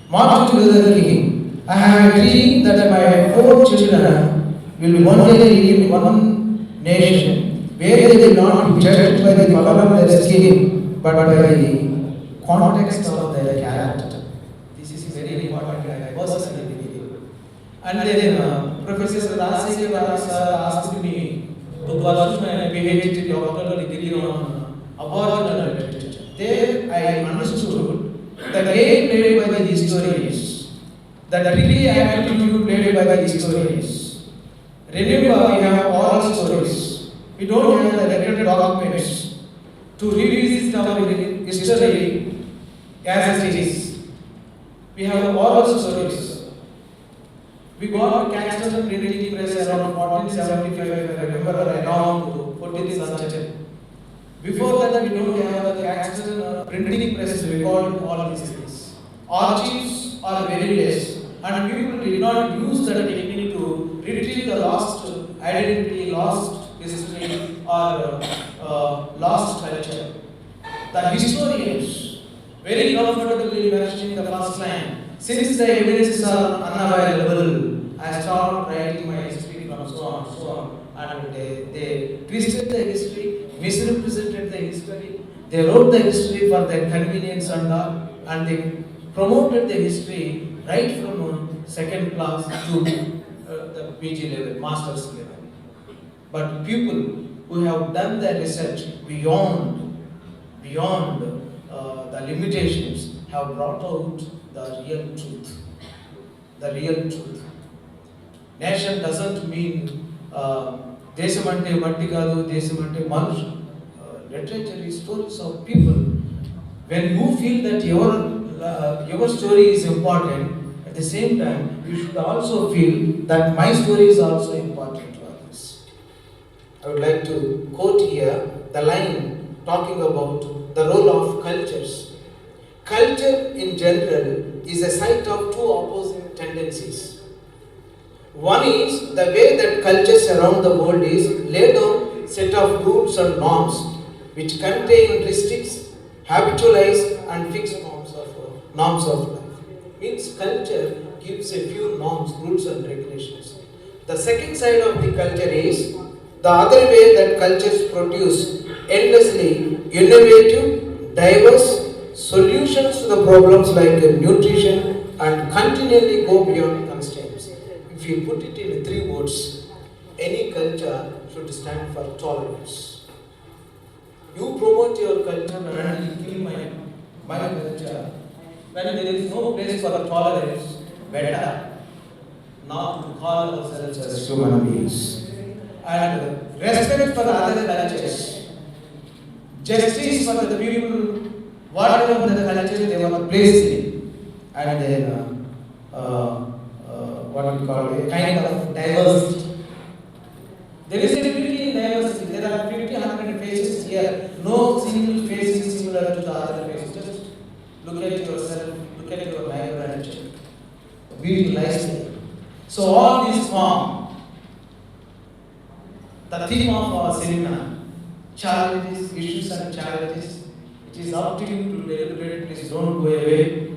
Martin Luther King, I have a dream that my 4 children will one day live in one nation where they will not be judged by the color of their skin, but by the context of their character. This is very important, I personally believe. And then Professor Rajasekhar asked me to pursue my PhD doctoral degree on Aboriginal literature. There I understood the game played by the historians, the really attitude played by the historians. Remember, we have oral stories. We don't have the recorded documents to revisit our history as it is. We have oral stories. We got Caxton printing press around 1475, if I remember, around 14th century. Before that, we don't have the Caxton printing press to record all these things. Archives are very less, and people did not use that technique to retrieve the lost identity, lost history, or lost culture. The historians very comfortably mentioning the first line. Since the evidences are unavailable, I started writing my history from so on, and they twisted the history, misrepresented the history, they wrote the history for their convenience and all, and they promoted the history right from second class to the PG level, master's level. But people who have done their research beyond the limitations have brought out the real truth. The real truth. Nation doesn't mean Desamante Mattikadu, Desamante Manush. Literature is stories of people. When you feel that your story is important, at the same time, you should also feel that my story is also important to others. I would like to quote here the line talking about the role of cultures. Culture in general is a site of two opposing tendencies. One is the way that cultures around the world is laid down set of rules and norms which contain restricts, habitualized and fixed norms of life. Means culture gives a few norms, rules and regulations. The second side of the culture is the other way that cultures produce endlessly innovative, diverse solutions to the problems like nutrition and continually go beyond constraints. If you put it in 3 words, any culture should stand for tolerance. You promote your culture and you kill my culture. When there is no place for tolerance, better not to call ourselves as human beings. And respect for other cultures, justice for the people, whatever the culture they were placed in, and then what we call a kind of diversity. There is a beauty in diversity. There are 50-100 faces here. No single face is similar to the other face. Just look at yourself, look at your neighbor and check. The beauty lies there. So all these form the theme of our seminar, challenges, issues and challenges. It is up to you to deliberate. Please don't go away.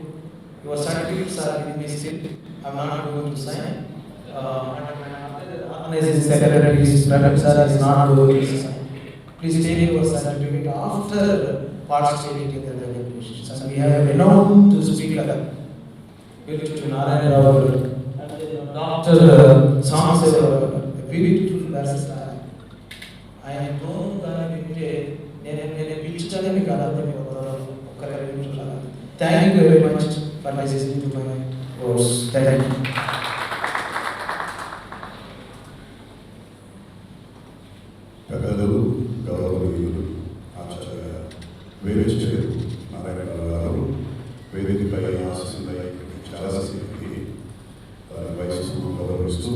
Your certificates are with me still. I'm not going to sign. Organizing secretary is not going to sign. Please take your certificate after participating in the deliberations. And we have a renowned speaker. beautiful Narayana Rao, Dr. Songs, beautiful barrister. I am known that thank you very much for listening to my words. Thank you. పెద్దలు గౌరవనీయులు ఆచార్య వేరేశ్వరి నారాయణ గారు వేదికపై ఆశిస్తుందై చాలాసేపటి వయస్సు గౌరవిస్తూ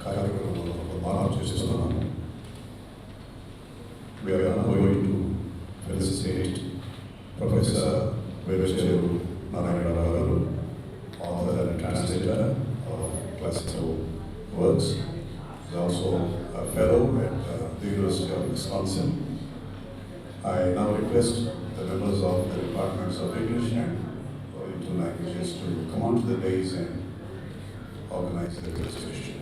కార్యక్రమంలో మార్పు చేస్తున్నాను. We are now going to felicitate Professor Veereshwaru Narayana Garu, author and translator of classical works. He is also a fellow at the University of Wisconsin. I now request the members of the departments of English and Oriental languages to come on to the dais and organize the registration.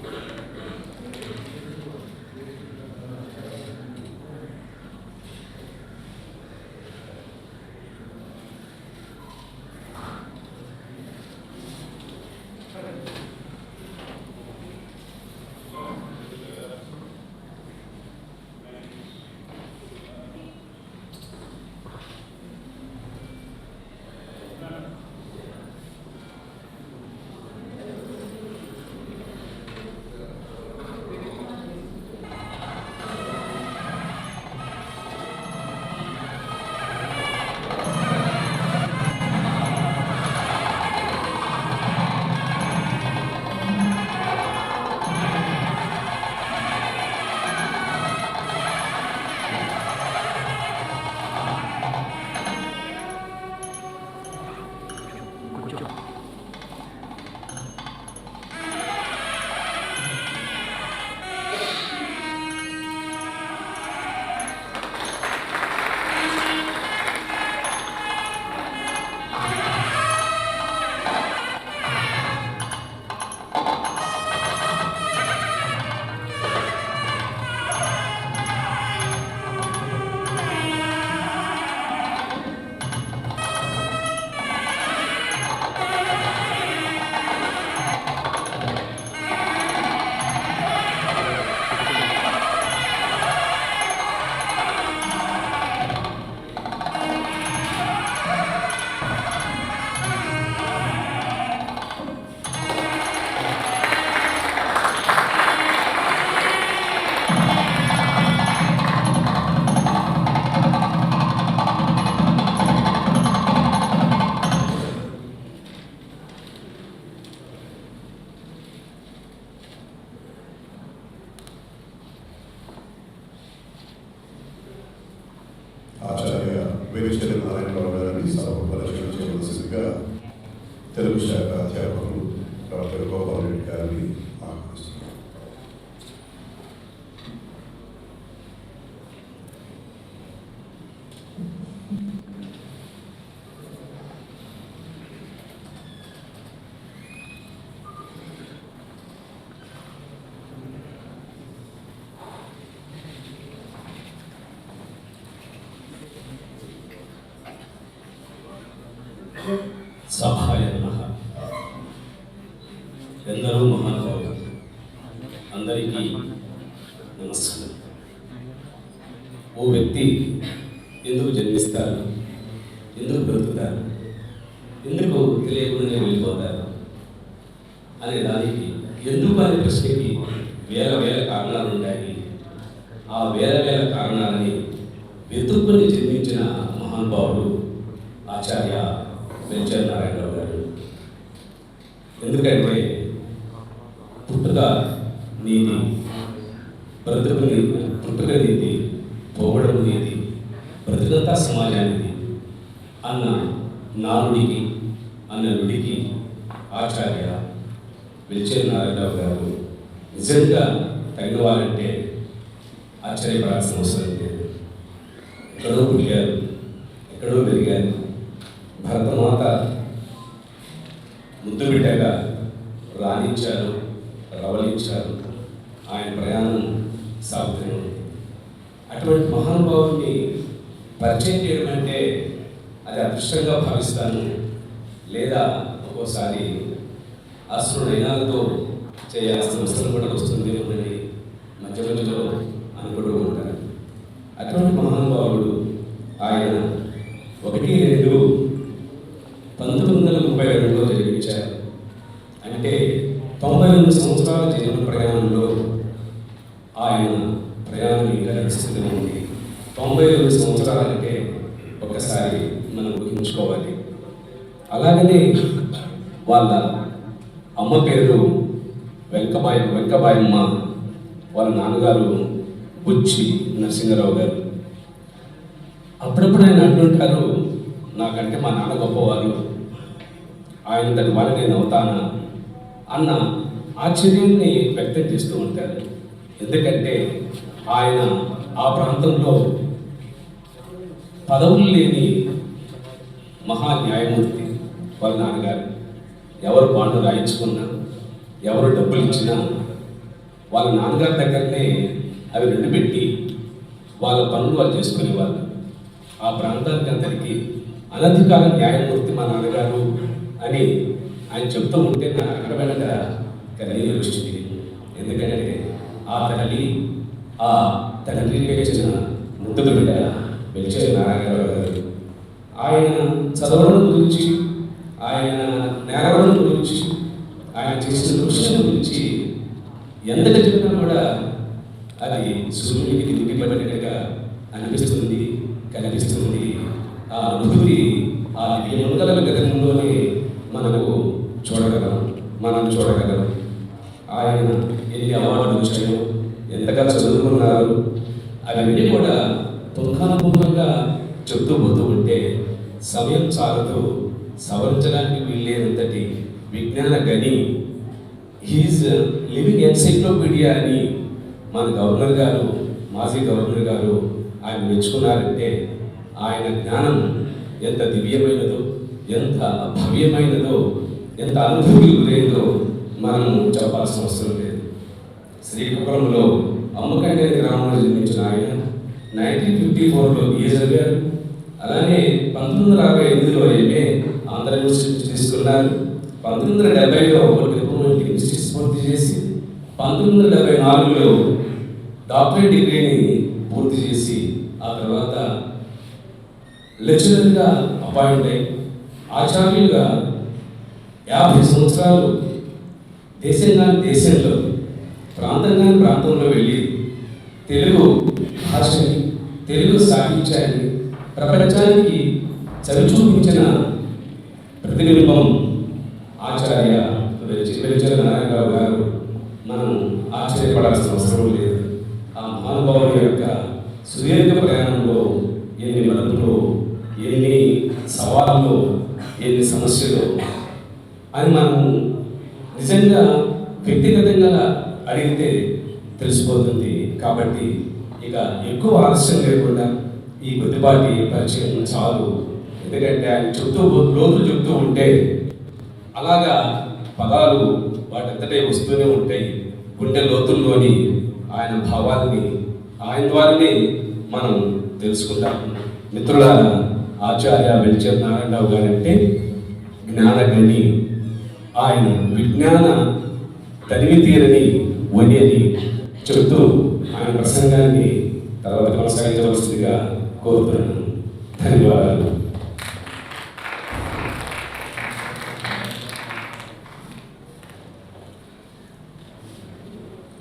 ఆచార్య వేరేశ్వరి నారాయణ గారిని సభకు పరిచయం చేయవలసిందిగా తెలుగు శాఖ అధ్యాపకులు doctor Gopal Reddy గారిని ఆహ్వానిస్తున్నారు. సభాయ నమః. ఎందరో మహానుభావులు, అందరికీ నమస్కారం. ఓ వ్యక్తి ఎందుకు జన్మిస్తారు, ఎందుకు బ్రతుకుతారు, ఎందుకు తెలియకుండానే వెళ్ళిపోతారు అనే దానికి, ఎందుకు అనే ప్రశ్నకి వేల వేల కారణాలు ఉంటాయి. ఆ వేల వేల కారణాలని వెతుక్కుని జన్మించిన మహానుభావుడు ఆచార్య వెంచర్ నారాయణరావు గారు. ఎందుకంటే పుట్టుక నీతి, పుట్టుక నీతి, పోవడం నీతి, బ్రతుకంతా సమాజానికి అన్న నానుడికి, అన్న నుడికి ఆచార్య వెంచర్ నారాయణరావు గారు నిజంగా తగిన వారంటే ఆశ్చర్యపడాల్సిన అవసరం లేదు. ఎక్కడో పుట్టారు, ఎక్కడో పెరిగారు. భరతమాత ముద్దు బిడ్డగా రాణించారు, రవలించారు. ఆయన ప్రయాణం సాగుతూనే ఉంది. అటువంటి మహానుభావుని పరిచయం చేయడం అంటే అది అదృష్టంగా భావిస్తాను. లేదా ఒక్కోసారి అశ్రునైనాలతో చేయాల్సిన అవసరం కూడా వస్తుంది అని మధ్య మధ్యలో అనుకుంటూ ఉంటారు. అటువంటి మహానుభావుడు ఆయన 1/2/1932లో జన్మించారు. అంటే 98 సంవత్సరాల జీవన ప్రయాణంలో ఆయన ప్రయాణం ఇంకా నడుస్తూనే ఉంది. 92 సంవత్సరాలంటే ఒక్కసారి మనం ఊహించుకోవాలి. అలాగనే వాళ్ళ అమ్మ పేరు వెంకబాయమ్మ, వాళ్ళ నాన్నగారు బుచ్చి నరసింహారావు గారు. అప్పుడప్పుడు ఆయన అంటుంటారు, నాకంటే మా నాన్న గొప్పవారు, ఆయన తన వారిని నేను అవుతానా అన్న ఆశ్చర్యాన్ని వ్యక్తం చేస్తూ ఉంటారు. ఎందుకంటే ఆయన ఆ ప్రాంతంలో పదవులు లేని మహా న్యాయమూర్తి వాళ్ళ నాన్నగారు. ఎవరు బాండ్లు రాయించుకున్నా, ఎవరు డబ్బులు ఇచ్చినా వాళ్ళ నాన్నగారి దగ్గరనే అవి రెండు పెట్టి వాళ్ళ పనులు వాళ్ళు చేసుకునేవాళ్ళు. ఆ ప్రాంతానికి అందరికీ అనధికార న్యాయమూర్తి మా నాన్నగారు అని ఆయన చెప్తూ ఉంటే నా అక్కడ కన్నీరు వచ్చింది. ఎందుకంటే ఆ తల్లి ఆ తండ్రి పేర్చిన ముద్దు బిడ్డ వెలిచే నారాయణరావు గారు. ఆయన చదవడం గురించి, ఆయన నేరవడం గురించి, ఆయన చేసిన దృశ్యం గురించి ఎంత చెప్పినా కూడా అది సూర్యుడికి దిగి పడినట్టుగా అనిపిస్తుంది, కనిపిస్తుంది. ఆ అనుభూతి ఆ దివ్యమంగళ గతంలోనే మనం చూడగలం. ఆయన ఎన్ని అవార్డులు వచ్చాయో, ఎంతగా చదువుకున్నారు, అవన్నీ కూడా పుంఖానుపుంఖంగా చెప్తూ పోతూ ఉంటే సమయం చాలదు, సవరించడానికి వీల్లేనంతటి విజ్ఞాన గని, హీజ్ లివింగ్ ఎన్సైక్లోపీడియా అని మన గవర్నర్ గారు, మాజీ గవర్నర్ గారు ఆయన మెచ్చుకున్నారంటే ఆయన జ్ఞానం ఎంత దివ్యమైనదో, ఎంత భవ్యమైనదో, ఎంత అనుభూతికి గురైందో మనం చెప్పాల్సిన అవసరం లేదు. శ్రీకాకుళంలో అమ్మకండి గ్రామంలో జన్మించిన ఆయన 1954లో బిఏ గారు. అలానే 1968లో ఎంఏ ఆంధ్ర యూనివర్సిటీ తీసుకున్నారు. 1970లో డిప్లొమాటిక్ ఇన్స్టిట్యూట్స్ పూర్తి చేసి 1974లో డాక్టరేట్ డిగ్రీని పూర్తి చేసి ఆ తర్వాత లెక్చరర్గా అపాయింట్ అయ్యి ఆచార్యులుగా 50 సంవత్సరాలు దేశంలో ప్రాంతంలో వెళ్ళి తెలుగు భాషని, తెలుగు సాహిత్యాన్ని ప్రపంచానికి చవిచూపించిన ప్రతిబింబం ఆచార్య నారాయణరావు గారు. మనం ఆశ్చర్యపడాల్సిన అవసరం లేదు. ఆ మహానుభావుడి యొక్క సుదీర్ఘ ప్రయాణంలో ఎన్ని మలుపులు, ఎన్ని సవాళ్ళు, ఎన్ని సమస్యలు అని మనం నిజంగా వ్యక్తిగతంగా అడిగితే తెలిసిపోతుంది. కాబట్టి ఇక ఎక్కువ ఆలస్యం లేకుండా ఈ కొద్దిపాటి పరిచయం చాలు. ఎందుకంటే ఆయన లోతులు చెప్తూ ఉంటే అలాగా పదాలు వాటంతటే వస్తూనే ఉంటాయి. గుండె లోతుల్లోని ఆయన భావాలని ఆయన ద్వారానే మనం తెలుసుకుంటాం. మిత్రులారా, ఆచార్య వెలిచే నారాయణరావు గారంటే జ్ఞానగని, ఆయన విజ్ఞాన తనివి తీరని వని అని చెబుతూ ఆయన ప్రసంగాన్ని తర్వాత కొనసాగించవలసిందిగా కోరుతున్నాను. ధన్యవాదాలు.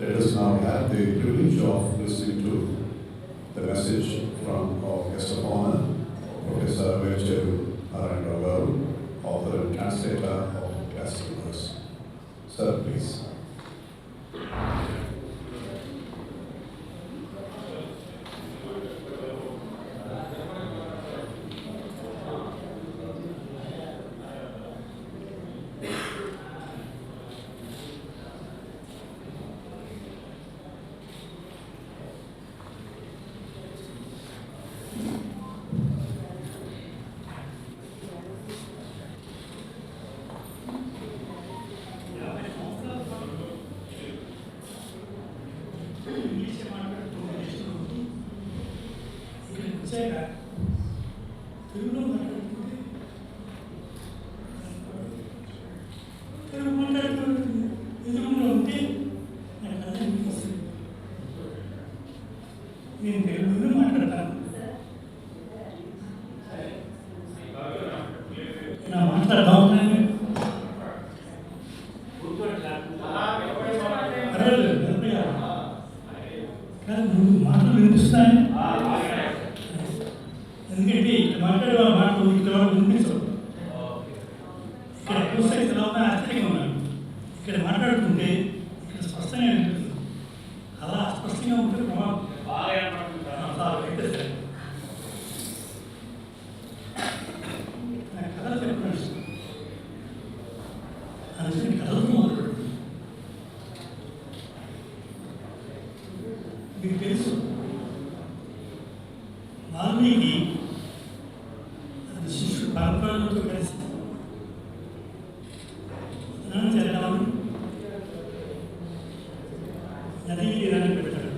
Let us now have the privilege of listening to the message from our guest of honor, Professor Vechiru Narayana, author and translator of classical verse. Sir, please. ఆశ్చర్యంగా ఉన్నాను. ఇక్కడ మాట్లాడుతుంటే ఇక్కడ స్పష్టంగా అనిపిస్తుంది. అలా అస్పష్టంగా ఉంటే బాగా ఏర్పడుతుంది. కథలు చెప్పడం ఇష్టం. అందుకని కథలు మొదలు మీకు తెలుసు వాల్మీకి శిష్యుడు పరపరతో కలిసి స్నానం చేద్దామని నదీ తీరాన్ని పెడతాడు.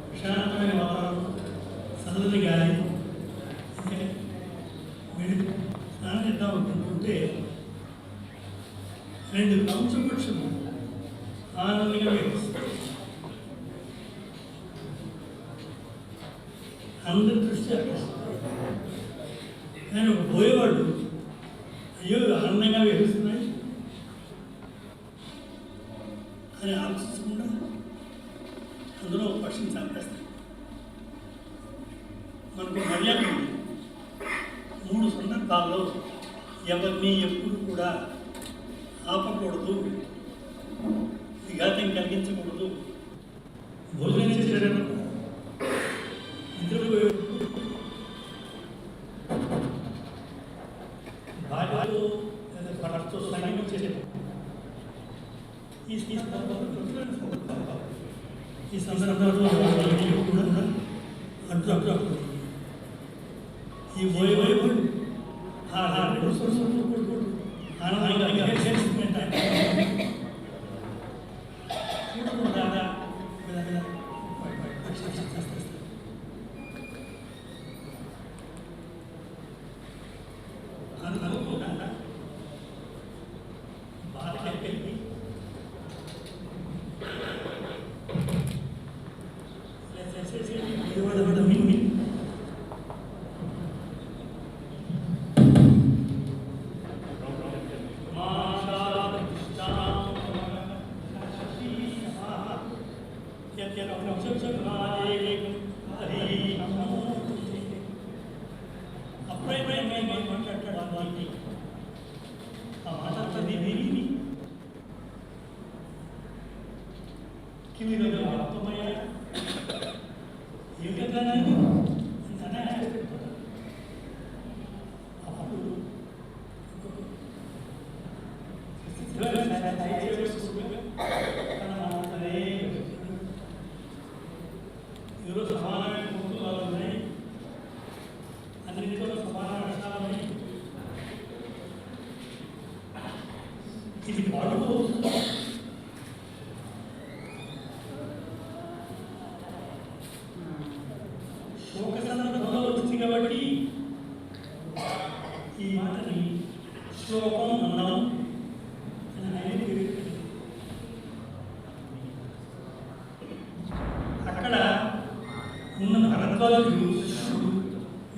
ప్రశాంతమైన వాతావరణం, చల్లని గాలి, స్నానం చేద్దాం అనుకుంటుంటే 2 కంచపక్షులు ఆనందంగా వేస్తాయి. అందరి దృష్టి ఆకర్షిస్తారు. కానీ ఒక పోయేవాడు అయ్యో ఆనందంగా వేస్తున్నాయి అని ఆలోచించకుండా అందులో ఒక పక్షిని చంపేస్తాడు. మనకు మర్యాద ఉంది. 3 సందర్భాల్లో ఎవరిని ఎప్పుడు కూడా ఆపకూడదు, విఘాతం కలిగించకూడదు. భోజనం చేసేటప్పుడు ఇద్దరు భార్యతో లేదా భర్తతో సంగమం చేసేటప్పుడు ఈ సందర్భంలో కూడా అడ్డు ఈ పోయేవాడు ఆనందంగా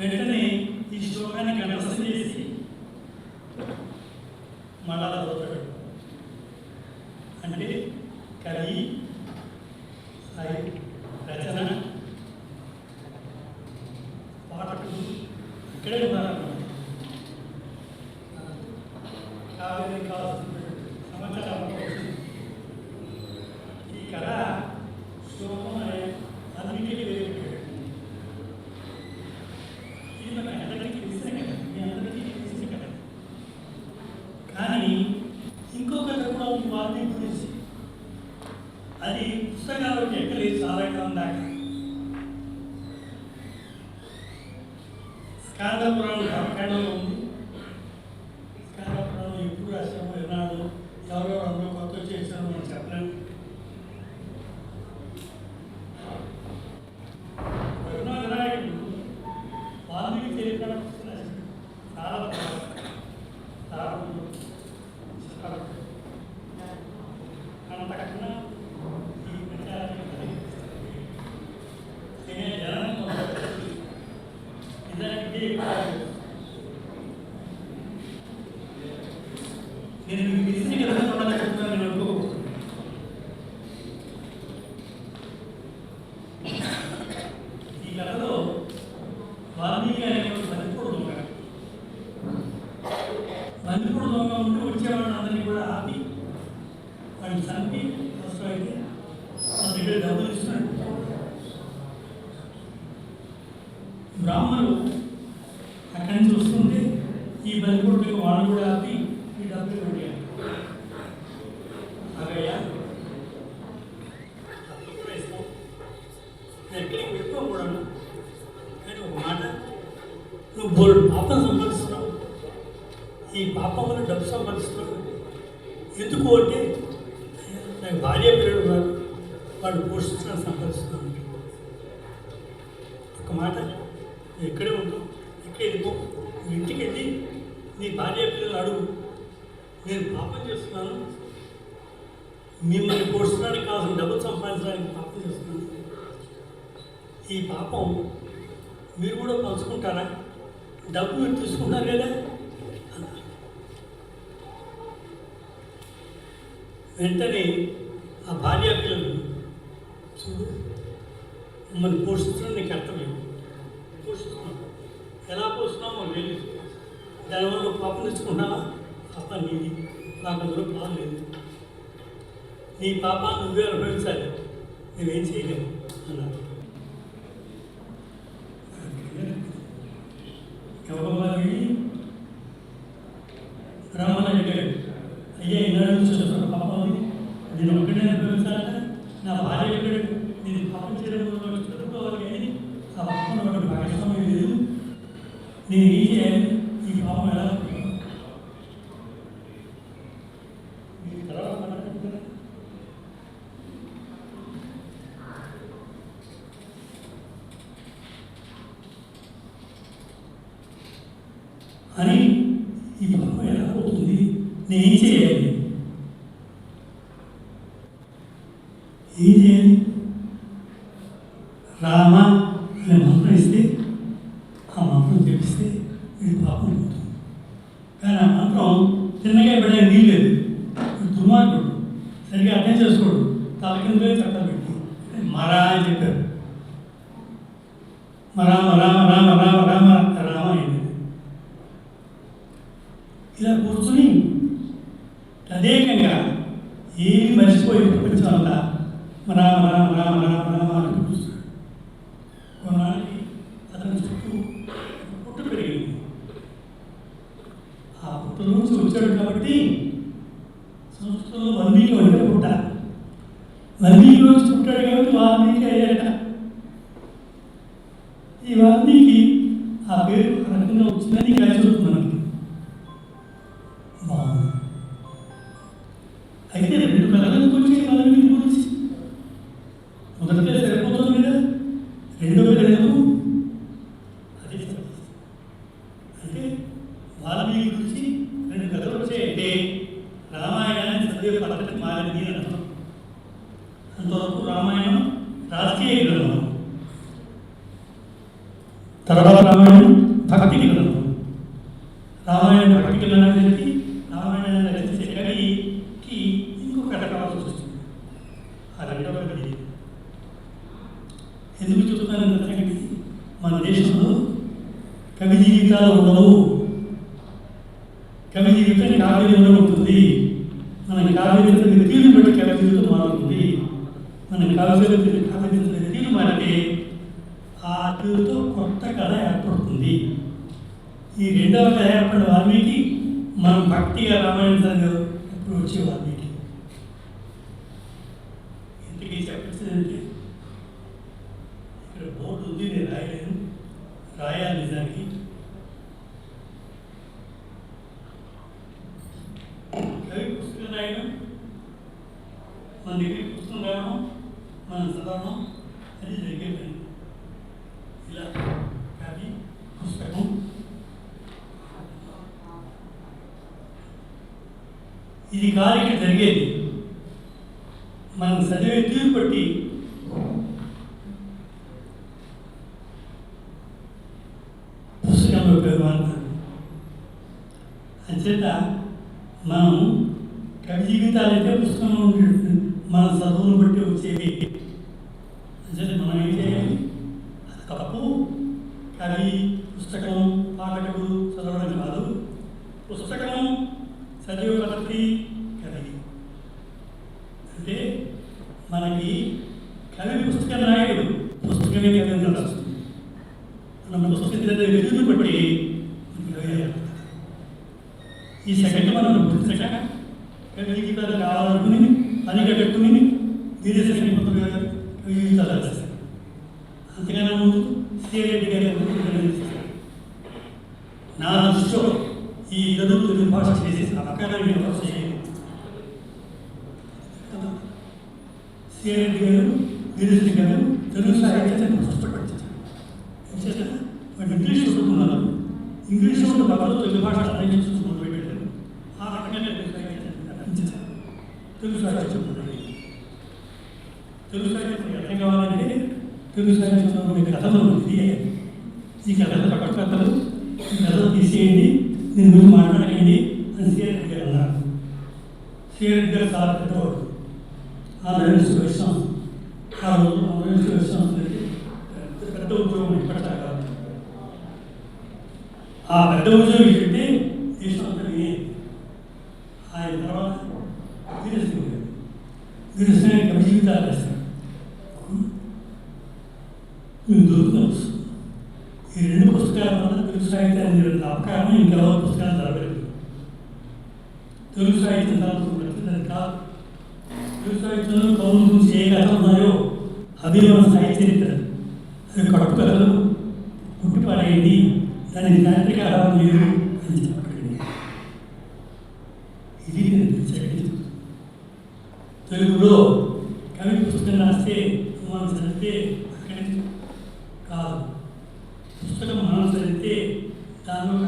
వెంటనే ఈ శ్లోకాన్ని కంఠస్థం చేసి మళ్ళా చదువుతాడు. అంటే కవి రచన పాఠకులు ఇక్కడే ఉన్నారు. కావాల్సిన సమాచారం ఈ కథ శ్లోకం అన్నింటికీ వేరే కానీ ఇంకొక కథ కూడా వాల్మీకి గురించి, అది పుస్తకాలకు ఎక్కలేదు చాలా కాలం దాకా. స్కాందపురాణం కర్మకాండంలో ఉంది. స్కాందపురాణం ఎప్పుడు రాసాము, ఎన్నాడు, ఎవరెవరు అందరూ కొత్త చేశారు మనం చెప్పలేము. వాల్మీకి చరిత్ర చాలా అంతకన్నా ఈ ప్రచారానికి నేను విసిరి కదా చెప్తున్నాను. నేను అనుకో ఈ కథలో వాల్మీకి అనే బందిపోడు దొంగ ఉంటూ వచ్చేవాడు అందరినీ పాపములు అక్కడి నుంచి వస్తుంటే ఈ బలిపూర్తికి వాళ్ళు కూడా ఆపి ఈ డబ్బులు కొట్టారు. అగయ్యా ఎక్కడికి పెట్టుకోకూడదు, కానీ ఒక మాట, నువ్వు బోల్డ్ పాపం సంపాదిస్తున్నావు, ఈ పాపం వల్ల డబ్బు సంపాదిస్తున్నావు. ఎందుకు అంటే నాకు భార్య పిల్లలు ఉన్నారు, వాళ్ళు పోషించడానికి సంపాదిస్తున్నాను. ఒక మాట, నువ్వు ఎక్కడే ఉంటావు, ఎక్కడ వెళ్ళిపో, ఇంటికి వెళ్ళి నీ భార్య పిల్లలు అడుగు, నేను పాపం చేస్తున్నాను, మిమ్మల్ని పోషించడానికి కావాల్సిన డబ్బులు సంపాదించడానికి పాపం చేస్తున్నాను. ఈ పాపం మీరు కూడా పంచుకుంటారా? డబ్బు మీరు తీసుకుంటారు కదా అన్నారు. వెంటనే ఆ భార్య పిల్లలు, చూడు మమ్మల్ని పోషించడం నీ కర్తవ్యం, పోషిస్తున్నాం, ఎలా పోస్తున్నామో లేదు, దానివల్ల పాపం తెచ్చుకుంటావా? పాప నీది, నాకు అందులో పాపం లేదు, నీ పాపాన్ని నువ్వే అనుభవించాలి, నువ్వేం చేయలేము అన్నారు. ఎవరి రామన్న అడిగాడు, అయ్యా ఇన్నాడు నుంచి చూస్తున్న పాపం నేను ఒక్కడే అనుభవించాలా, నా భార్య ఎక్కడు, నేను పాపం చేయడం చదువుకోవాలి, కానీ ఆ పాపం ఒకటి భాగస్వామ్యం లేదు, నేను ఏం చేయాలి, ఈ పాపం ఎలా తర్వాత మాట్లాడుకుంటారా? అని ఈ పాపం ఎలా అవుతుంది, నేనేం చేయాలి, ఏం చేయాలి? రామ అనే మంత్రం ఇస్తే, ఆ మంత్రం చెప్పిస్తే వీడి పాపం పోతుంది. కానీ ఆ మంత్రం చిన్నగా పడే నీళ్ళు దుర్మార్గుడు, సరిగ్గా అర్థం చేసుకోడు, తల కింద చట్టాలు పెట్టి మరా అని చెప్పారు. రామ రామ రామ రామ రామ రామ అయింది. ఇలా కూర్చుని తదేకంగా ఏమి మర్చిపోయి ప్రపంచం అంతా రామ రామ రామ రామ రామ అని కూర్చున్నాడు. కొన్నాళ్ళకి అతని చుట్టూ పుట్ట పెరిగింది. ఆ పుట్ట నుంచి వచ్చాడు కాబట్టి సంస్కృతంలో వాల్మీకి అంటే పుట్ట, వాల్మీకి నుంచి పుట్టాడు కాబట్టి వాల్మీకి అయ్యాట. ఈ వాల్మీకి ఆ పేరు రకంగా వచ్చిందని కలిసి వస్తుంది మనకి. అయితే రెండు కథల గురించి వాల్మీకి గురించి మొదటిగా సరిపోతుంది కదా, రెండో కథకు అదే అంటే వాల్మీకి గురించి రెండు కథలు వచ్చాయంటే రామాయణాన్ని చదివే పద్ధతి మారింది అని అర్థం. అంతవరకు రామాయణం రాజకీయ గ్రంథం, తర్వాత రామాయణం భక్తి గ్రంథం. రామాయణ భక్తి గ్రంథానికి రామాయణాన్ని రచించే కవికి ఇంకొక కథ కావాల్సి వస్తుంది. ఆ రెండవ కవి ఎందుకు చెప్తున్నాను సంగతి, మన దేశంలో కవి జీవితాలు ఉండవు. కవి జీవితం కావ్యంలో ఉంటుంది. మన కావ్యం తీరు బట్టి కవి జీవితం మారుతుంది. మన కావ్యం తీరు మారితే ఆ తీరుతో కొత్త కథ ఏర్పడుతుంది. ఈ రెండవ కథ ఏర్పడిన వాల్మీకి మనం భక్తిగా రామాయణంలో ఎప్పుడు వచ్చే వాల్మీకి. ఇంతకీ చెప్పాల్సిందంటే ఇక్కడ బోర్డు ఉంది, నేను రాయలేను, రాయాలి నిజానికి. కవి పుస్తకం రాయడం, మన దగ్గర పుస్తకం రావడం, మనం చదవడం, అది జరిగేది. ఇలా కవి పుస్తకం ఇది కాదు ఇక్కడ జరిగేది. మనం చదివే తీరు బట్టి పుస్తకంలో ఉపయోగపడతాం. అంచేత మనం కవి జీవితాలైతే పుస్తకంలో ఉంటుంది, మన చదువును బట్టి వచ్చేవి. అంచేత మనం ఏం చేయాలి, తప్పు కవి పుస్తకం పాఠకుడు చదవడం కాదు, పుస్తకం చదివే పద్ధతి కవి. అంటే మనకి కవి పుస్తకం రాయడు, పుస్తకమే కవి రాస్తుంది. మనం పుస్తకం బట్టి ఈ సెకండ్ మనం గుర్తించక కవి జీవితాలు కావాలనుకుని పని కట్టుకుని వీరే సెకండ్ కవి జీవితాలు రాస్తారు. అంతకన్నా ముందు శ్రీరెడ్డి గారి నా దృష్టిలో ఈ తెలుగు భాష చేసేసి అపకారమైన భాష చేయండి. శ్రీరెడ్డి గారు వీరేశ్వరి గారు తెలుగు సాహిత్యాన్ని కష్టపడ్డారు. వాడు ఇంగ్లీష్ చదువుకున్నారు. ఇంగ్లీష్ బాగా తెలుగు భాష మొదలుపెట్టారు. ఆ రకంగా తెలుగు సాహిత్యాన్ని తెలుగు సాహిత్యం తెలుగు సాహిత్యం అర్థం కావాలంటే తెలుగు సాహిత్యంలో ఉండే కథలు ఈ కథలు పక్క కథలు ఈ కథలు తీసేయండి, దీని గురించి మాట్లాడకండి అని శ్రీరెడ్డి గారు అన్నారు. శ్రీరెడ్డి గారు చాలా పెద్దవాడు. ఆ రైల్స్ విషయం ఆ రోజు ఆ రైల్స్ విషయం పెద్ద ఉద్యోగం ఇప్పటిదాకా ఆ పెద్ద ఉద్యోగం చెప్తే దేశం అంతా ఆయన తర్వాత వీరేశ్వరి గారు వీరేశ్వరి కవి జీవితాలు వేస్తారు. మేము దొరుకుతాం. ఈ రెండు పుస్తకాల వల్ల తెలుగు సాహిత్యాన్ని అపకారం ఇంకెవరో పుస్తకాలు జరగలేదు. తెలుగు సాహిత్యం జరుగుతుంది కాదు. తెలుగు సాహిత్యంలో కవుల గురించి ఏ కథలు ఉన్నాయో అవి మన సాహిత్యం అవి కట్టు కథలు పుట్టిపాడేయండి, దానికి తాంత్రిక ఆధారం లేదు అని చెప్పకండి. ఇది నేను తెచ్చండి. తెలుగులో కవి పుస్తకం రాస్తే మనం చదివితే అక్కడి కాదు. పుస్తకం మనం చదివితే దానిలో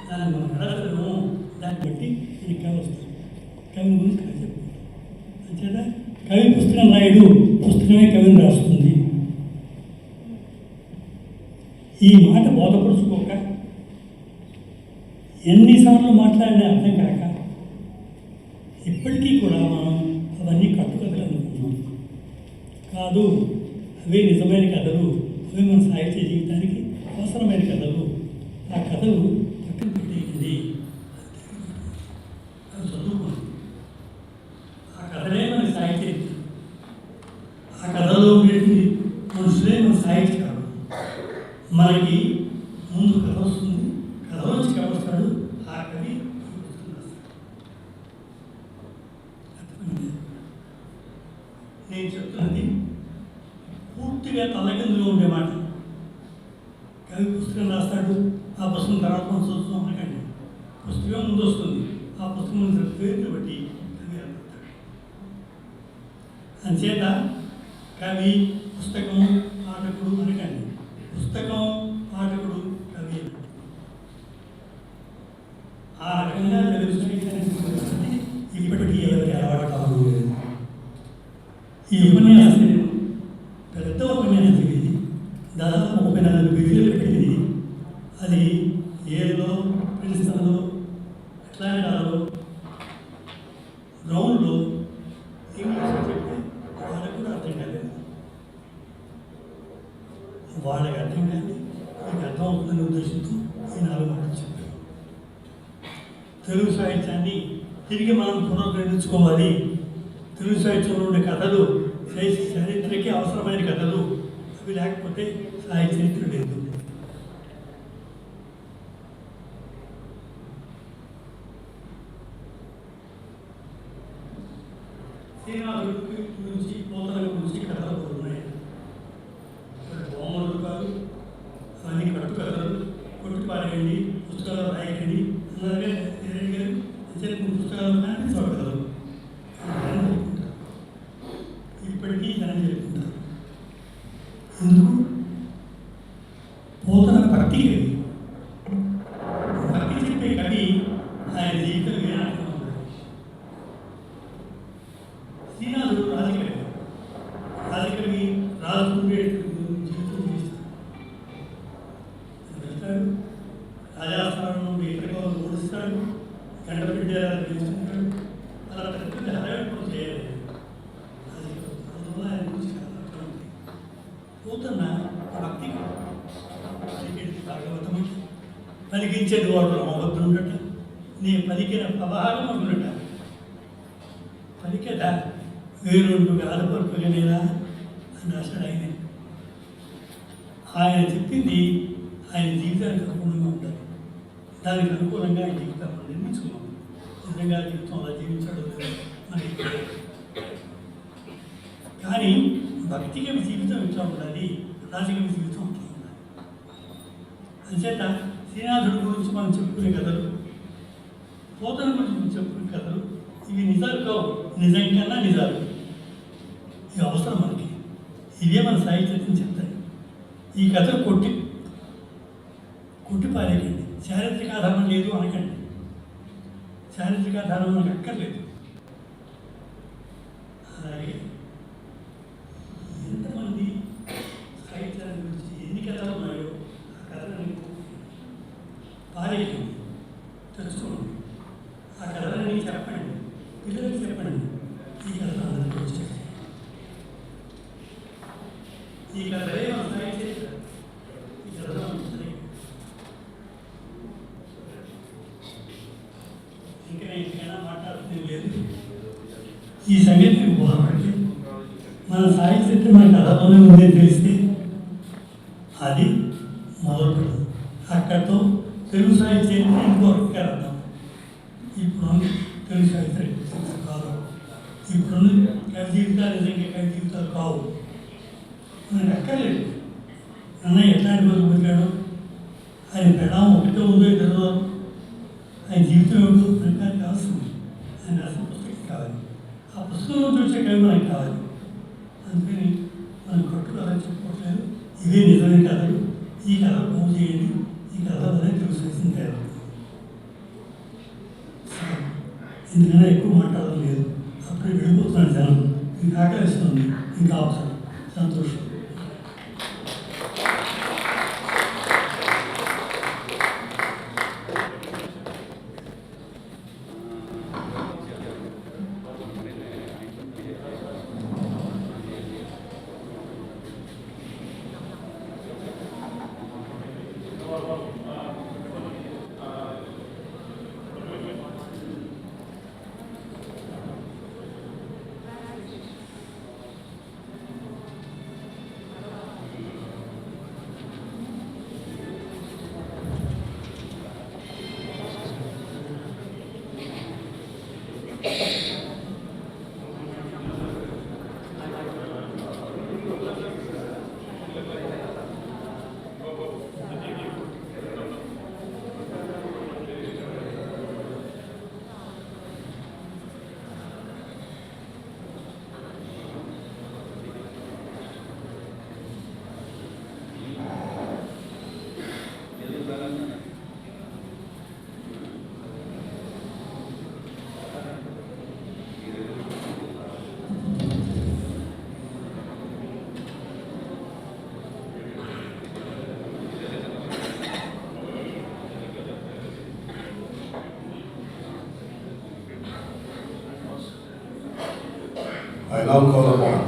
దాన్ని మనం ఎడగలము. దాన్ని బట్టి ఇది కవి వస్తుంది. కవి గురించి కవి చెప్పుకుంటాం. అంచేత కవి పుస్తకం రాయడు, పుస్తకమే కవిని రాస్తుంది. ఈ మాట బోధపరుచుకోక ఎన్నిసార్లు మాట్లాడినా అర్థం కాక ఇప్పటికీ కూడా మనం అవన్నీ కట్టుకథలు అనుకుంటున్నాం. కాదు, అవే నిజమైన కథలు, అవే మన సాహిత్య జీవితానికి అవసరమైన కథలు. ఆ కథలు పక్కన పెట్టేయండి, అవి చదువుకోండి. ఆ కథలే మన సాహిత్యం. ఆ కథలో ఉండేటువంటి మనుషులే మన సాహిత్యం. మనకి ముందు కథ వస్తుంది, కథ నుంచి కథ వస్తాడు, ఆ కవి నేను చెప్తున్నది పూర్తిగా తలకిందులో ఉండేమాట. కవి పుస్తకం రాస్తాడు, ఆ పుస్తకం తర్వాత మనం చూస్తాం అనకండి. పుస్తకం ముందు వస్తుంది, ఆ పుస్తకం పేరుని బట్టి కవి ఏర్పడతాడు. అంచేత కవి పుస్తకం పాఠకుడు అనకండి. పుస్తకం పాఠకుడు కవి. ఆ రకంగా తెలుగు సాహిత్యాన్ని ఇప్పటికీ ఎవరికి అలవాటు కావలేదు. ఈ ఉపన్యాసం పెద్ద ఉపన్యాసం ఇది, దాదాపు 34 పేజీలు పెట్టింది. అది ఏలో ప్రిన్స్టన్లో అట్లాంటాలో గ్రౌండ్లో ఇంగ్లీష్లో చెప్తే వాళ్ళకు కూడా అర్థం కాలేదు. వాళ్ళకి అర్థం కాదు, మీకు అర్థం అవుతుందనే ఉద్దేశంతో ఈ 4 మాటలు చెప్పారు. తెలుగు సాహిత్యాన్ని తిరిగి మనం పునరుద్ధరించుకోవాలి. తెలుగు సాహిత్యంలో ఉండే కథలు చరిత్రకి అవసరమైన కథలు, అవి లేకపోతే సాహిత్య చరిత్ర లేదు. శ్రీనాథుడి గురించి, పోతల గురించి కథలు ఉన్నాయి. బొమ్మలు కాదు, అవన్నీ కట్టు కథలు. కొట్టి పారేయండి, పుస్తకాలు రాయండి అన్నారే గారు. పుస్తకాలు కానీ చూడగలరు. ఇప్పటికీ దాన్ని చెప్పుకుంటారు. ఎందుకు? పోతన భక్తి కవి. భక్తి చెప్పే కవి ఆయన జీవితం వినాటకం ఉంటాడు. శ్రీనాథుడు రాజకవి. రాజకవి రాజుకుండే జీవితం చేస్తాడు. రాజాస్థానం ఇతరులు ఓడిస్తాడు, గంట బిడ్డలు గెలుస్తుంటాడు. అలా పెద్ద హడావిడి చేయలేదు. అందువల్ల ఆయన గురించి పోతున్న భక్తి భాగవతం పలికించేది వాడు అమబద్ధం ఉండట, నీ పలికిన ప్రభావం ఉండట. పలికట వేరుండు గాలపరుపుగా అని రాశాడు ఆయన. ఆయన చెప్పింది ఆయన జీవితానికి అనుగుణంగా దానికి అనుకూలంగా ఈ జీవితాన్ని నిర్మించుకున్నాం. నిజంగా జీవితం అలా జీవించడం మనకి కానీ భక్తిగత జీవితం ఇట్లా ఉండాలి, రాజకీయ జీవితం అట్లా ఉండాలి. అంచేత శ్రీనాథుడి గురించి మనం చెప్పుకునే కథలు, పోతన గురించి చెప్పుకునే కథలు ఇవి నిజాలు కావు, నిజం కన్నా నిజాలు. ఇవి అవసరం మనకి, ఇవే మన సాహిత్యం చెప్తాయి. ఈ కథలు కొట్టి పారేయండి, చారిత్రక ఆధారం లేదు అనకండి. చారిత్రక ఆధారం మనకు అక్కర్లేదు. అలాగే ఎంతమంది సాహిత్యాల గురించి ఎన్ని కథలు ఉన్నాయో ఆ కథలను పారేయండి, తెలుసుకోండి. ఆ కథలని చెప్పండి, పిల్లలకి చెప్పండి. ఈ కథ అందరికీ వచ్చేది, ఈ కథలే మన సాహిత్యం. ఈ కథ ఇంకా ఇంకైనా మాట్లాడుతుంది లేదు. ఈ సంగతి బాగుంది. మన సాహిత్యం మన కథలోనే ఉందని తెలిస్తే అది మొదలు. అక్కడితో తెలుగు సాహిత్యాన్ని ఇంకొక అర్థం. ఇప్పుడు తెలుగు సాహిత్యం కాదు, ఇప్పుడు కవి జీవితాలు నిజంగా కవి జీవితాలు కావు. మనకు అక్కర్లేదు. అన్నయ్య ఎట్లాంటి రోజు పెట్టాడు, ఆయన పెడాం ఒకటో ఉందో ఇద్దరు, ఆయన జీవితం ఏమిటో మనకు కావాల్సింది. ఆయన రాసిన పుస్తకం కావాలి, ఆ పుస్తకం నుంచి వచ్చే కవి మనకు కావాలి. అందుకని మనం కొట్టుకోవాలని చెప్పుకోవట్లేదు. ఇవే నిజమైన కథలు. ఈ కథ పూజ చేయండి, ఈ కథ అనేది తెలుసు తేడా. ఇందుకన్నా ఎక్కువ మాట్లాడడం లేదు. అప్పుడే వెళ్ళిపోతున్నాడు జనం. ఇంకా ఆకలిస్తుంది, ఇంకా అవసరం. సంతోషం. I now call upon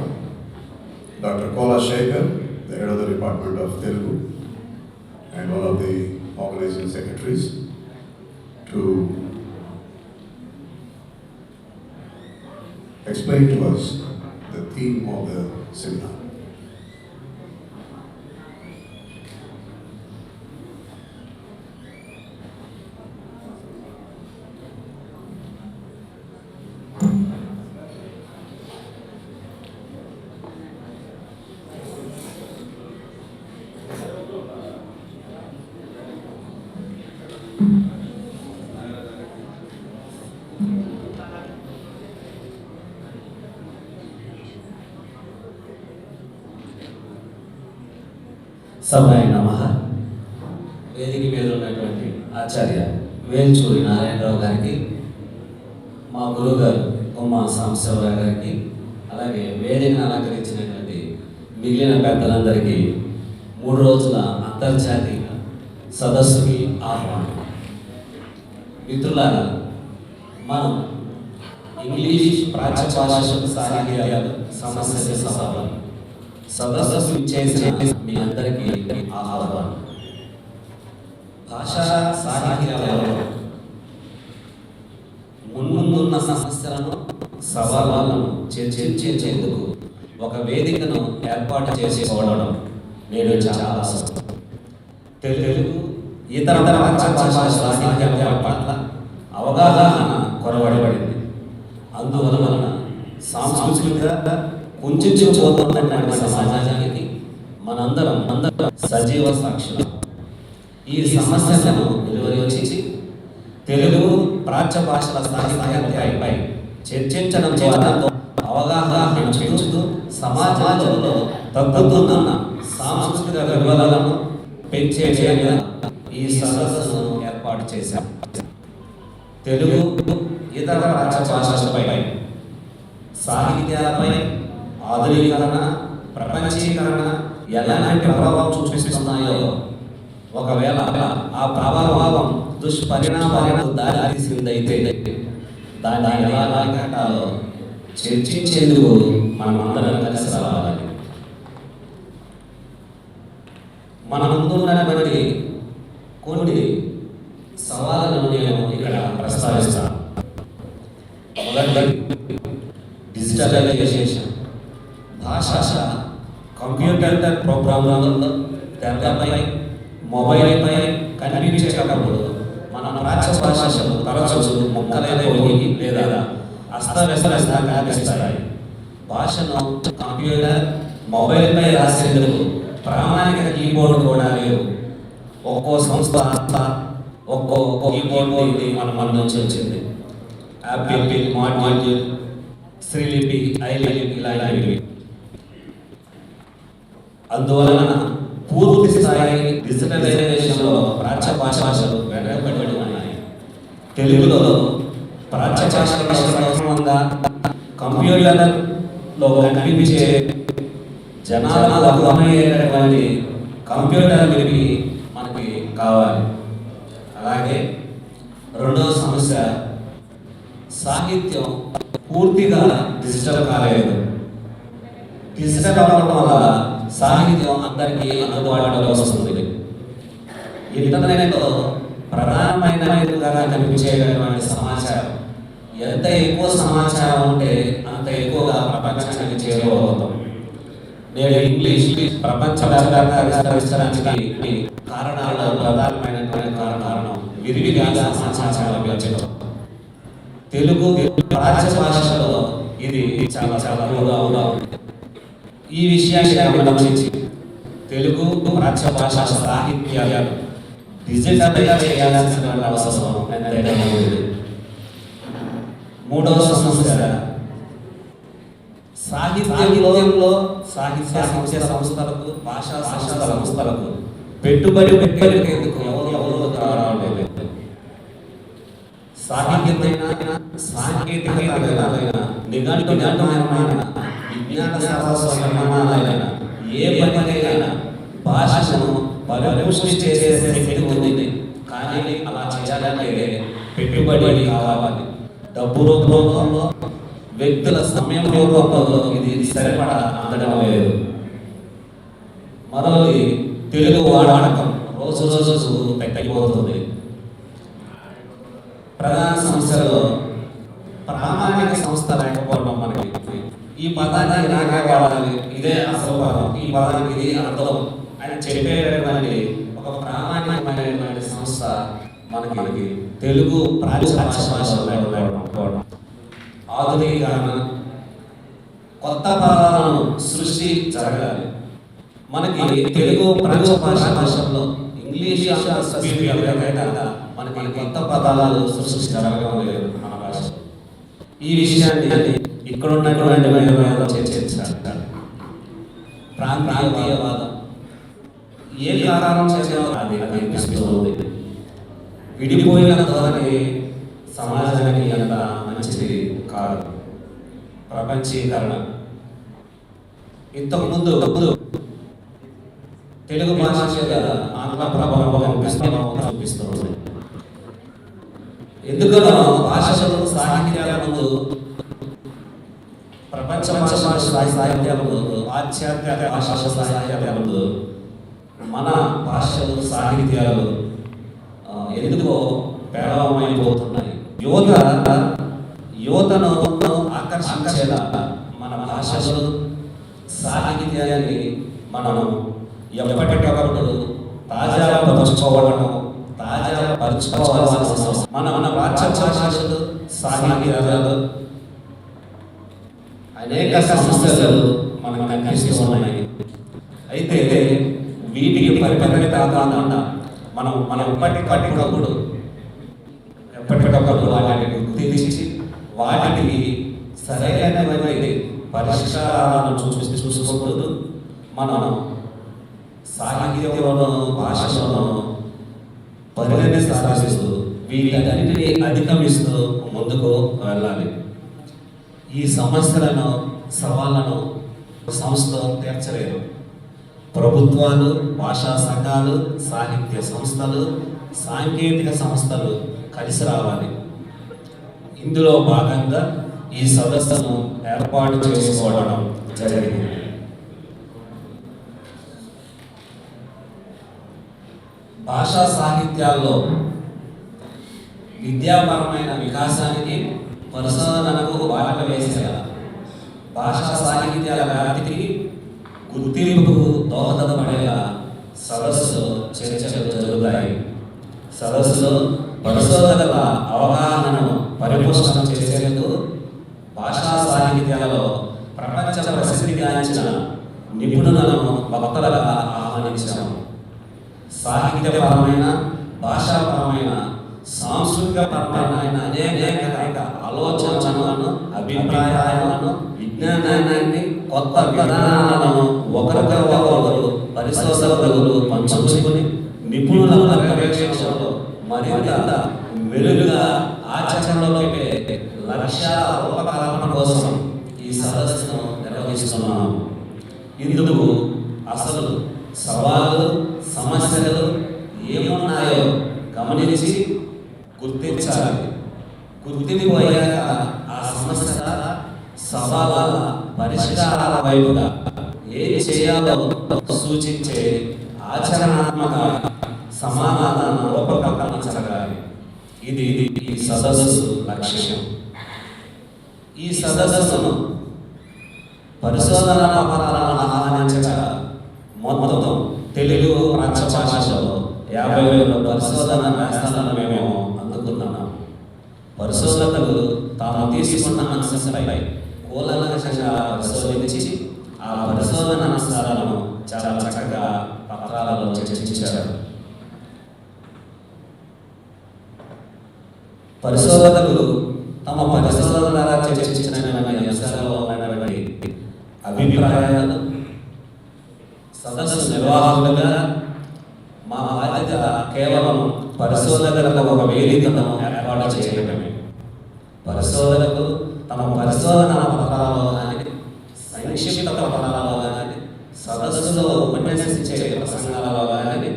Dr. Kola Shekhar, the head of the Department of Telugu and one of the organizing secretaries, to explain to us the theme of the seminar. సభాయ నమః. వేదిక మీద ఉన్నటువంటి ఆచార్య వేల్చూరి నారాయణరావు గారికి, మా గురువుగారు ఉమా సాంబశివరావు గారికి, అలాగే వేదికను అలంకరించినటువంటి మిగిలిన పెద్దలందరికీ 3 రోజుల అంతర్జాతీయ సదస్సుకి ఆహ్వానం. మిత్రులారా, మనం ఇంగ్లీష్ ప్రాచ్య భాషకు సాహిత్యాలు సమస్యల సవాలు సదస్సు చేసిన మీ అందరికీ ఆహ్వానం. భాషా సాహిత్యాలలో ముందున్న సమస్యలను సవాళ్ళను చర్చించేందుకు ఒక వేదికను ఏర్పాటు చేసుకోవడం నేడు చాలా అవసరం. తెలుగు ఇతర ప్రాచ్య సాహిత్యాల పట్ల అవగాహన కొరవడబడింది. అందువలన సాంస్కృతిక కుంచుకుపోతున్నటువంటి సమాజానికి మనందరం సజీవ సాక్షులు. ఈ సమస్యలను నిర్వహించి తెలుగు ప్రాచ్య భాషల సాహిత్యాలపై చర్చించడం ద్వారా అవగాహన పెంచుతూ సమాజంలో తగ్గుతున్న సాంస్కృతిక విలువలను పెంచే ఈ సదస్సును ఏర్పాటు చేశాం. తెలుగు ఇతర ప్రాచ్య భాషలపై సాహిత్యాలపై ఆధునీకరణ, ప్రపంచీకరణ ఎలాంటి ప్రభావం చూపిస్తున్నాయో, ఒకవేళ ఆ ప్రభావం దుష్పరిణామాలకు దారితీసిందైతే దాన్ని ఎలా అరికట్టాలో చర్చించేందుకు మనం అందరం కలిసి రావాలి. మన ముందున్నటువంటి కొన్ని సవాళ్ళను నేను ఇక్కడ ప్రస్తావిస్తాను. మొదటి డిజిటలైజేషన్. భాష కంప్యూటర్ ప్రోగ్రాంలలో, తెరపై, మొబైల్పై కనిపించేటప్పుడు మన ప్రాచ్య భాషలు తరచు మొక్కలైపోయి లేదా అస్తవ్యస్తంగా కనిపిస్తాయి. భాషను కంప్యూటర్, మొబైల్పై రాసేందుకు ప్రామాణిక కీబోర్డు కూడా లేవు. ఒక్కో సంస్థ ఒక్కో కీబోర్డు మన నుంచి వచ్చింది. యాపిల్, మాడ్యూల్, శ్రీలిపి, ఐలిపి ఇలాంటివి. అందువలన పూర్తి స్థాయి డిజిటలైజేషన్లో ప్రాచ్య భాషలు వెనకబడి ఉన్నాయి. తెలుగులో ప్రాచ్య భాషల కంప్యూటర్లో కనిపించే జనాలకు అర్థమయ్యేటటువంటి కంప్యూటర్ లిపి మనకి కావాలి. అలాగే రెండవ సమస్య, సాహిత్యం పూర్తిగా డిజిటల్ కాలేదు. డిజిటల్ అవ్వడం వల్ల సాహిత్యం అందరికీ అందుబాటులో వస్తుంది. ఇంటర్నెట్లో ప్రధానమైనదిగా కనిపించేటటువంటి సమాచారం, ఎంత ఎక్కువ సమాచారం ఉంటే అంత ఎక్కువగా ప్రపంచానికి చేరువవుతాం. నేను ఇంగ్లీష్ ప్రపంచవ్యాప్తంగా విస్తరించడానికి కారణాల్లో ప్రధానమైనటువంటి కారణం విరివిగా సమాచారం లభించడం. తెలుగు ప్రాచ్య భాషలో ఇది చాలా తక్కువగా ఉంది. ఈ విషయాన్ని గమనించి తెలుగు ప్రాచ్య భాష సాహిత్యాలను డిజిటలైజ్ చేయాల్సిన అవసరం ఎంతైనా ఉంది. మూడవ సమస్య, సాహిత్యంలో సాహిత్య సంస్థలకు, భాషా సంస్థలకు పెట్టుబడి పెట్టేందుకు ఎవరు రావడం లేదు. సాహిత్యమైన, సాంకేతికమైన, నిఘంటుమైన, విజ్ఞాన సర్వస్వమైన ఏ పనికైనా భాషను పరిపుష్టి చేసే శక్తి ఉంది. కానీ అలా చేయాలంటే పెట్టుబడి కావాలి. డబ్బు రూపంలో, వ్యక్తుల సమయం రూపంలో ఇది సరిపడా అందడం లేదు. మరోది తెలుగు వాడకం రోజు తగ్గిపోతుంది. ప్రధాన సంస్థలో ప్రామాణిక సంస్థ లేకపోవడం మనకి ఈ పదాన్ని ఇలాగే వాడాలి, ఇదే అసలు పదం, ఈ పదానికి ఇది అర్థం అని చెప్పేటటువంటి ఒక ప్రామాణికమైనటువంటి సంస్థ మనకి తెలుగు ప్రాచీన భాషలో లేకపోవడం. ఆధునీకరణ, కొత్త పదాలను సృష్టి జరగాలి. మనకి తెలుగు ప్రాచీన భాషలో ఇంగ్లీష్ మనకి కొత్త పదాలు సృష్టి జరగడం లేదు మన భాష. ఈ విషయాన్ని ఇక్కడ ఉన్నటువంటి చర్చించాలి. ప్రాంతీయవాదం ఏ కారణం చేసే అది కనిపిస్తుంది. విడిపోయిన ధోరణి సమాజానికి అంత మంచిది కాదు. ప్రపంచీకరణ, ఇంతకుముందు తెలుగు భాష మీద ఆంగ్ల ప్రభావం చూపిస్తుంది. ఎందుకనో భాషలు సాహిత్యాల ముందు, ప్రపంచ సాహిత్యాల ముందు, పాశ్చాత్య భాషల సాహిత్యాల ముందు మన భాషలు, సాహిత్యాలు ఎందుకో పేలవమైపోతున్నాయి. యువతను ఆకర్షించేలా మన భాషలు, సాహిత్యాన్ని మనం ఎప్పటికప్పుడు తాజాగా పంచుకోవడం, పరచుకోవాల్సిన అవసరం. మన ప్రాచ్య భాషలు, సాహిత్యాలు అనేక సమస్యలు మనకు కనిపిస్తూ ఉన్నాయి. అయితే వీటికి పరిపరి కాకుండా మనం ఎప్పటికప్పుడు వాటిని గుర్తించి వాటికి సరైనటువంటి పరిష్కారాలను చూసుకుంటూ మనం సాహిత్యంలోనూ భాషలోనూ పరిణతి సాధిస్తూ వీటన్నిటిని అధిగమిస్తూ ముందుకు వెళ్ళాలి. ఈ సమస్యలను, సవాళ్లను సంస్థలు తీర్చలేరు. ప్రభుత్వాలు, భాషా సంఘాలు, సాహిత్య సంస్థలు, సాంకేతిక సంస్థలు కలిసి రావాలి. ఇందులో భాగంగా ఈ సదస్సును ఏర్పాటు చేసుకోవడం జరిగింది. భాషా సాహిత్యాల్లో విద్యాపరమైన వికాసానికి, పరిశోధనకు బాట వేసేలా భాషా సాహిత్యాల వ్యాప్తికి, గుర్తింపుకు దోహదపడేలా సదస్సులు, చర్చలు జరుగుతాయి. సదస్సులో పరిశోధకుల అవగాహనను పరిపోషణం చేసేందుకు భాషా సాహిత్యాలలో ప్రపంచ ప్రసిద్ధిగాంచిన నిపుణులను వక్తలుగా ఆహ్వానించాము. సాహిత్యపరమైన, భాషాపరమైన, సాంస్కృతికపరమైన అనేక ఆలోచనలను, అభిప్రాయాలను, విజ్ఞానాన్ని, కొత్త విధానాలను ఒకరికొకరు పరిశోధకులు పంచుకుని నిపుణుల పర్యవేక్షణలో మరింత మెరుగ్గా ఆచరణలో పెట్టే లక్ష్యాల రూపకల్పన కోసం ఈ సదస్సును నిర్వహిస్తున్నాము. ఇందుకు అసలు సవాళ్ళు, సమస్యలు ఏమున్నాయో గమనించి గుర్తించాలి. గుర్తింపోయాక ఆ సమస్యల, సవాళ్ళ పరిష్కారాల వైపుగా ఏం చేయాలో సూచించే ఆచరణాత్మక సమాధాన రూపకల్పన జరగాలి. ఇది ఈ సదస్సు లక్ష్యం. ఈ సదస్సును పరిశోధన పత్రాలను ఆహ్వానించగా మొత్తం తెలుగు ప్రాంత భాషలో 50,000 పరిశోధన వ్యాసాలను మేము అందుకున్నాము. పరిశోధకులు తాము తీసుకున్న అంశంపై కూలంకషంగా పరిశోధించి ఆ పరిశోధన అంశాలను చాలా చక్కగా పత్రాలలో చర్చించారు. పరిశోధకులు తమ పరిశోధన ద్వారా చర్చించిన అంశాలలో ఉన్నటువంటి అభిప్రాయాలు సదస్సు నిర్వాహకులుగా మా బాధ్యత కేవలం పరిశోధకులకు ఒక వేదికను ఏర్పాటు చేయడమే. పరిశోధకులు తమ పరిశోధన పత్రాలలో కానీ, సంక్షిప్త పత్రాలలో కానీ, సదస్సులో ఉపన్యసించే ప్రసంగాలలో కానీ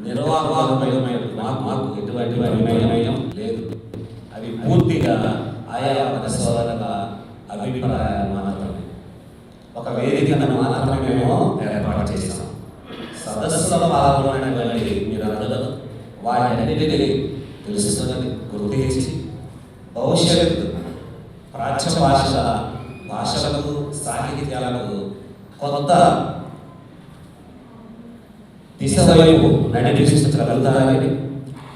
నిర్వాహకమైన మాకు ఎటువంటి ప్రమేయం లేదు. అవి పూర్తిగా ఆయా పరిశోధకుల అభిప్రాయాలు మాత్రమే. ఒక వేదికను మాత్రమేమో ఏర్పాటు చేశాం. సదస్సులో పాల్గొనటువంటి మీరందరూ వాటన్నిటిని తెలుసుకొని గుర్తించి భవిష్యత్తు ప్రాచ్య భాషలకు, సాహిత్యాలకు కొత్త దిశ వైపు నడిపించగలుగుతారని,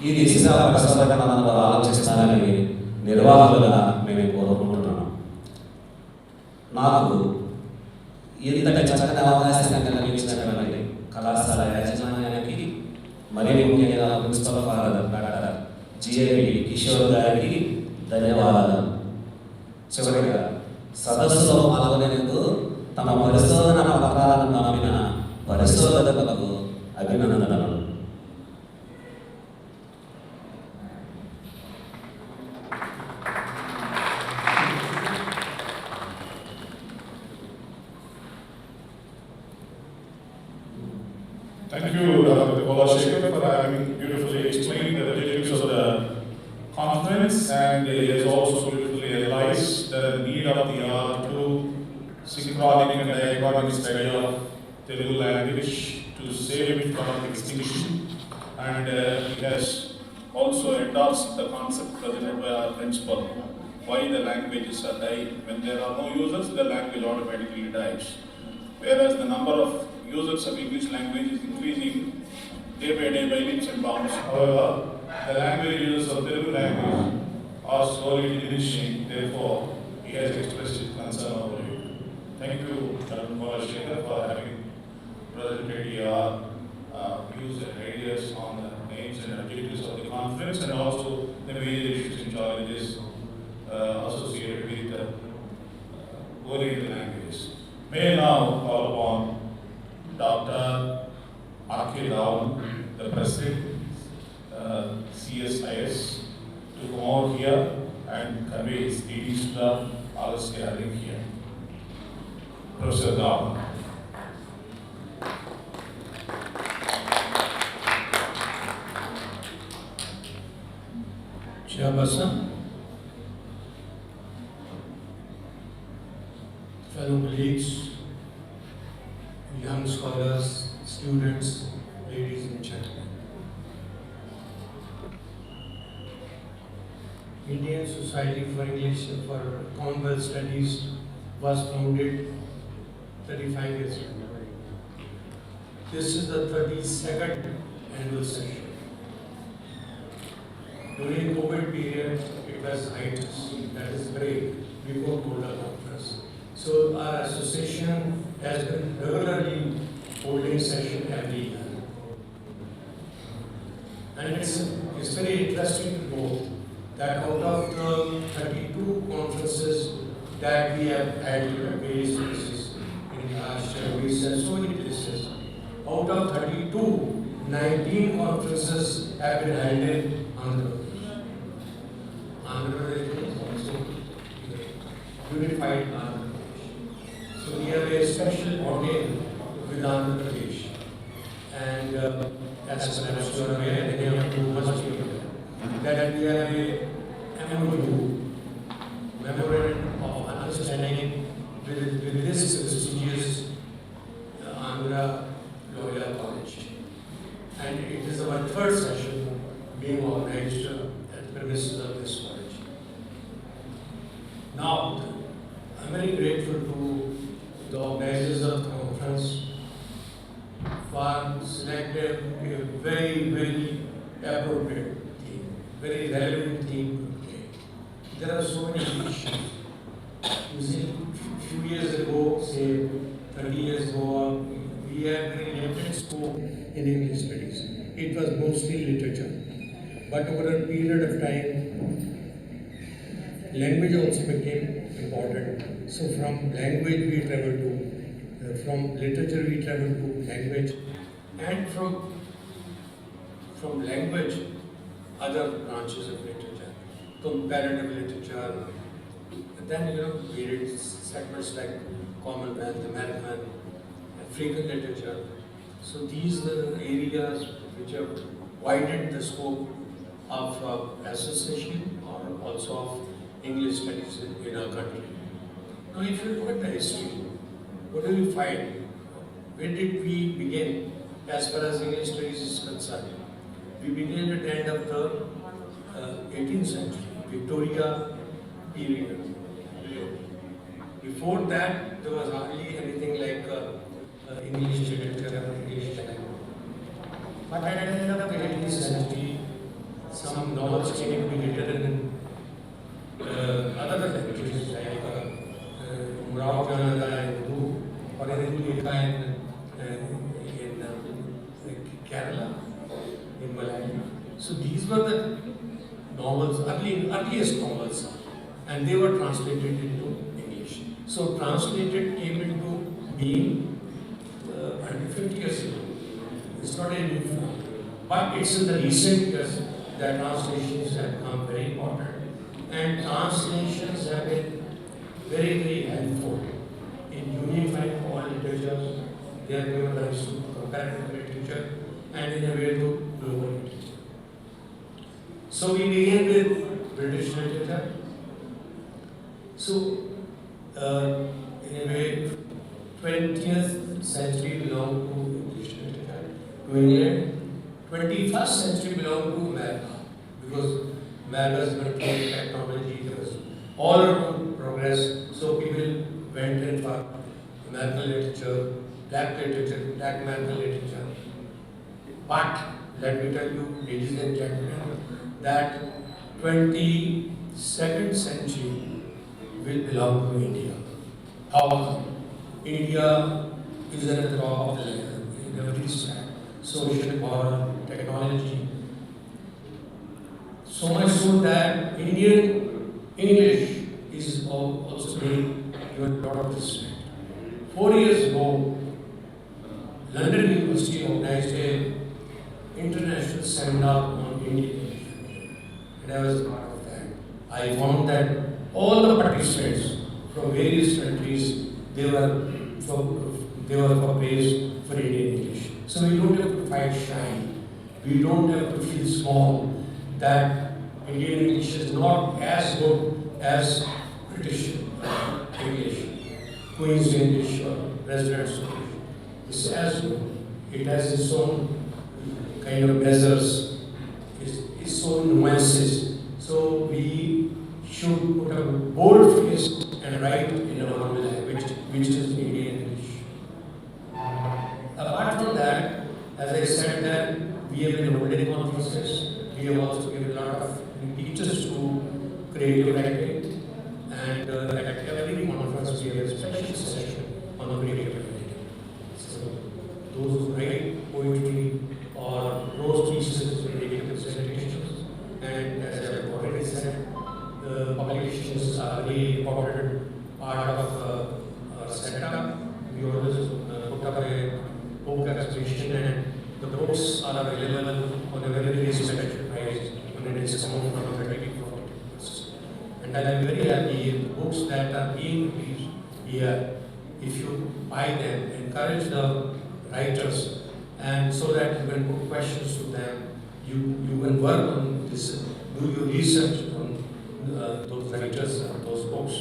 ఈ దిశ పరిశోధనలో ఆలోచిస్తారని నిర్వాహకులుగా మేము కోరుకుంటున్నాం. నాకు ఇంతటి చక్కటి అవకాశాన్ని కలిగించినటువంటి కళాశాల యాజమాన్యానికి, మరీ ముఖ్యంగా ప్రిన్సిపల్ ఫాదర్ డాక్టర్ జిఏవి కిషోర్ గారికి ధన్యవాదాలు. చివరిగా సదస్సులో పాల్గొనేందుకు తమ పరిశోధన పత్రాలను పంపిన పరిశోధకులకు అభినందనలు. Thank you, Dr. Loyola, for having beautifully explained the details of the conference, and he has also beautifully analyzed the need of the hour to synchronic and diachronic study of Telugu language to save it from extinction, and he has also endorsed the concept presented by our principal, why the languages are dying. When there are no users, the language automatically dies. Whereas the number of users of English language is increasing day by day by leaps and bounds. However, the languages of Telugu language are slowly diminishing. Therefore, he has expressed his concern over it. Thank you, Chairman Shekhar, for having presented your views and ideas on the aims and objectives of the conference and also the major issues and challenges associated with Oriental languages. May I now call upon Dr. R.K. Ravan, the President, CSIS, to come out here and convey his speech to the ALC gathering here. Professor Ravan. Chairperson, fellow colleagues, young scholars, students, ladies and gentlemen. Indian Society for English and for Commonwealth Studies was founded 35 years ago. This is the 32nd annual session. During COVID period, it was hiatus, that is break before Loyola conference. So our association has been regularly holding session every year. And it's very interesting to know that out of the 32 conferences that we have had in various places, in Ashram, and so many places, out of 32, 19 conferences have been held in Andhra Pradesh. Andhra Pradesh is also unified Andhra Pradesh. So we have a special organ with Andhra Pradesh. And as far as you are aware, many of you must be aware, that we have a MOU, Memorandum of Understanding, with this prestigious Andhra Loyola College. And it is our third session being organized at the premises of this college. Now, I'm very grateful to the organizers of the conference for selecting a very, very appropriate theme, very relevant theme. There are so many issues. You see, a few years ago, say 30 years ago, we had very limited scope in English studies. It was mostly literature. But over a period of time, language also became important. So from language we traveled to, from literature we traveled to language, and from language, other branches of literature, comparative literature, and then varied segments like Commonwealth, American, African literature. So these are the areas which have widened the scope of association or also of English studies in our country. Now if you look at the history, what do you find? Where did we begin as far as English studies is concerned? We began at the end of the 18th century, Victoria period. Before that, there was hardly anything like English literature or English language. But at the end of the 18th century, some novels came to be written in other languages like Murao Kannada in Urdu or in Kerala, in Malayalam. So these were the novels, earliest novels, and they were translated into English. So translated came into being 150 years ago. It's not a new form, but it's in the recent years that translations have become very important, and translations have been very, very helpful in unifying all literatures. They are given rise to comparative literature and in a way to global literature. So we began with British literature. So in a way, 20th century belonged to English literature, to England. 21st century belonged to America, because America's controlled technology, there was all around progress, so people went in for American literature, black American literature. But let me tell you, ladies and gentlemen, that 22nd century will belong to India. How come? India is at the top of the ladder in every stack. Social, moral, technology. So much so that Indian English is also being given a lot of respect. 4 years ago, London University organized an international seminar on Indian English, and I was a part of that. I found that all the participants from various countries, they were for praise for Indian English. So we don't have to fight shy. We don't have to feel small that Indian English is not as good as British English, Queen's English or Resident's English. It's as good. It has its own kind of measures, its own nuances. So we should put a bold face and write in our own language, which is Indian English. Apart from that, as I said that we have been holding conferences, we have also given a lot of teachers to creative writing, and at every conference we have a special session on creative writing. So those who write poetry or prose pieces in creative presentations, and as I have already said, the publications are a very important part of our setup. We always put up a book exhibition, and the books are available on a very respected price on a discount from 30 to 40%. And I am very happy the books that are being released here, if you buy them, encourage the writers, and so that you can put questions to them, you can work on this, do your research on those writers and those books.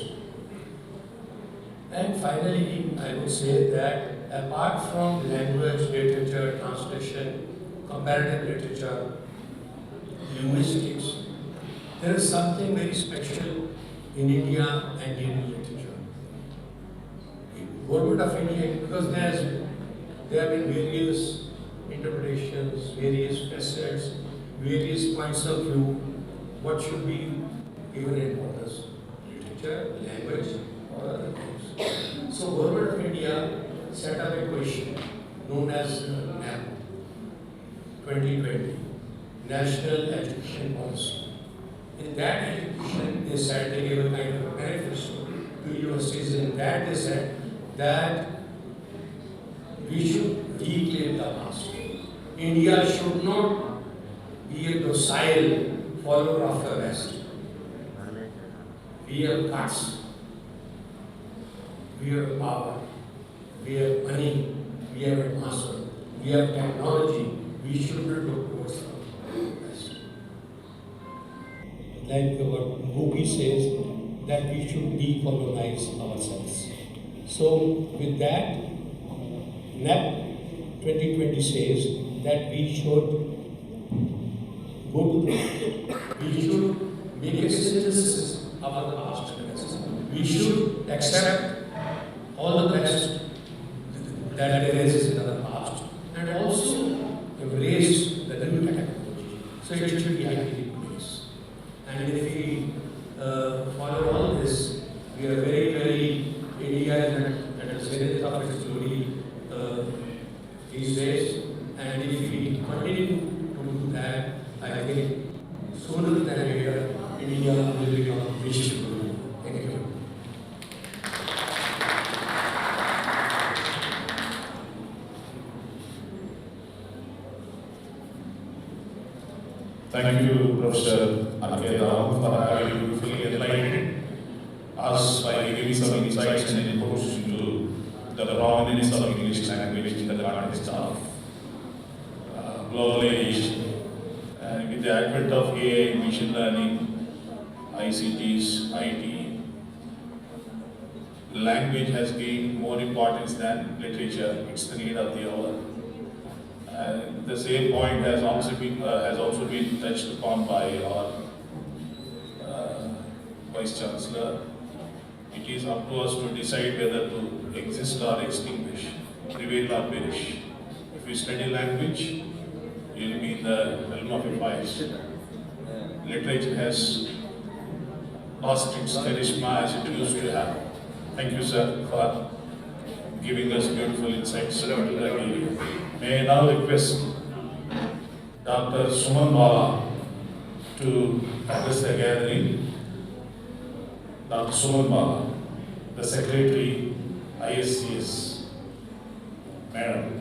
And finally, I would say that apart from language, literature, translation, comparative literature, linguistics, there is something very special in India and Indian literature. Government of India, because there have been various interpretations, various facets, various points of view, what should be given importance, literature, language, or other things. So Government of India set up a question known as NAP 2020, National Education Policy. In that education, they said they gave a kind of a manifesto to universities. In that they said that we should reclaim the past. India should not be a docile follower of the West. We have guts, we have power, we have money, we have advancement, we have technology. We should not look towards the West. Like what Gopi says, that we should decolonize ourselves. So with that, NAP 2020 says that we should go to the past. We should make a synthesis of the past. We should accept all the best that there is in the past, and also embrace the new technology. So it should be active place. And if we follow all this, we are very, India is at the zenith of its glory these days. And if we continue to do that, I think sooner than later, India will become rich. Thank you. Thank you, Professor Anketa, for having beautifully enlightened us by giving some insights and inputs into the prominence of English language in the context of globalization. And with the advent of AI, machine learning, ICTs, IT, language has gained more importance than literature. It's the need of the hour. And the same point has also been touched upon by our Vice Chancellor. It is up to us to decide whether to exist or extinguish, prevail or perish. If you study language, you will be in the realm of a fire. literature has lost its charisma as it used to have. Thank you, sir, for giving us beautiful insights into the area. May I now request Dr. Suman Bala to address the gathering. Dr. Suman Bala, the Secretary, ISCS. Madam.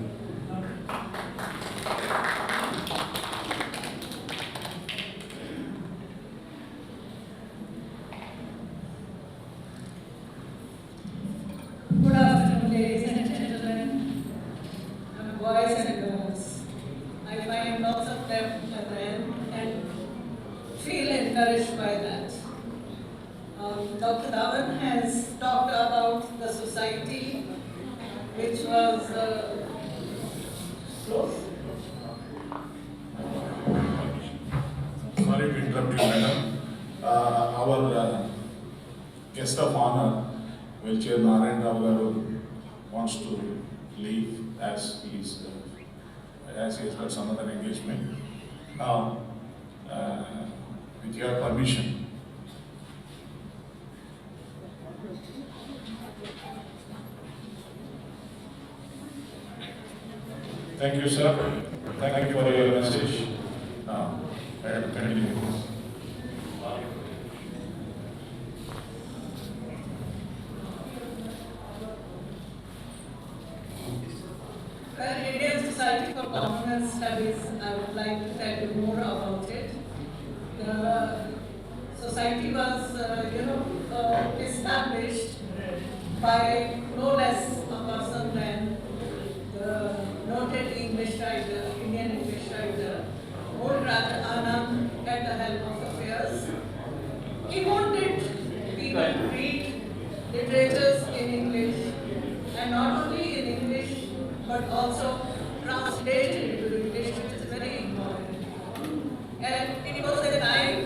Good afternoon, ladies and gentlemen, boys and girls. I find lots of them and feel encouraged by that. Dr. Dhawan has talked about the society which was close. Sorry to interrupt you, madam. Our guest of honor, Wheelchair Narayan Rao Garu, wants to leave as he has got some other engagement. Now, with your permission. Thank you, sir. Thank you for your message. Now, Madam, continue. Well, Indian Society for Commonwealth Studies, I would like to tell you more about it. The society was, established by no less a person than the noted English writer, Indian English writer, Old Raja Anand at the helm of affairs. He wanted people to read literatures in English, and not only in English, but also translated into English, which is very important. And it was a time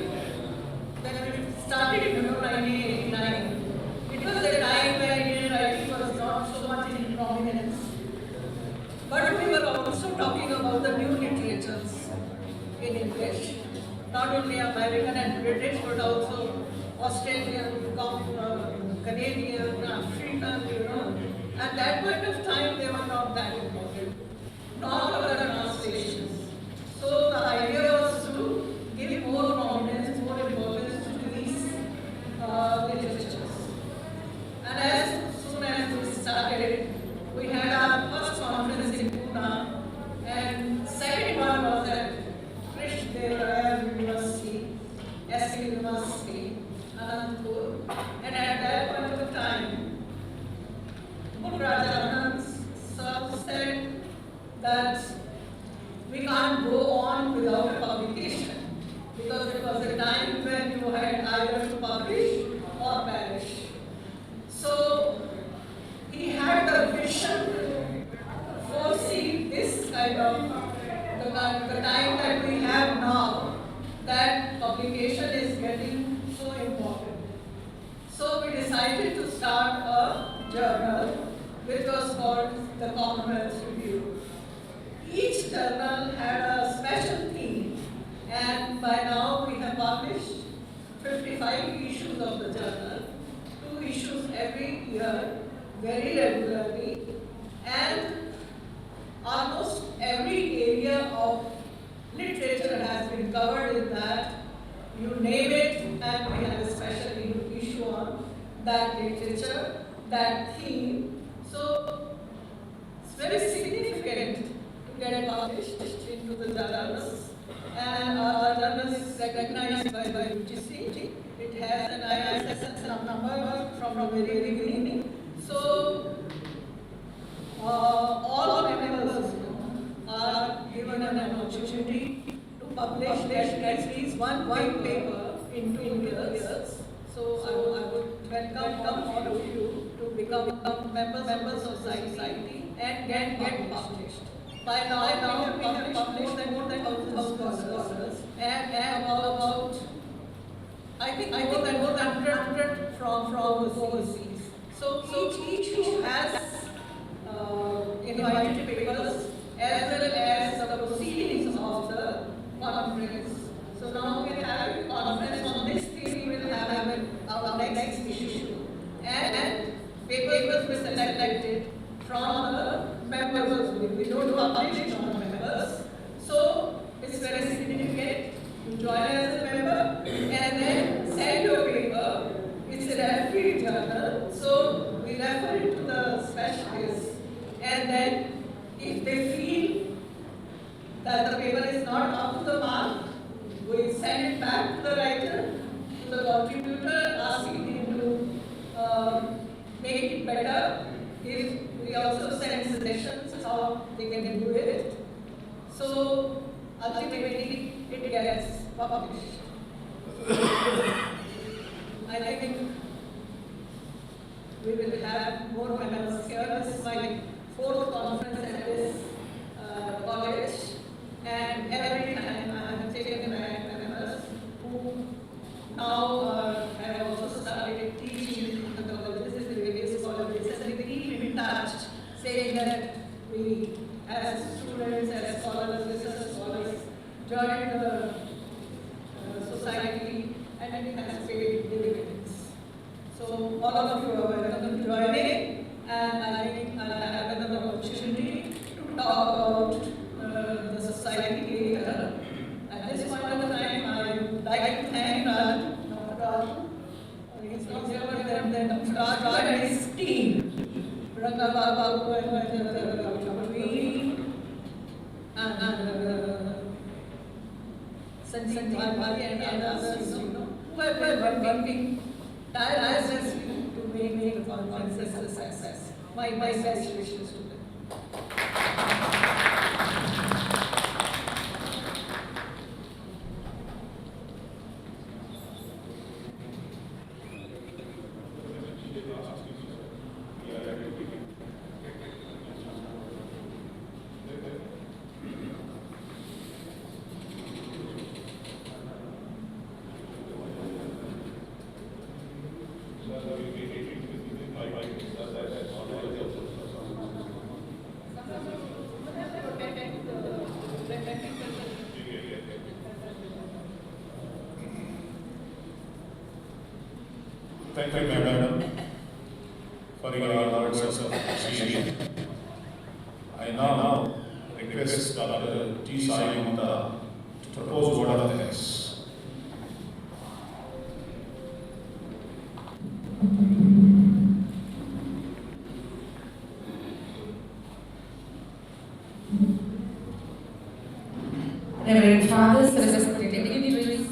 when we started, 1989. It was a time when Indian writing was not so much in prominence. But we were also talking about the new literatures in English, not only American and British, but also Australian, Canadian, African, At that point of time, they were not that important, nor were the translations. So the idea was to give more prominence, more importance to these literatures. And as soon as we started, we had our first conference in Pune, and second one was at Krishnadeva University, SC University, Anandpur. And at that point of time, Raja Anand sir said that we can't go on without publication, because it was a time when you had either to publish or perish. So he had the vision to foresee this kind of the time that we have now, that publication is getting so important. So we decided to start a journal which was called the Commonwealth Review. Each journal had a special theme, and by now we have published 55 issues of the journal, 2 issues every year, very regularly, and almost every area of literature has been covered in that. You name it, and we have a special issue on that literature, that theme. So it's very significant to get published into the journals, and our journal is recognized by UGC. It has an ISCS number from the very beginning. So all members are given an opportunity to publish at least one white paper in 2 years. So I would welcome all of you to become members of society and get published. By now we have published more than 1,000 scholars, and about I think more than 100 from overseas. So each issue has invited papers as well as the proceedings of the conference. So now we have papers were selected from the members. We don't do application on members. So it's very significant. You join as a member and then send your paper. It's a referee journal. So we refer it to the specialist. And then if they feel that the paper is not up to the mark, we send it back to the writer, to the contributor, asking him to make it better. If we also send suggestions how they can do it. So ultimately it gets published. I think we will have more members here. This is my 4th conference at this college, and every time I have taken back members who now have also started teaching in the colleges, in various colleges, and we keep in touch, saying that we, as students, as scholars, research scholars, joined the society, and it has paid dividends. So all of you are welcome to join in, and I think I'll have another opportunity to talk about the society later. At this point of time, I would like to thank Dr. Raju. He's not here, but then Dr. Raju and his team, Ranga Babu and Sanjay Bhai and others, who have been working tirelessly to make the conference a success. My best wishes to them. Thank you, Madam, for your words of appreciation. I now request Dr. T. Sai Mamata to propose word of thanks. Reverend Fathers, respected dignitaries,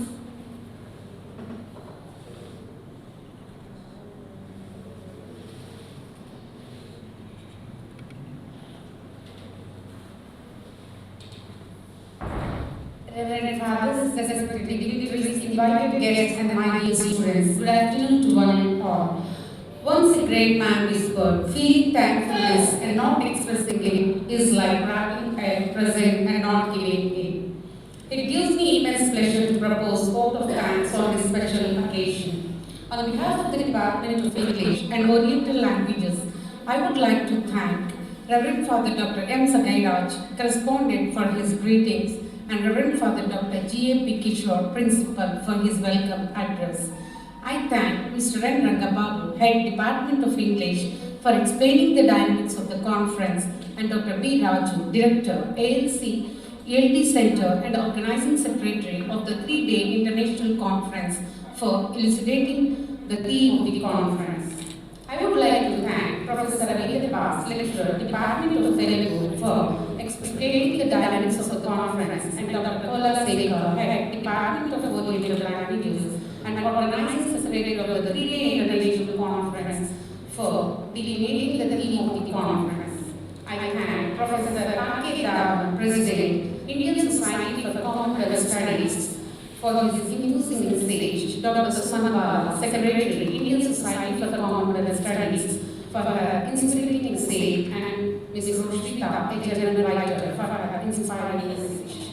Reverend Fathers, respected dignitaries, invited guests, and my dear students, good afternoon to one and all. Once a great man whispered, feeling thankfulness and not expressing it is like wrapping a present and not giving it. It gives me immense pleasure to propose vote of thanks on this special occasion. On behalf of the Department of English and Oriental Languages, I would like to thank Reverend Father Dr. M. Sagairaj, correspondent, for his greetings, and Reverend Father Dr. G.A.P. Kishore, Principal, for his welcome address. I thank Mr. N. Rangababu, Head Department of English, for explaining the dynamics of the conference, and Dr. B. Raju, Director, ALC, ELD Center, and Organizing Secretary of the 3-day International Conference, for elucidating the theme of the conference. I would like to thank Professor Ravi Bas, Lecturer, Department of Telugu, for explaining the dynamics of the conference, and Dr. Ola Sekar, Head Department of Oriental Languages, and Organizing Secretary of the 3-day International Conference, for delineating the theme of the conference. I thank Professor R.K. Davan, President, Indian Society for Commonwealth Studies, for his infusing message. Dr. Susanna, Secretary, Indian Society for Commonwealth Studies, for her inspiriting message, and Ms. Roshita, a general writer, for her inspiring message.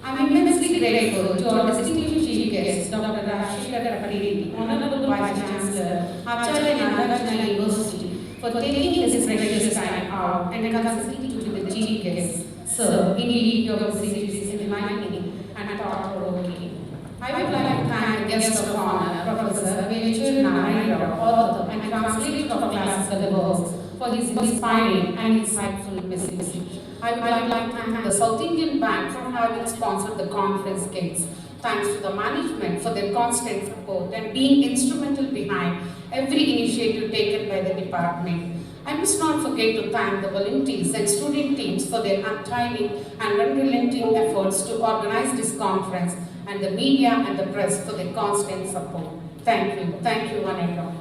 I am immensely grateful to our distinguished chief guest, Dr. Rashika Kapadi, Honorable Vice Chancellor, Acharya Nagarjuna University, for taking his precious time out and consenting to be the chief guest. Sir, indeed your message is enlightening and thought-provoking. I would like to thank the guest of honor, Professor Vechur Narayana, author and translator of classical works, for his inspiring and insightful message. I would like to thank the South Indian Bank for having sponsored the conference gigs. Thanks to the management for their constant support and being instrumental behind every initiative taken by the department. I must not forget to thank the volunteers and student teams for their untiring and unrelenting efforts to organize this conference, and the media and the press for their constant support. Thank you one and all.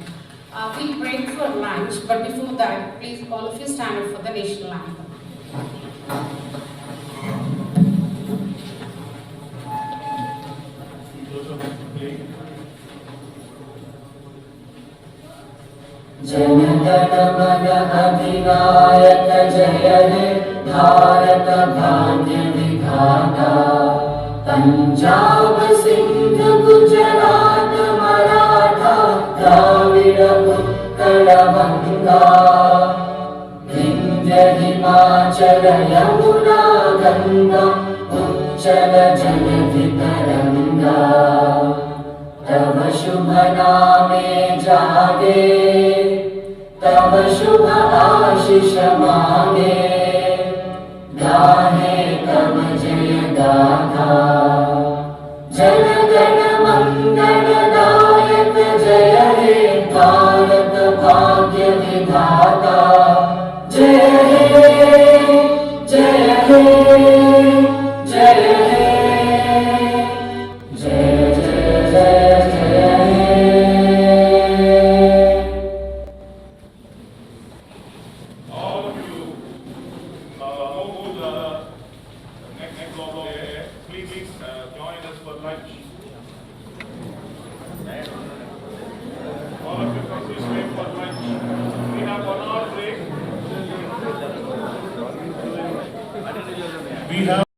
We'll break for lunch, but before that, please all of you stand up for the national anthem. जनगण मन अधिनायक जय हे भारत भाग्य विधाता पंजाब सिंध गुजरात मराठा द्राविड़ उत्कल बंगा विंध्य हिमाचल यमुना गंगा उच्चल जलधि तरंगा तव शुभ नामे जागे तब शुभ आशीष मांगे गाहे तब जय गाथा जन गण मंगल दायक जय हे भारत भाग्य विधाता जय हे जय हे जय हे जय जय जय जय We have